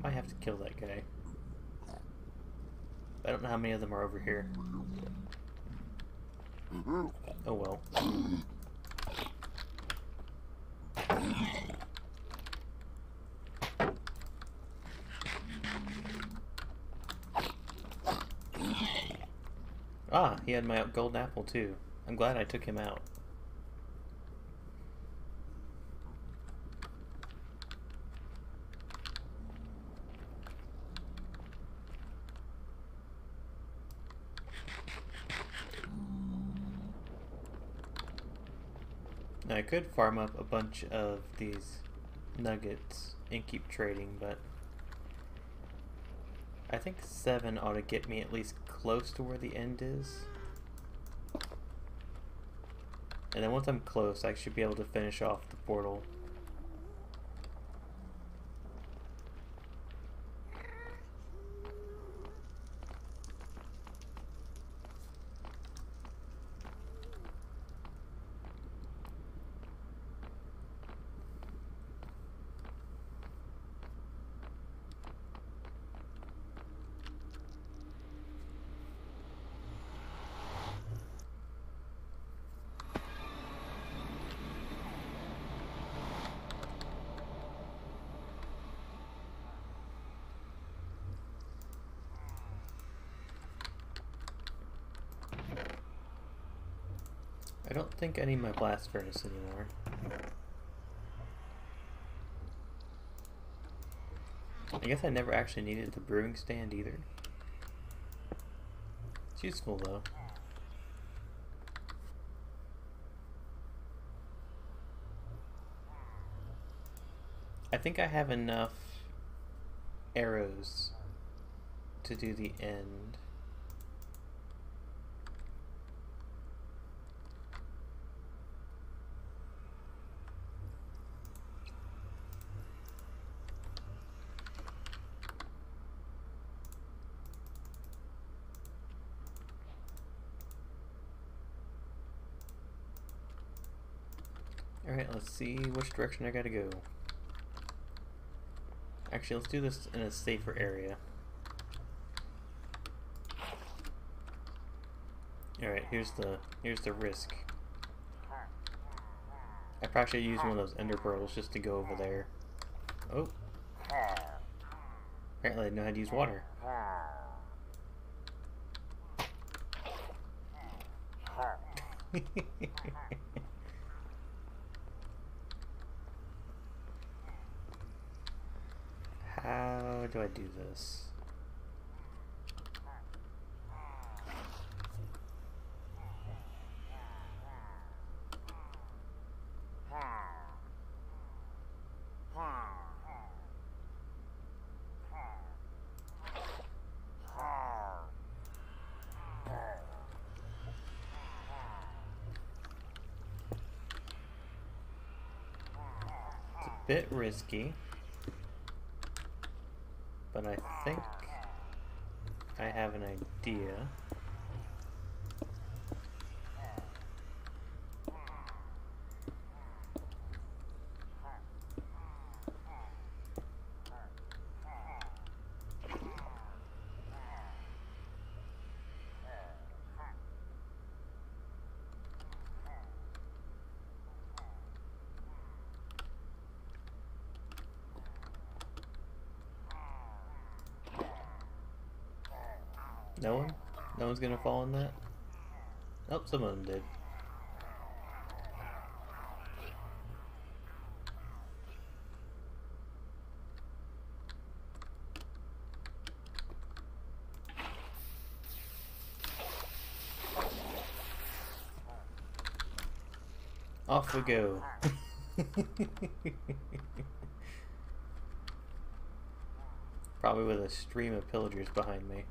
A: Might have to kill that guy. I don't know how many of them are over here. Oh well. Ah, he had my golden apple too. I'm glad I took him out. Now I could farm up a bunch of these nuggets and keep trading, but I think 7 ought to get me at least close to where the end is. And then once I'm close, I should be able to finish off the portal. I don't think I need my blast furnace anymore. I guess I never actually needed the brewing stand either. It's useful though. I think I have enough arrows to do the end. Alright, let's see which direction I gotta go. Actually, let's do this in a safer area. Alright, here's the risk. I probably should use one of those ender pearls just to go over there. Oh. Apparently I know how to use water. How do I do this? Bit risky, but I think I have an idea. No one? No one's gonna fall in that? Oh, some of them did. Off we go. Probably with a stream of pillagers behind me.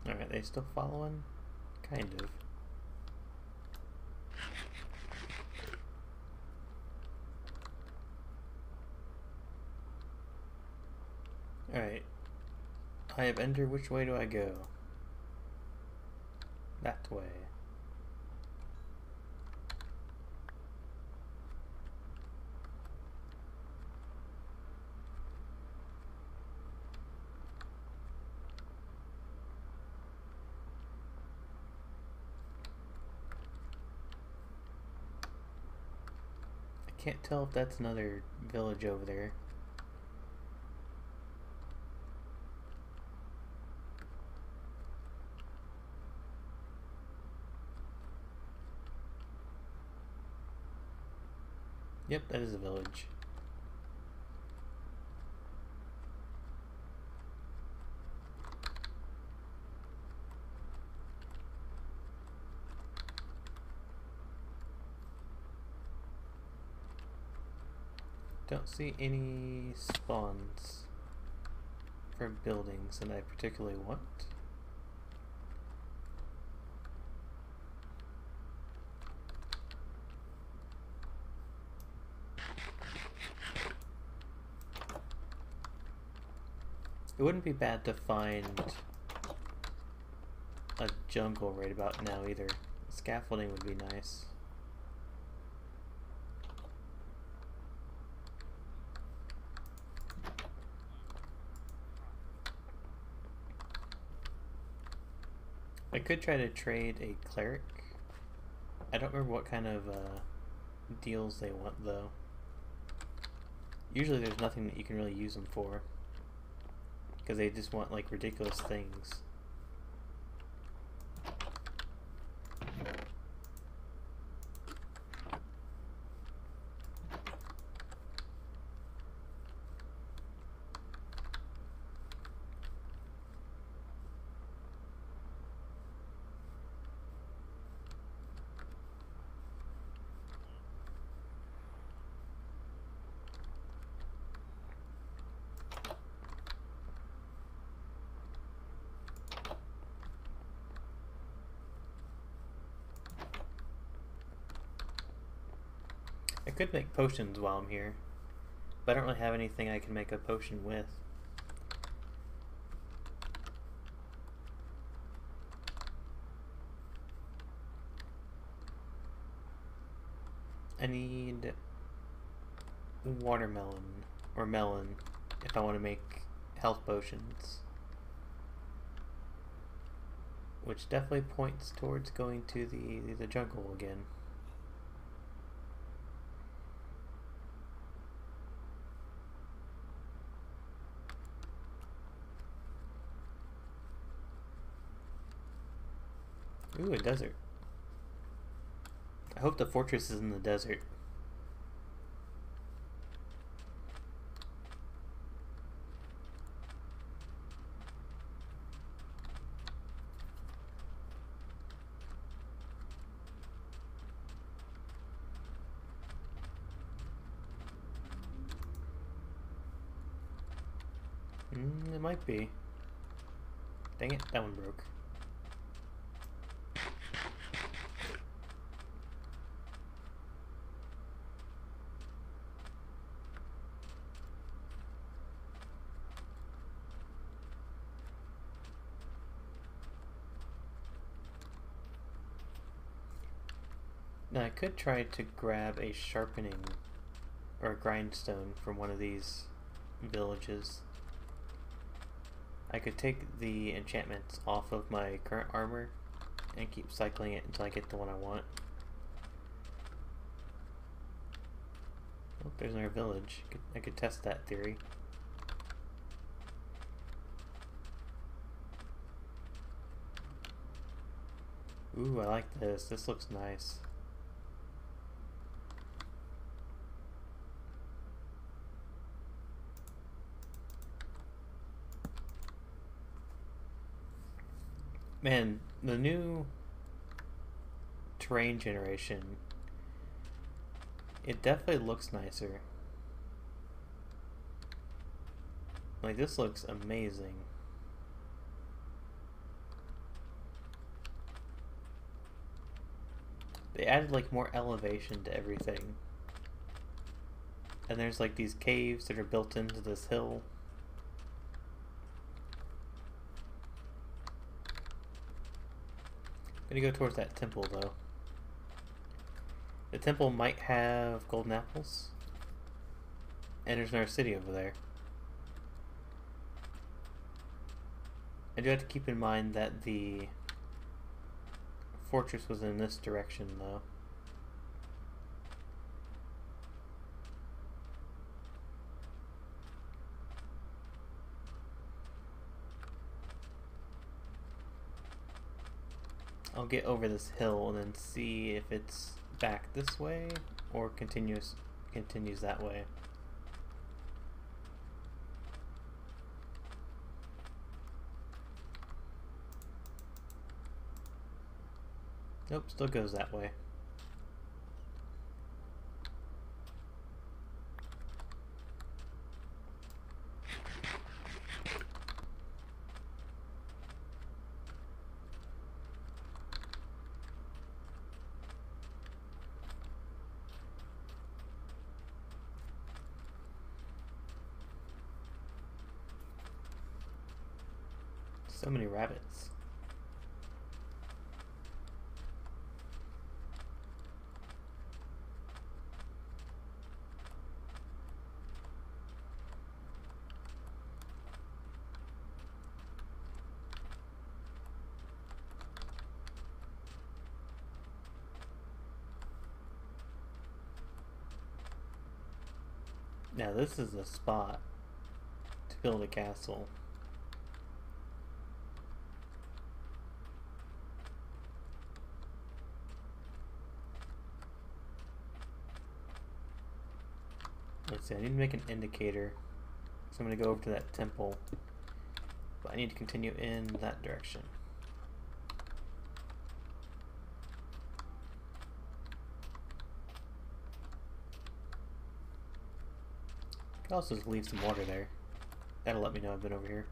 A: Alright, they still following? Kind of. Alright. I have entered. Which way do I go? That way. I can't tell if that's another village over there. Yep, that is a village. Don't see any spawns for buildings that I particularly want. It wouldn't be bad to find a jungle right about now either. Scaffolding would be nice. I could try to trade a cleric. I don't remember what kind of deals they want though. Usually there's nothing that you can really use them for, because they just want like ridiculous things. I could make potions while I'm here, but I don't really have anything I can make a potion with. I need watermelon or melon if I want to make health potions, which definitely points towards going to the jungle again. Ooh, a desert. I hope the fortress is in the desert. It might be. Dang it, that one broke. Now I could try to grab a sharpening or a grindstone from one of these villages. I could take the enchantments off of my current armor and keep cycling it until I get the one I want. Oh, there's another village. I could test that theory. Ooh, I like this. This looks nice. Man, the new terrain generation, it definitely looks nicer. Like, this looks amazing. They added like more elevation to everything. And there's like these caves that are built into this hill. I'm gonna go towards that temple though. The temple might have golden apples. And there's another city over there. I do have to keep in mind that the fortress was in this direction though. I'll get over this hill and then see if it's back this way or continues that way. Nope, still goes that way. So many rabbits. Now this is a spot to build a castle. Let's see, I need to make an indicator. So I'm going to go over to that temple. But I need to continue in that direction. I could also just leave some water there. That'll let me know I've been over here.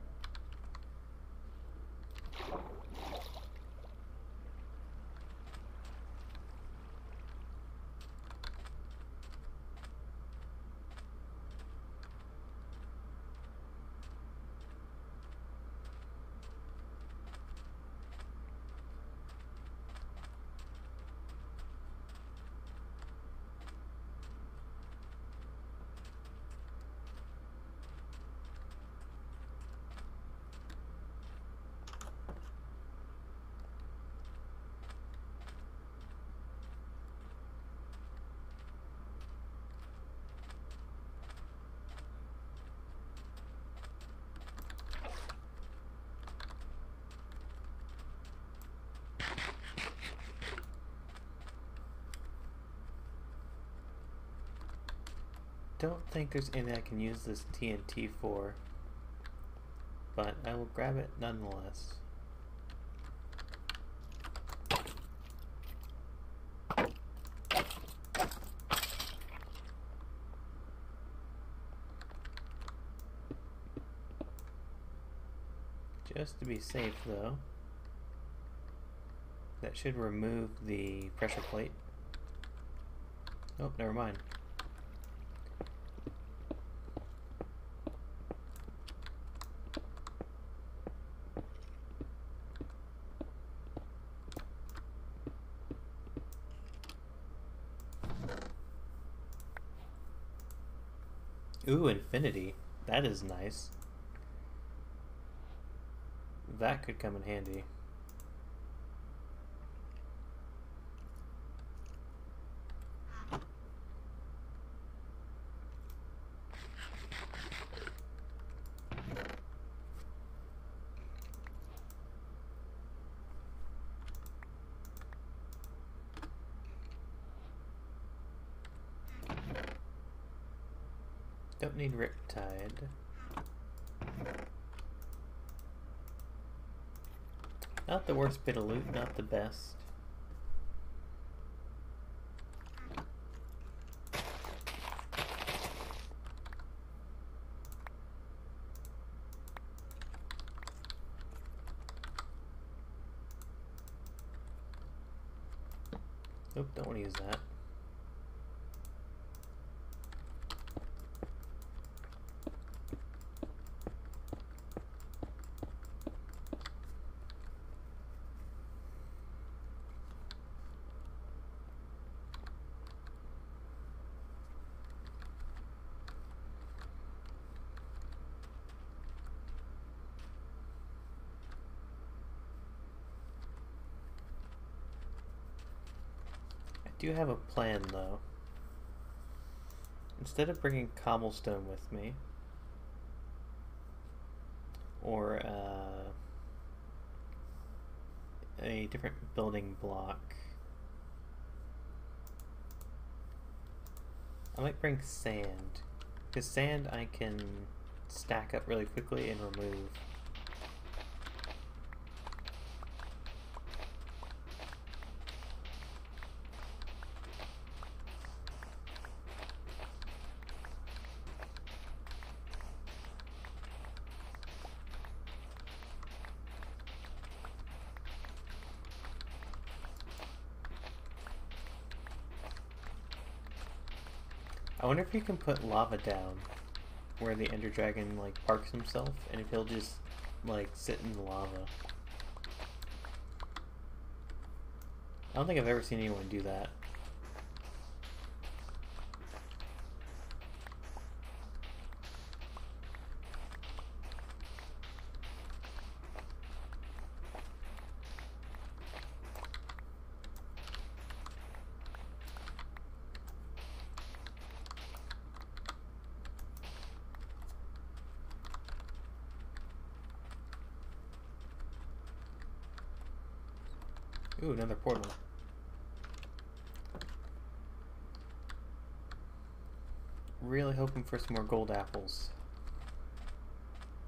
A: Don't think there's anything I can use this TNT for, but I will grab it nonetheless. Just to be safe, though, that should remove the pressure plate. Oh, never mind. Ooh, infinity. That is nice. That could come in handy. Don't need Riptide. Not the worst bit of loot, not the best. Nope, don't want to use that. I do have a plan, though. Instead of bringing cobblestone with me, or a different building block, I might bring sand, because sand I can stack up really quickly and remove. I wonder if you can put lava down where the Ender Dragon like parks himself, and if he'll just like sit in the lava. I don't think I've ever seen anyone do that. Ooh, another portal. Really hoping for some more gold apples.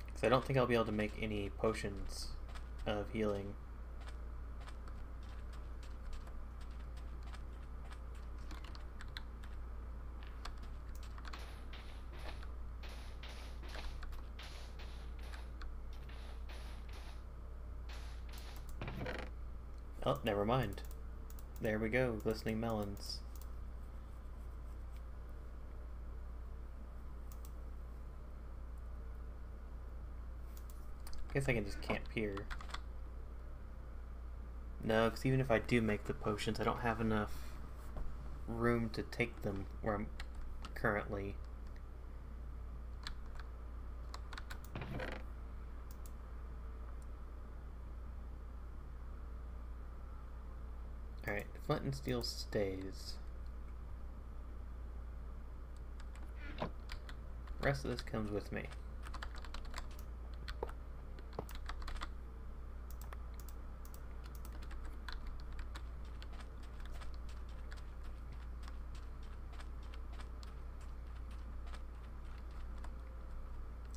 A: Because I don't think I'll be able to make any potions of healing. Oh, never mind. There we go, glistening melons. Guess I can just camp here. No, because even if I do make the potions, I don't have enough room to take them where I'm currently. Alright, flint and steel stays. The rest of this comes with me.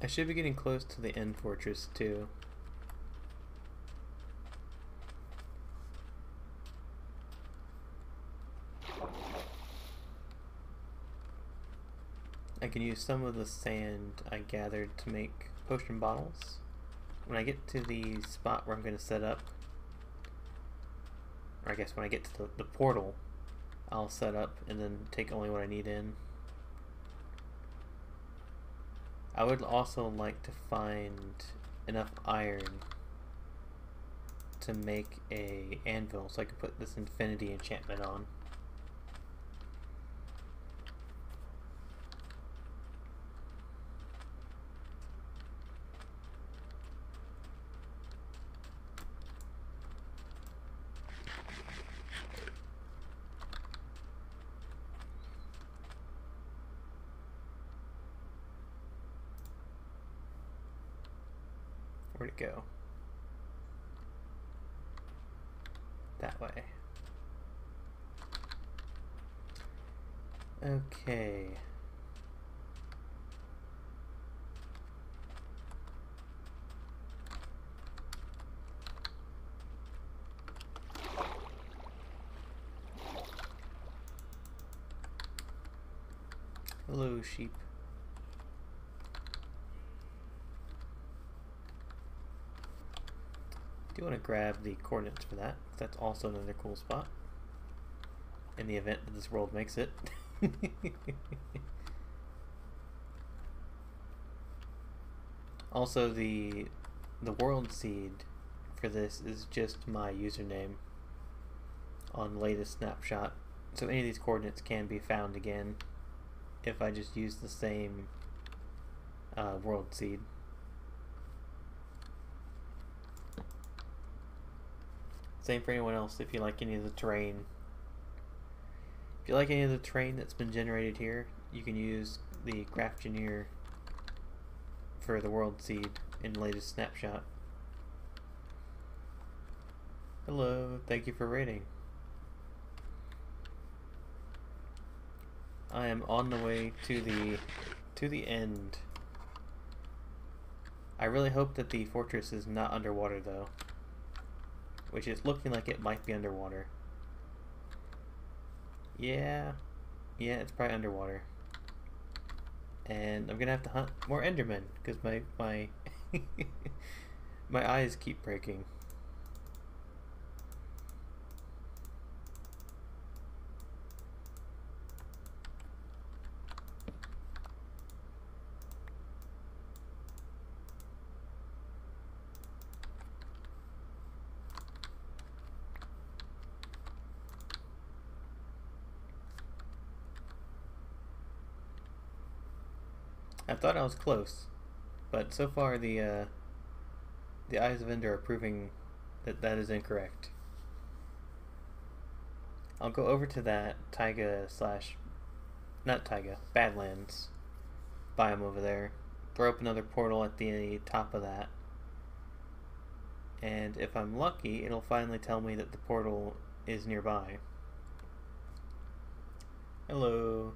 A: I should be getting close to the end fortress too. I can use some of the sand I gathered to make potion bottles. when I get to the spot where I'm going to set up, or I guess when I get to the portal, I'll set up and then take only what I need in. I would also like to find enough iron to make a anvil so I can put this infinity enchantment on. Where'd it go? That way. Okay. Hello, sheep. I do want to grab the coordinates for that. That's also another cool spot. In the event that this world makes it. Also, the world seed for this is just my username on latest snapshot. So any of these coordinates can be found again if I just use the same world seed. Same for anyone else if you like any of the terrain. If you like any of the terrain that's been generated here, you can use the Craftgineer for the world seed in the latest snapshot. Hello, thank you for raiding. I am on the way to the end. I really hope that the fortress is not underwater though, which is looking like it might be underwater. Yeah, it's probably underwater. And I'm gonna have to hunt more Endermen because my my eyes keep breaking. I thought I was close, but so far the eyes of Ender are proving that that is incorrect. I'll go over to that taiga slash, not taiga, Badlands biome over there, throw up another portal at the top of that, and if I'm lucky, it'll finally tell me that the portal is nearby. Hello.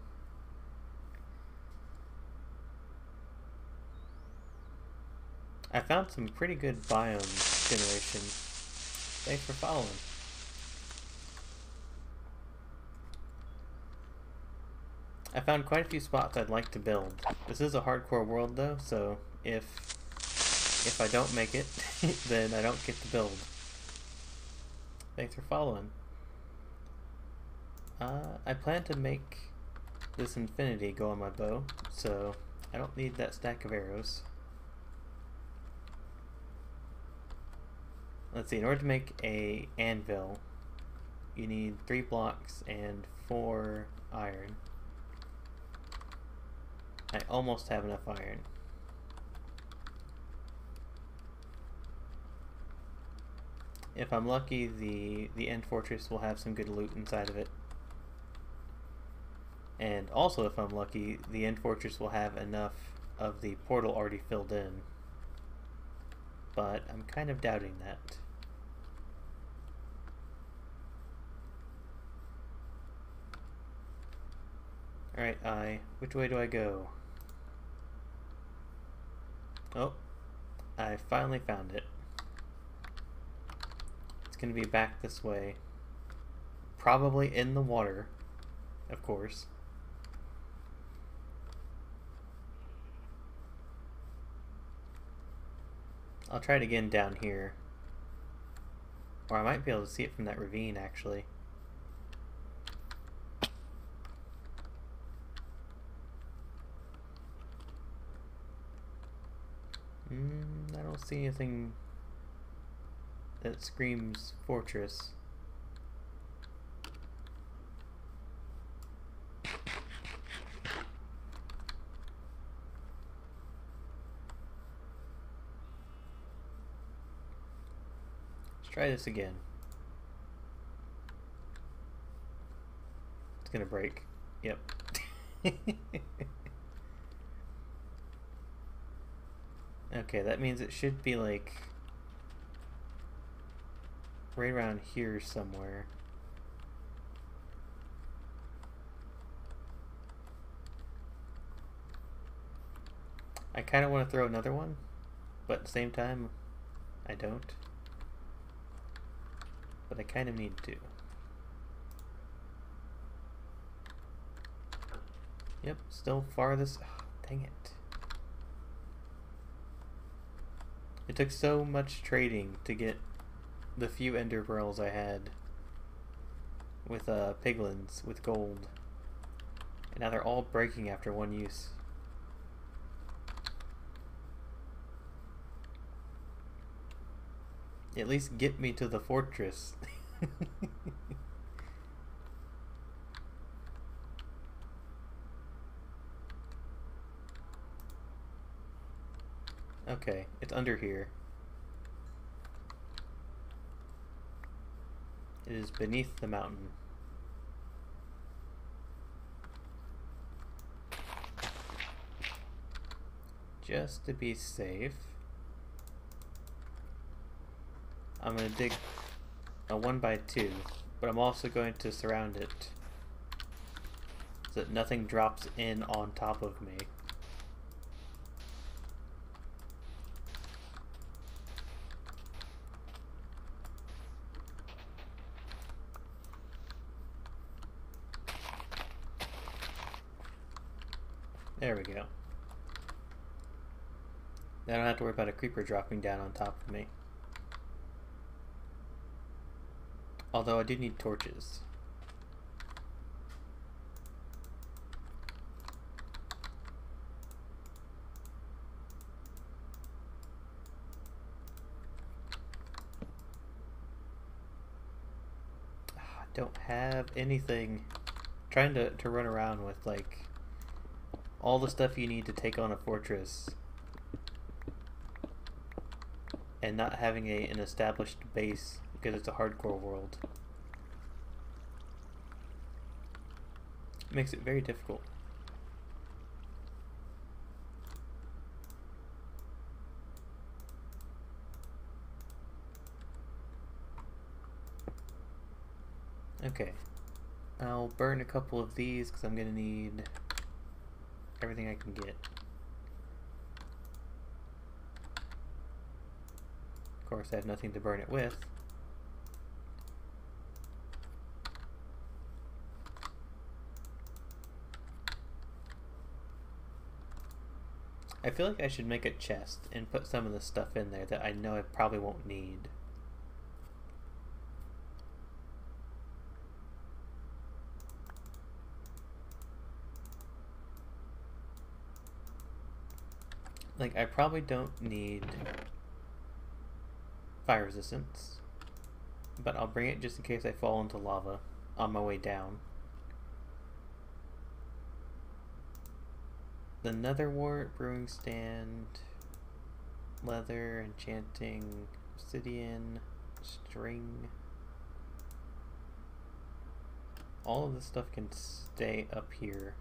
A: I found some pretty good biome generation. Thanks for following. I found quite a few spots I'd like to build. This is a hardcore world though, so if I don't make it, then I don't get to build. Thanks for following. I plan to make this infinity go on my bow, so I don't need that stack of arrows. Let's see, in order to make a anvil, you need 3 blocks and 4 iron. I almost have enough iron. If I'm lucky, the end fortress will have some good loot inside of it. And also, if I'm lucky, the end fortress will have enough of the portal already filled in. But I'm kind of doubting that. Alright, which way do I go? Oh, I finally found it. It's gonna be back this way. Probably in the water, of course. I'll try it again down here. Or I might be able to see it from that ravine, actually. I don't see anything that screams fortress. Let's try this again. It's gonna break. Yep. Okay, that means it should be like right around here somewhere. I kind of want to throw another one, but at the same time, I don't. But I kind of need to. Yep, still farthest. Oh, dang it. It took so much trading to get the few ender pearls I had with piglins with gold. And now they're all breaking after one use. At least get me to the fortress. Okay, it's under here. It is beneath the mountain. Just to be safe, I'm going to dig a 1x2, but I'm also going to surround it so that nothing drops in on top of me. There we go. Now I don't have to worry about a creeper dropping down on top of me. Although I do need torches. I don't have anything. I'm trying to run around with like all the stuff you need to take on a fortress and not having an established base because it's a hardcore world. It makes it very difficult. Okay, I'll burn a couple of these because I'm going to need everything I can get. Of course, I have nothing to burn it with. I feel like I should make a chest and put some of the stuff in there that I know I probably won't need. Like, I probably don't need fire resistance, but I'll bring it just in case I fall into lava on my way down. The Nether wart, brewing stand, leather, enchanting, obsidian, string. All of this stuff can stay up here.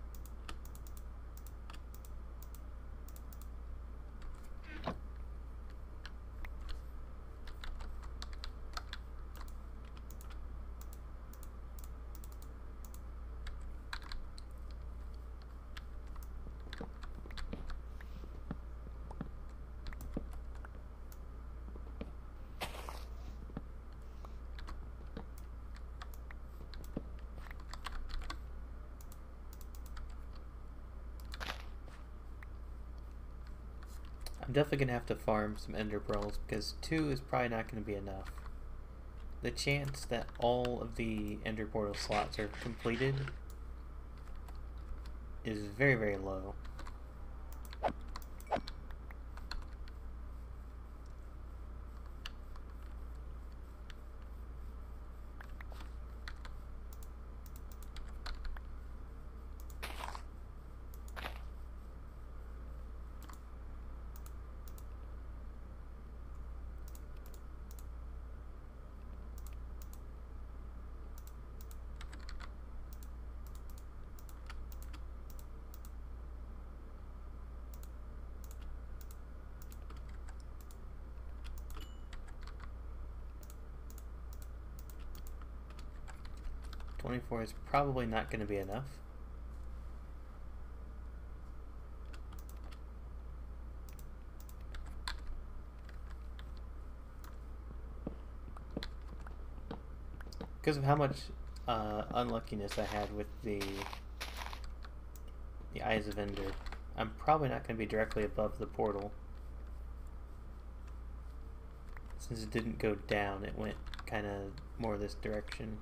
A: I'm definitely going to have to farm some ender pearls because 2 is probably not going to be enough. The chance that all of the ender portal slots are completed is very, very low. $24 is probably not going to be enough. Because of how much unluckiness I had with the Eyes of Ender, I'm probably not going to be directly above the portal. Since it didn't go down, it went kind of more this direction.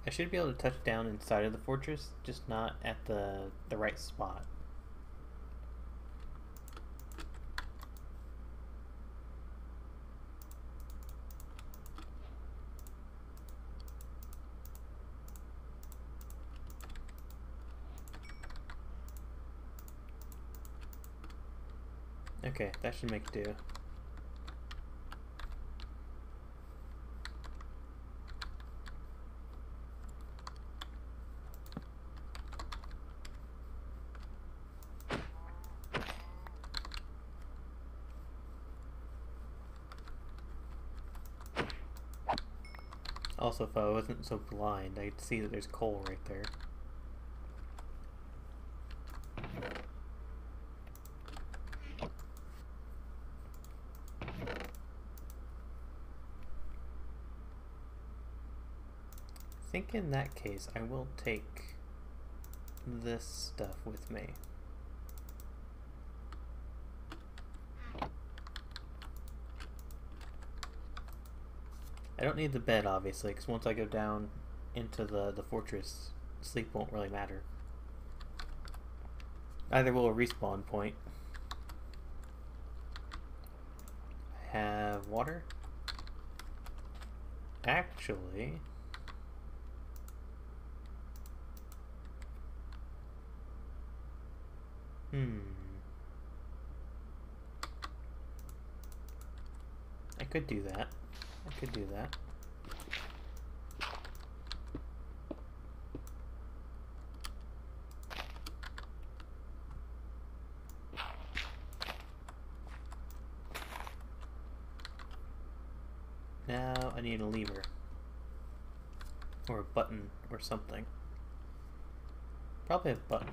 A: I should be able to touch down inside of the fortress, just not at the right spot. Okay, that should make do. Also, if I wasn't so blind, I'd see that there's coal right there. I think in that case, I will take this stuff with me. I don't need the bed, obviously, because once I go down into the fortress, sleep won't really matter. Neither will a respawn point. I have water. Actually... I could do that. I could do that. Now I need a lever. Or a button or something. Probably a button.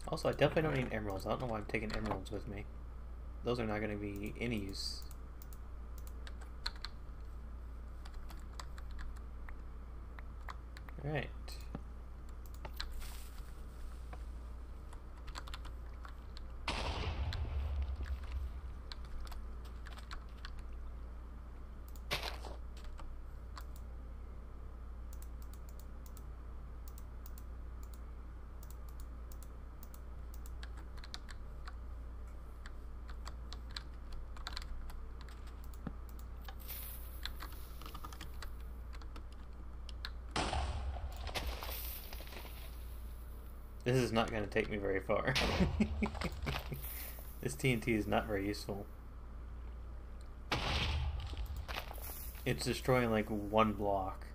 A: Also, I definitely don't need emeralds. I don't know why I'm taking emeralds with me. Those are not going to be any use. Alright. This is not going to take me very far. This TNT is not very useful. It's destroying like one block.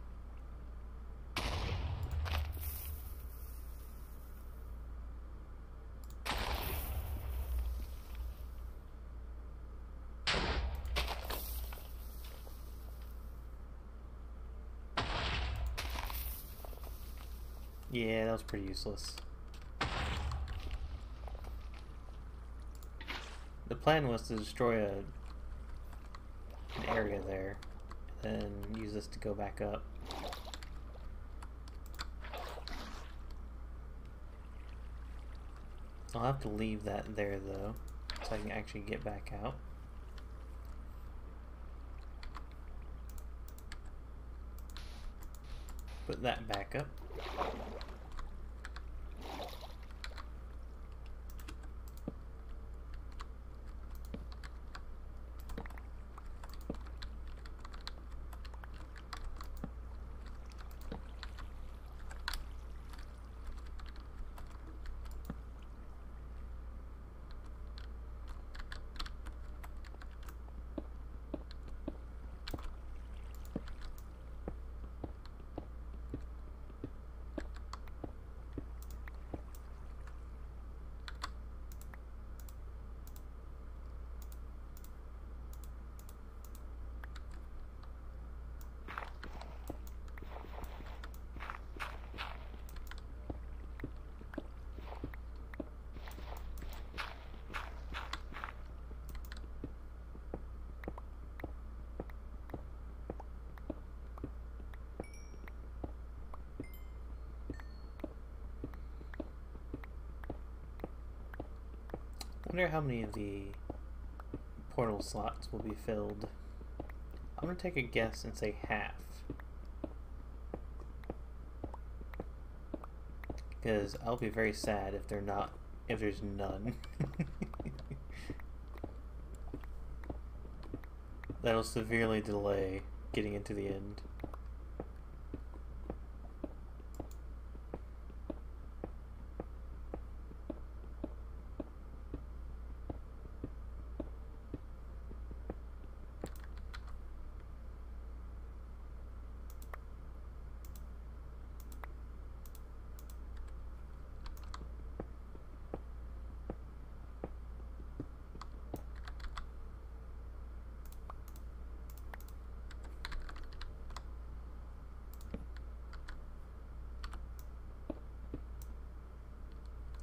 A: Yeah, that was pretty useless. The plan was to destroy an area there, and then use this to go back up. I'll have to leave that there though, so I can actually get back out. Put that back up. I wonder how many of the portal slots will be filled. I'm gonna take a guess and say half. Because I'll be very sad if there's none. That'll severely delay getting into the end.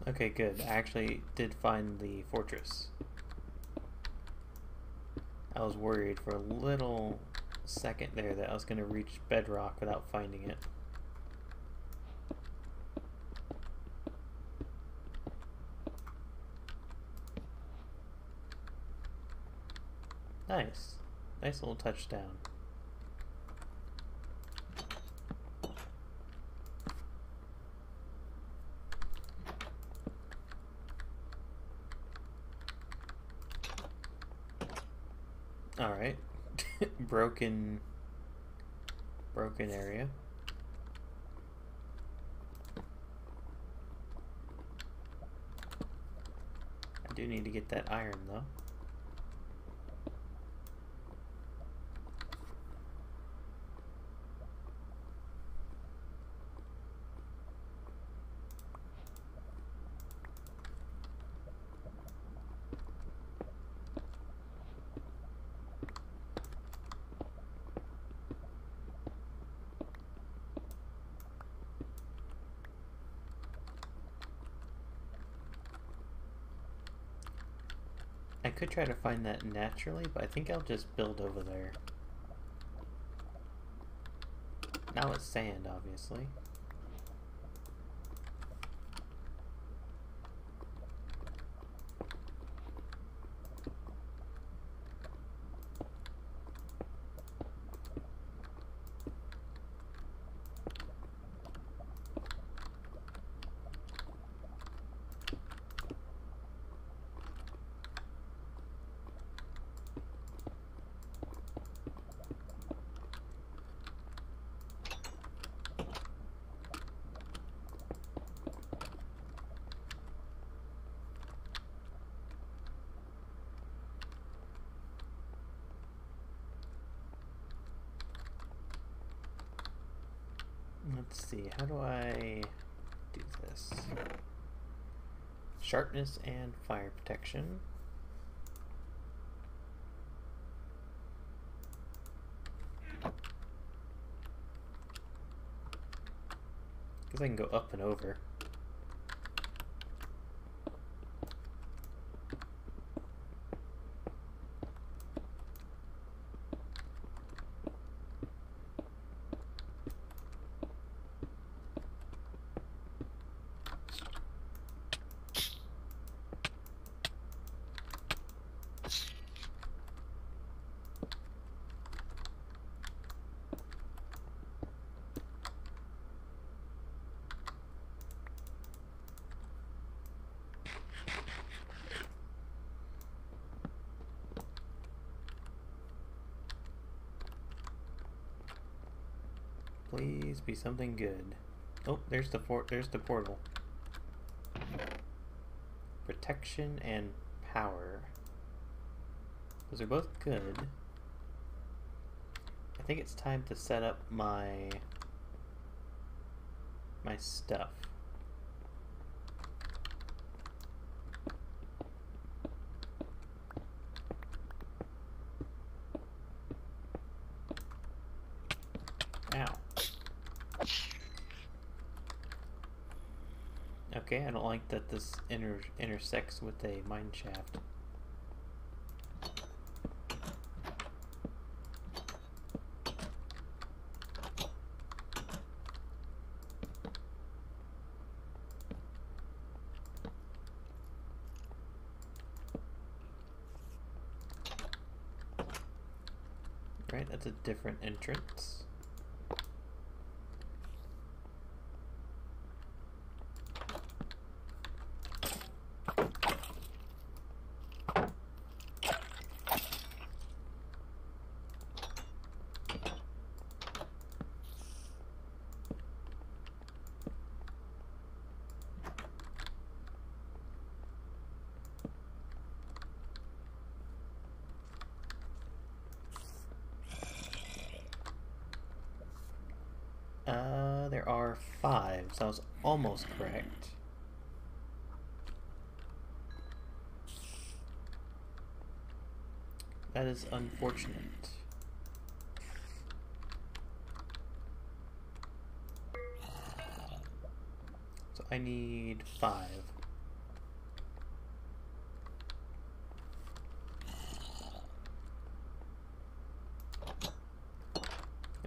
A: Okay, good. I actually did find the fortress. I was worried for a little second there that I was going to reach bedrock without finding it. Nice. Nice little touchdown. Alright. broken area. I do need to get that iron though. I could try to find that naturally, but I think I'll just build over there. Now it's sand, obviously. Let's see, how do I do this? Sharpness and fire protection. Guess I can go up and over. Please be something good. Oh, there's the portal. Protection and power. Those are both good. I think it's time to set up my stuff. Ow. Okay, I don't like that this intersects with a mine shaft. Right, that's a different entrance. There are 5, so I was almost correct. That is unfortunate. So I need 5.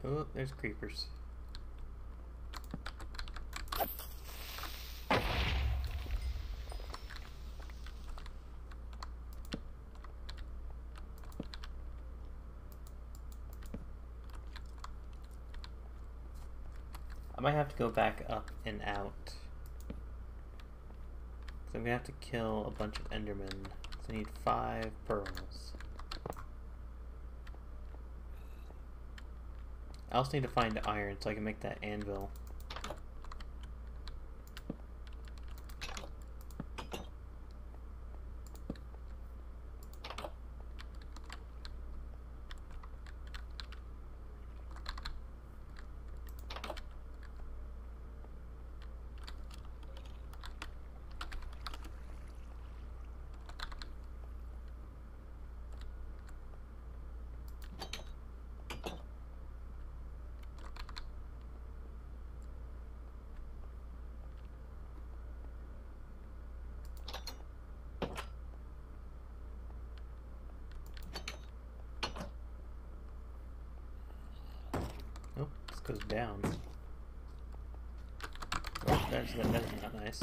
A: Oh, there's creepers. I might have to go back up and out. So I'm gonna have to kill a bunch of Endermen. So I need 5 pearls. I also need to find iron so I can make that anvil. Oh, this goes down. Oh, that's not nice.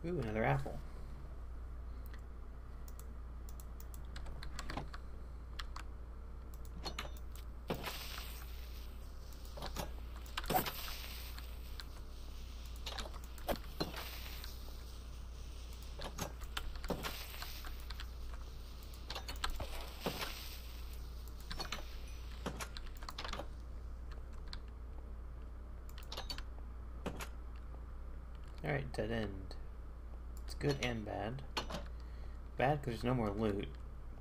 A: Ooh, another apple. Alright, dead end. It's good and bad. Bad because there's no more loot.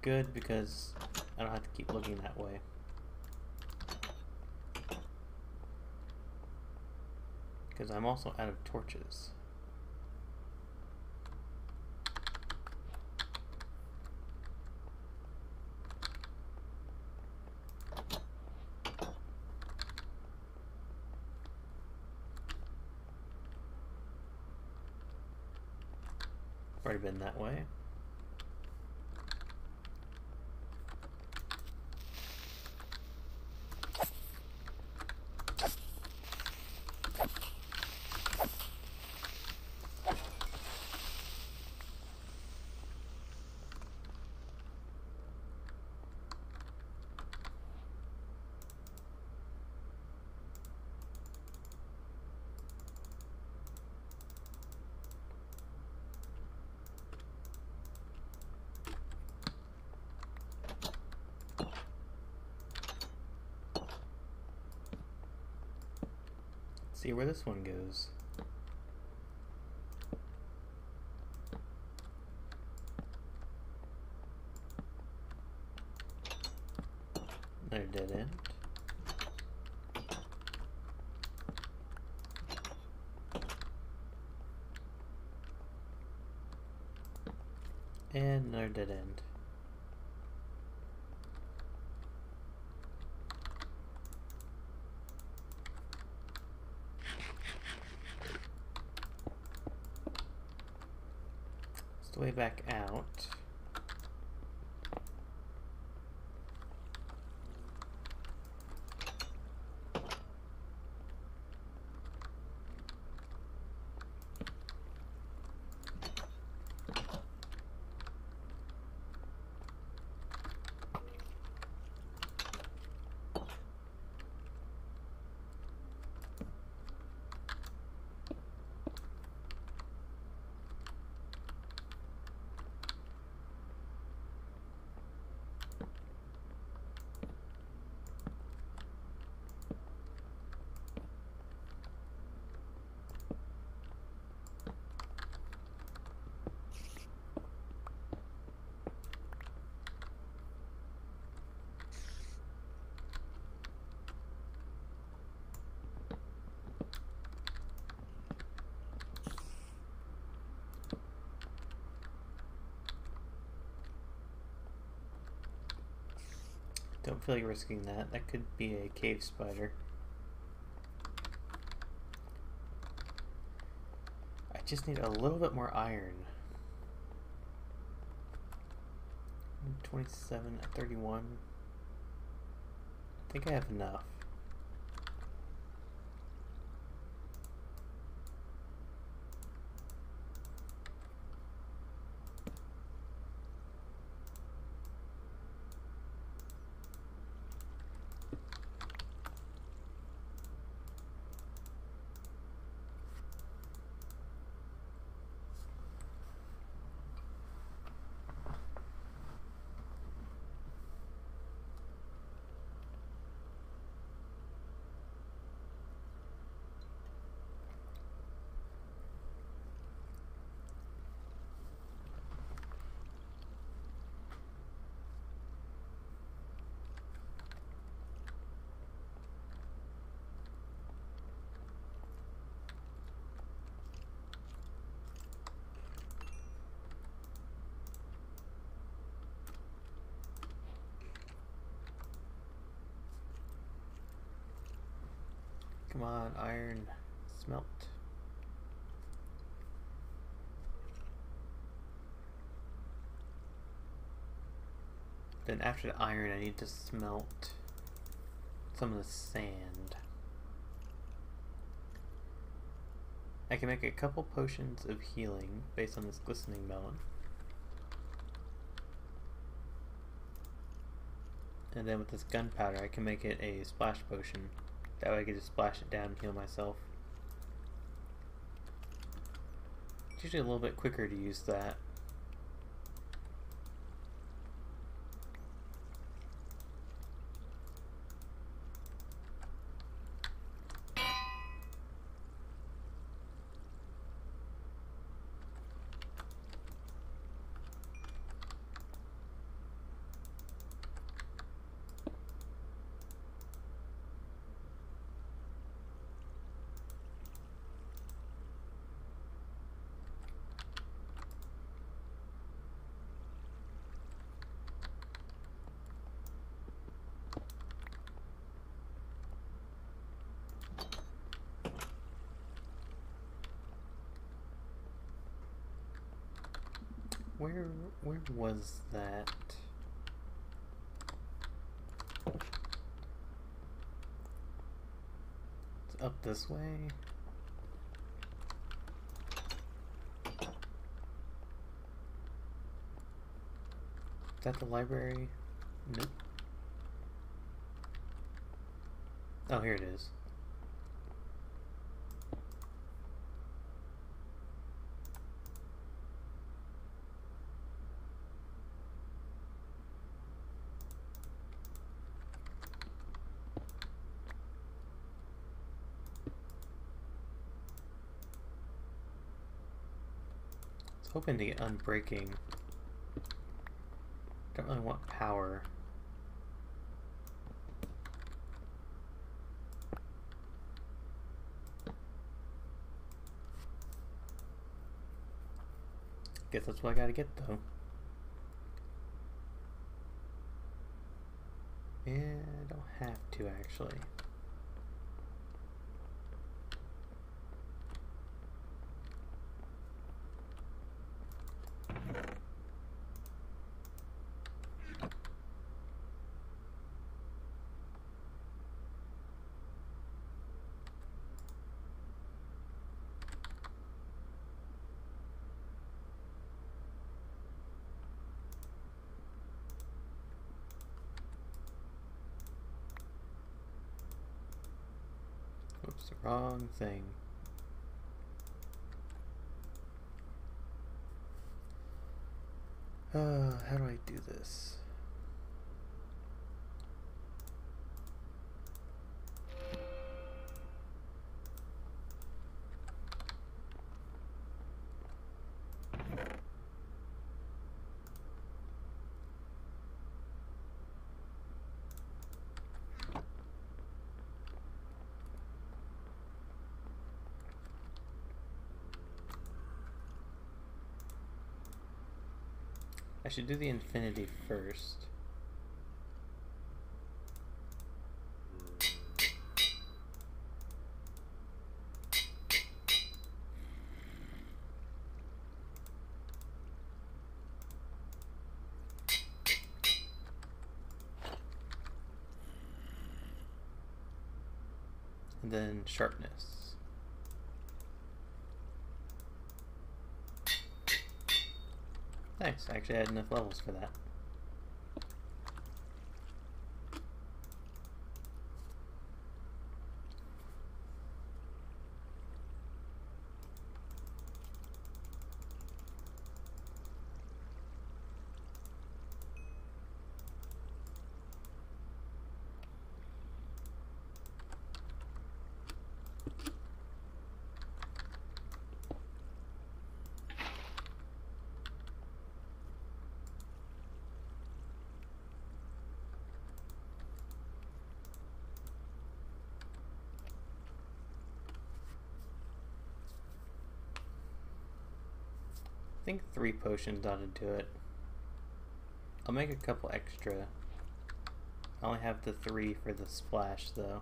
A: Good because I don't have to keep looking that way. Because I'm also out of torches. Already been that way. See where this one goes. Another dead end. And another dead end. It's the way back out. Don't feel like risking that. That could be a cave spider. I just need a little bit more iron. 27 at 31. I think I have enough. Come on, iron, smelt. Then after the iron, I need to smelt some of the sand. I can make a couple potions of healing based on this glistening melon. And then with this gunpowder, I can make it a splash potion. That way I can just splash it down and heal myself. It's usually a little bit quicker to use that. Where was that? It's up this way. Is that the library? Nope. Oh, here it is. hoping to get unbreaking. Don't really want power. Guess that's what I gotta get though. Yeah, I don't have to actually. Oops, wrong thing. How do I do this? I should do the infinity first. And then sharpness. Nice, I actually had enough levels for that. I think 3 potions ought to do it. I'll make a couple extra. I only have the 3 for the splash though.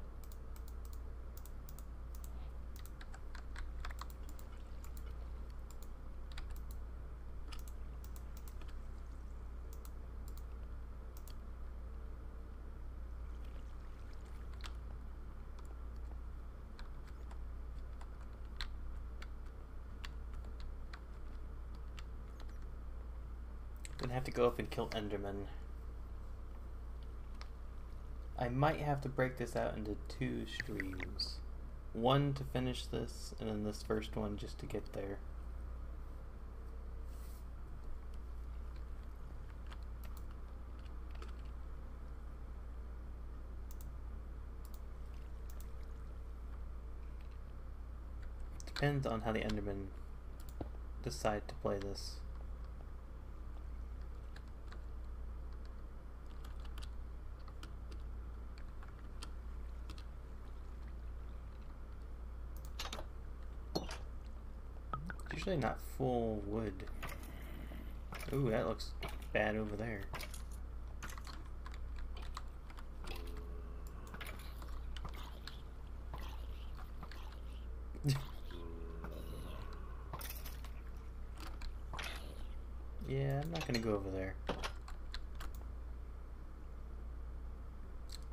A: Gonna have to go up and kill Enderman. I might have to break this out into 2 streams. One to finish this, and then this first one just to get there. Depends on how the Endermen decide to play this. Usually not full wood. Ooh, that looks bad over there. Yeah, I'm not gonna go over there.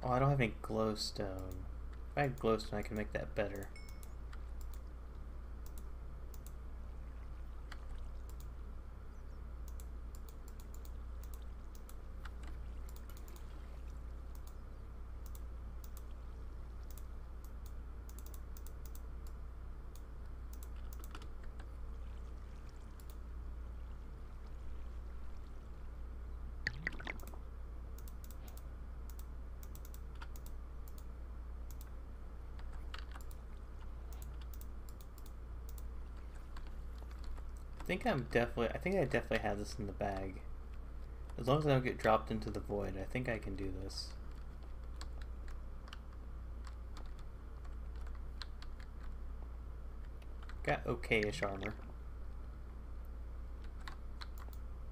A: Oh, I don't have any glowstone. If I had glowstone, I can make that better. I think I definitely have this in the bag. As long as I don't get dropped into the void, I think I can do this. Got okay-ish armor.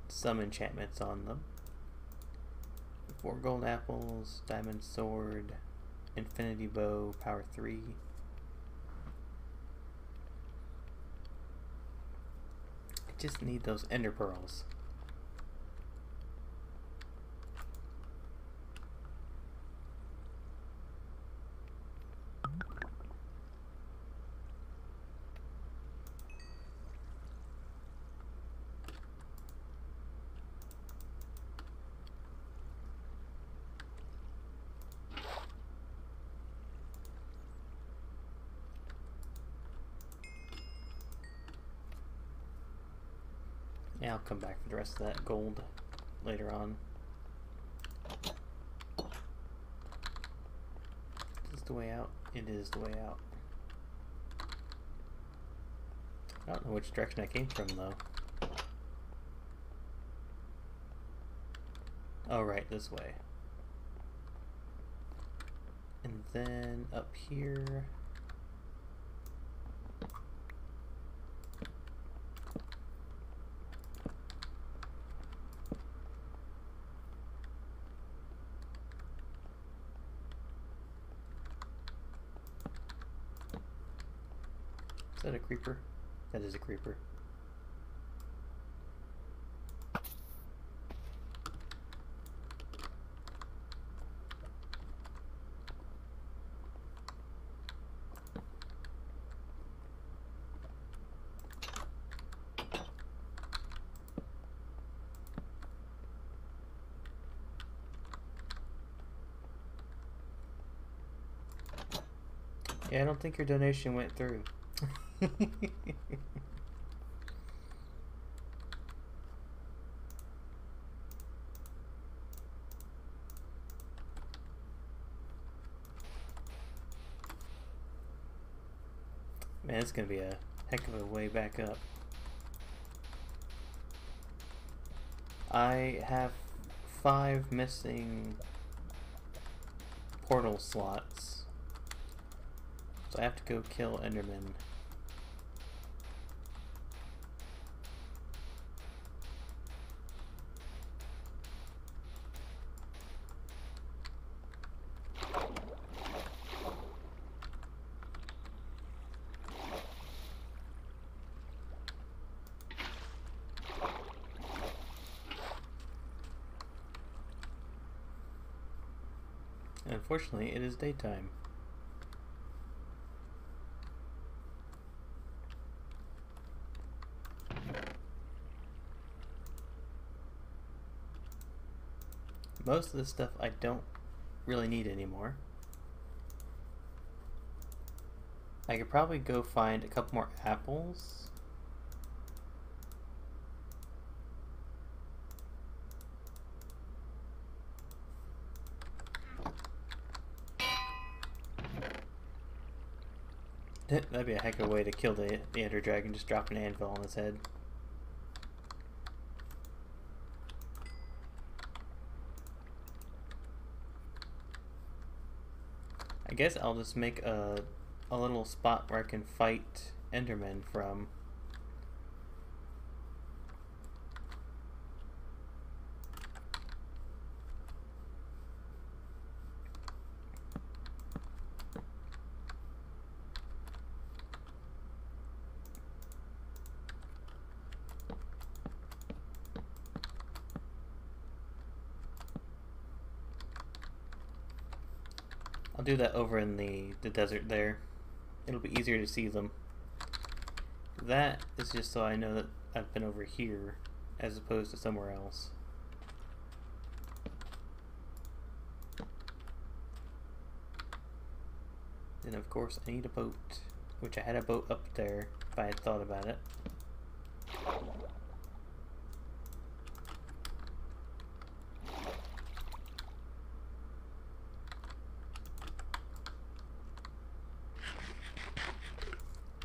A: Some enchantments on them. 4 gold apples, diamond sword, infinity bow, power 3. I just need those ender pearls. Yeah, I'll come back for the rest of that gold later on. Is this the way out? It is the way out. I don't know which direction I came from, though. Oh, right, this way. And then up here... Is that a creeper? That is a creeper. Yeah, I don't think your donation went through. Man, it's gonna be a heck of a way back up. I have 5 missing portal slots. So I have to go kill Enderman. Unfortunately, it is daytime. Most of this stuff I don't really need anymore. I could probably go find a couple more apples. That'd be a heck of a way to kill the Ender Dragon, just drop an anvil on his head. I guess I'll just make a little spot where I can fight Endermen from. I'll do that over in the desert there. It'll be easier to see them. That is just so I know that I've been over here as opposed to somewhere else. Then of course I need a boat, which I had a boat up there if I had thought about it.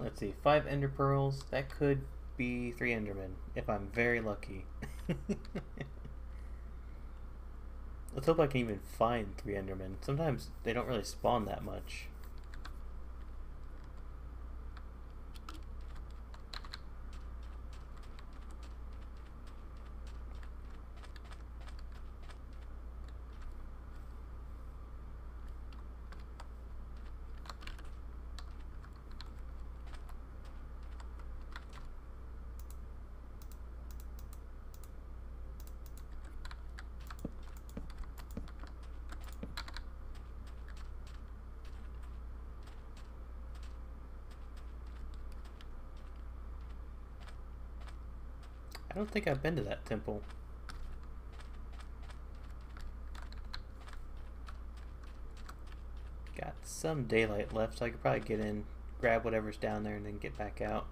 A: Let's see, 5 ender pearls. That could be 3 Endermen, if I'm very lucky. Let's hope I can even find 3 Endermen. Sometimes they don't really spawn that much. I don't think I've been to that temple. Got some daylight left, so I could probably get in, grab whatever's down there, and then get back out.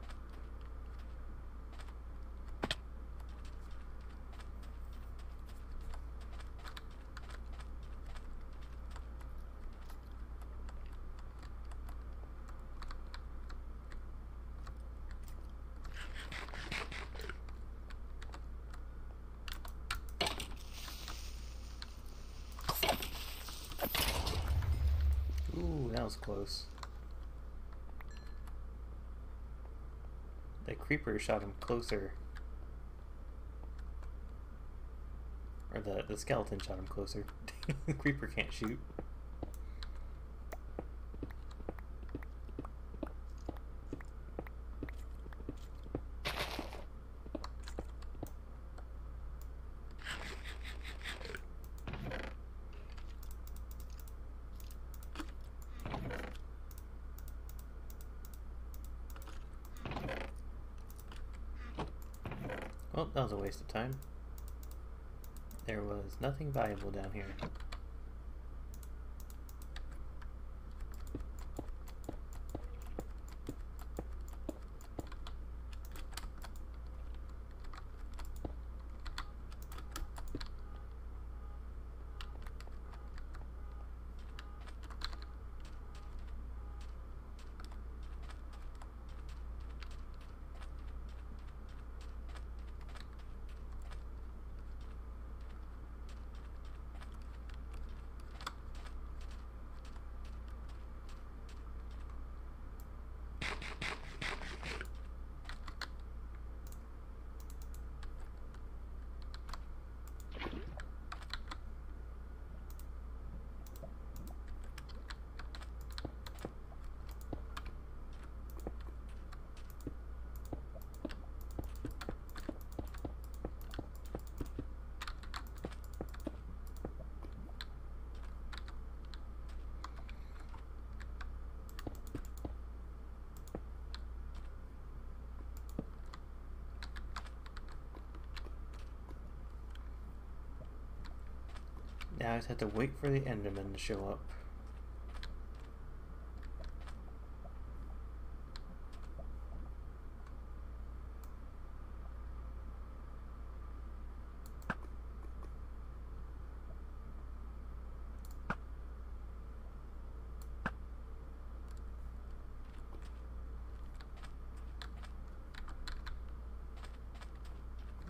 A: Ooh, that was close. The creeper shot him closer. Or the skeleton shot him closer. The creeper can't shoot. Well, that was a waste of time. There was nothing valuable down here. Now I just have to wait for the Enderman to show up.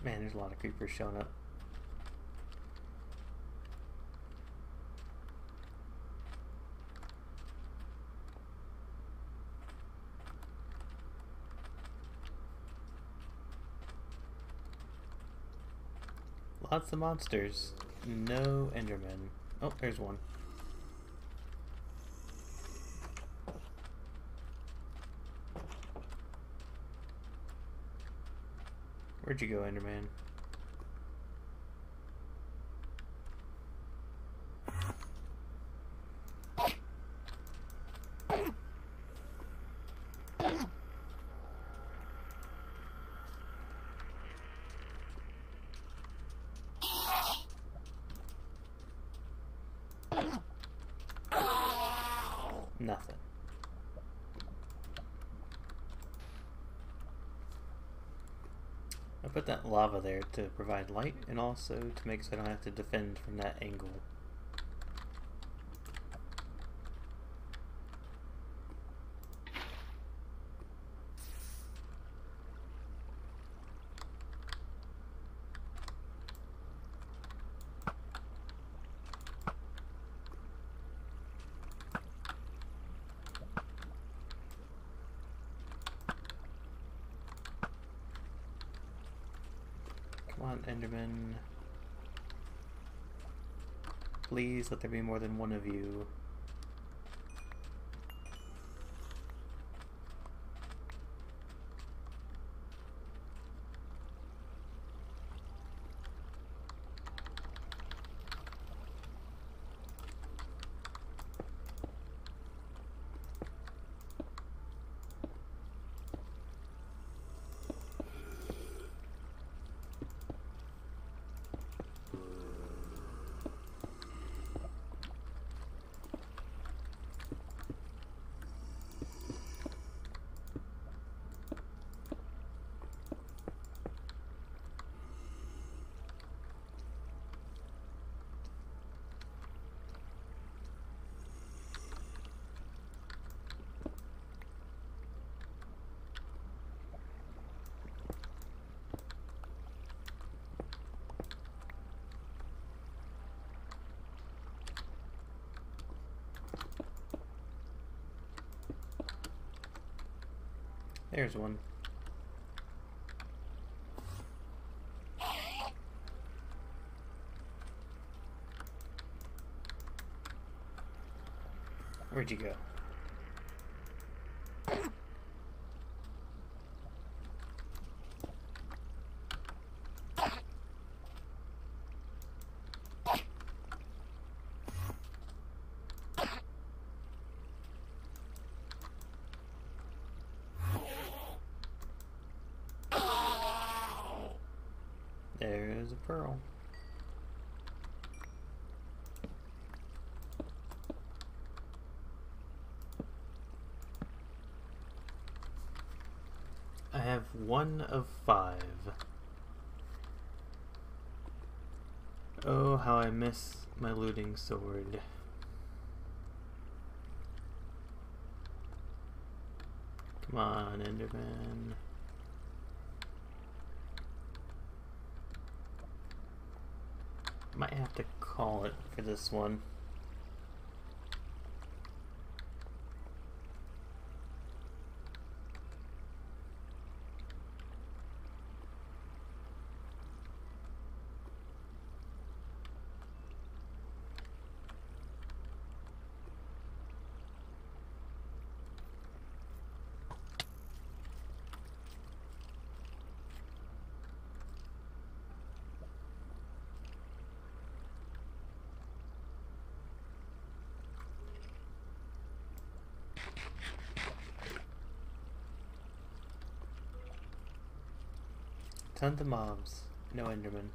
A: Man, there's a lot of creepers showing up. Lots of monsters. No Endermen. Oh, there's one. Where'd you go, Enderman? Nothing. I put that lava there to provide light and also to make so I don't have to defend from that angle. Come on, Enderman. Please let there be more than one of you. There's one. Where'd you go? There's a pearl. I have 1 of 5. Oh, how I miss my looting sword. Come on, Enderman. Might have to call it for this one. Tons of mobs, no Enderman.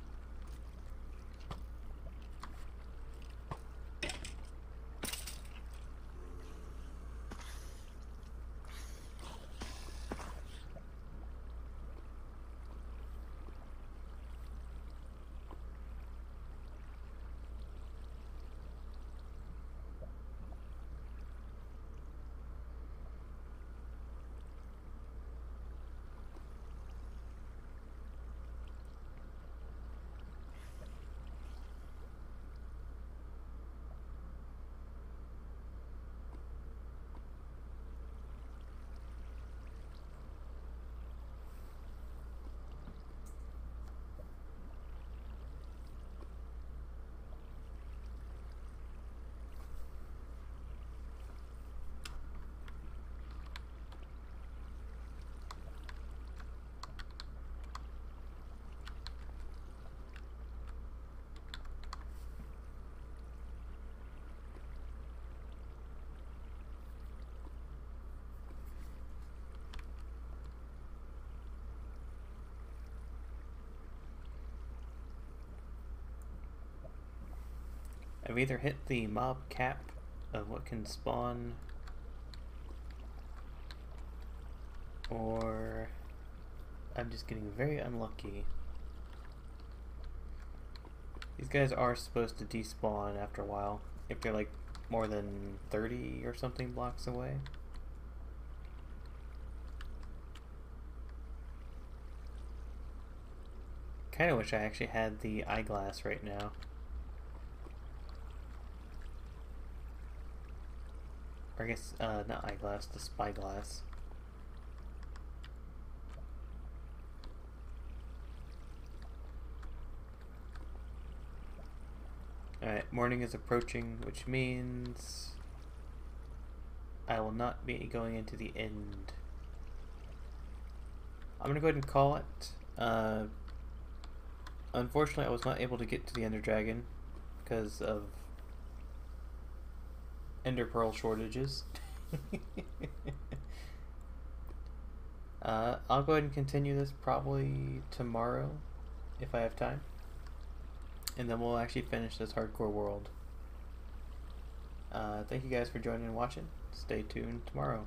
A: I've either hit the mob cap of what can spawn, or I'm just getting very unlucky. These guys are supposed to despawn after a while, if they're like more than 30 or something blocks away. Kinda wish I actually had the eyeglass right now. Or I guess, not eyeglass, the spyglass. Alright, morning is approaching, which means I will not be going into the end. I'm gonna go ahead and call it. Unfortunately, I was not able to get to the Ender Dragon because of Ender Pearl shortages. I'll go ahead and continue this probably tomorrow if I have time. And then we'll actually finish this hardcore world. Thank you guys for joining and watching. Stay tuned tomorrow.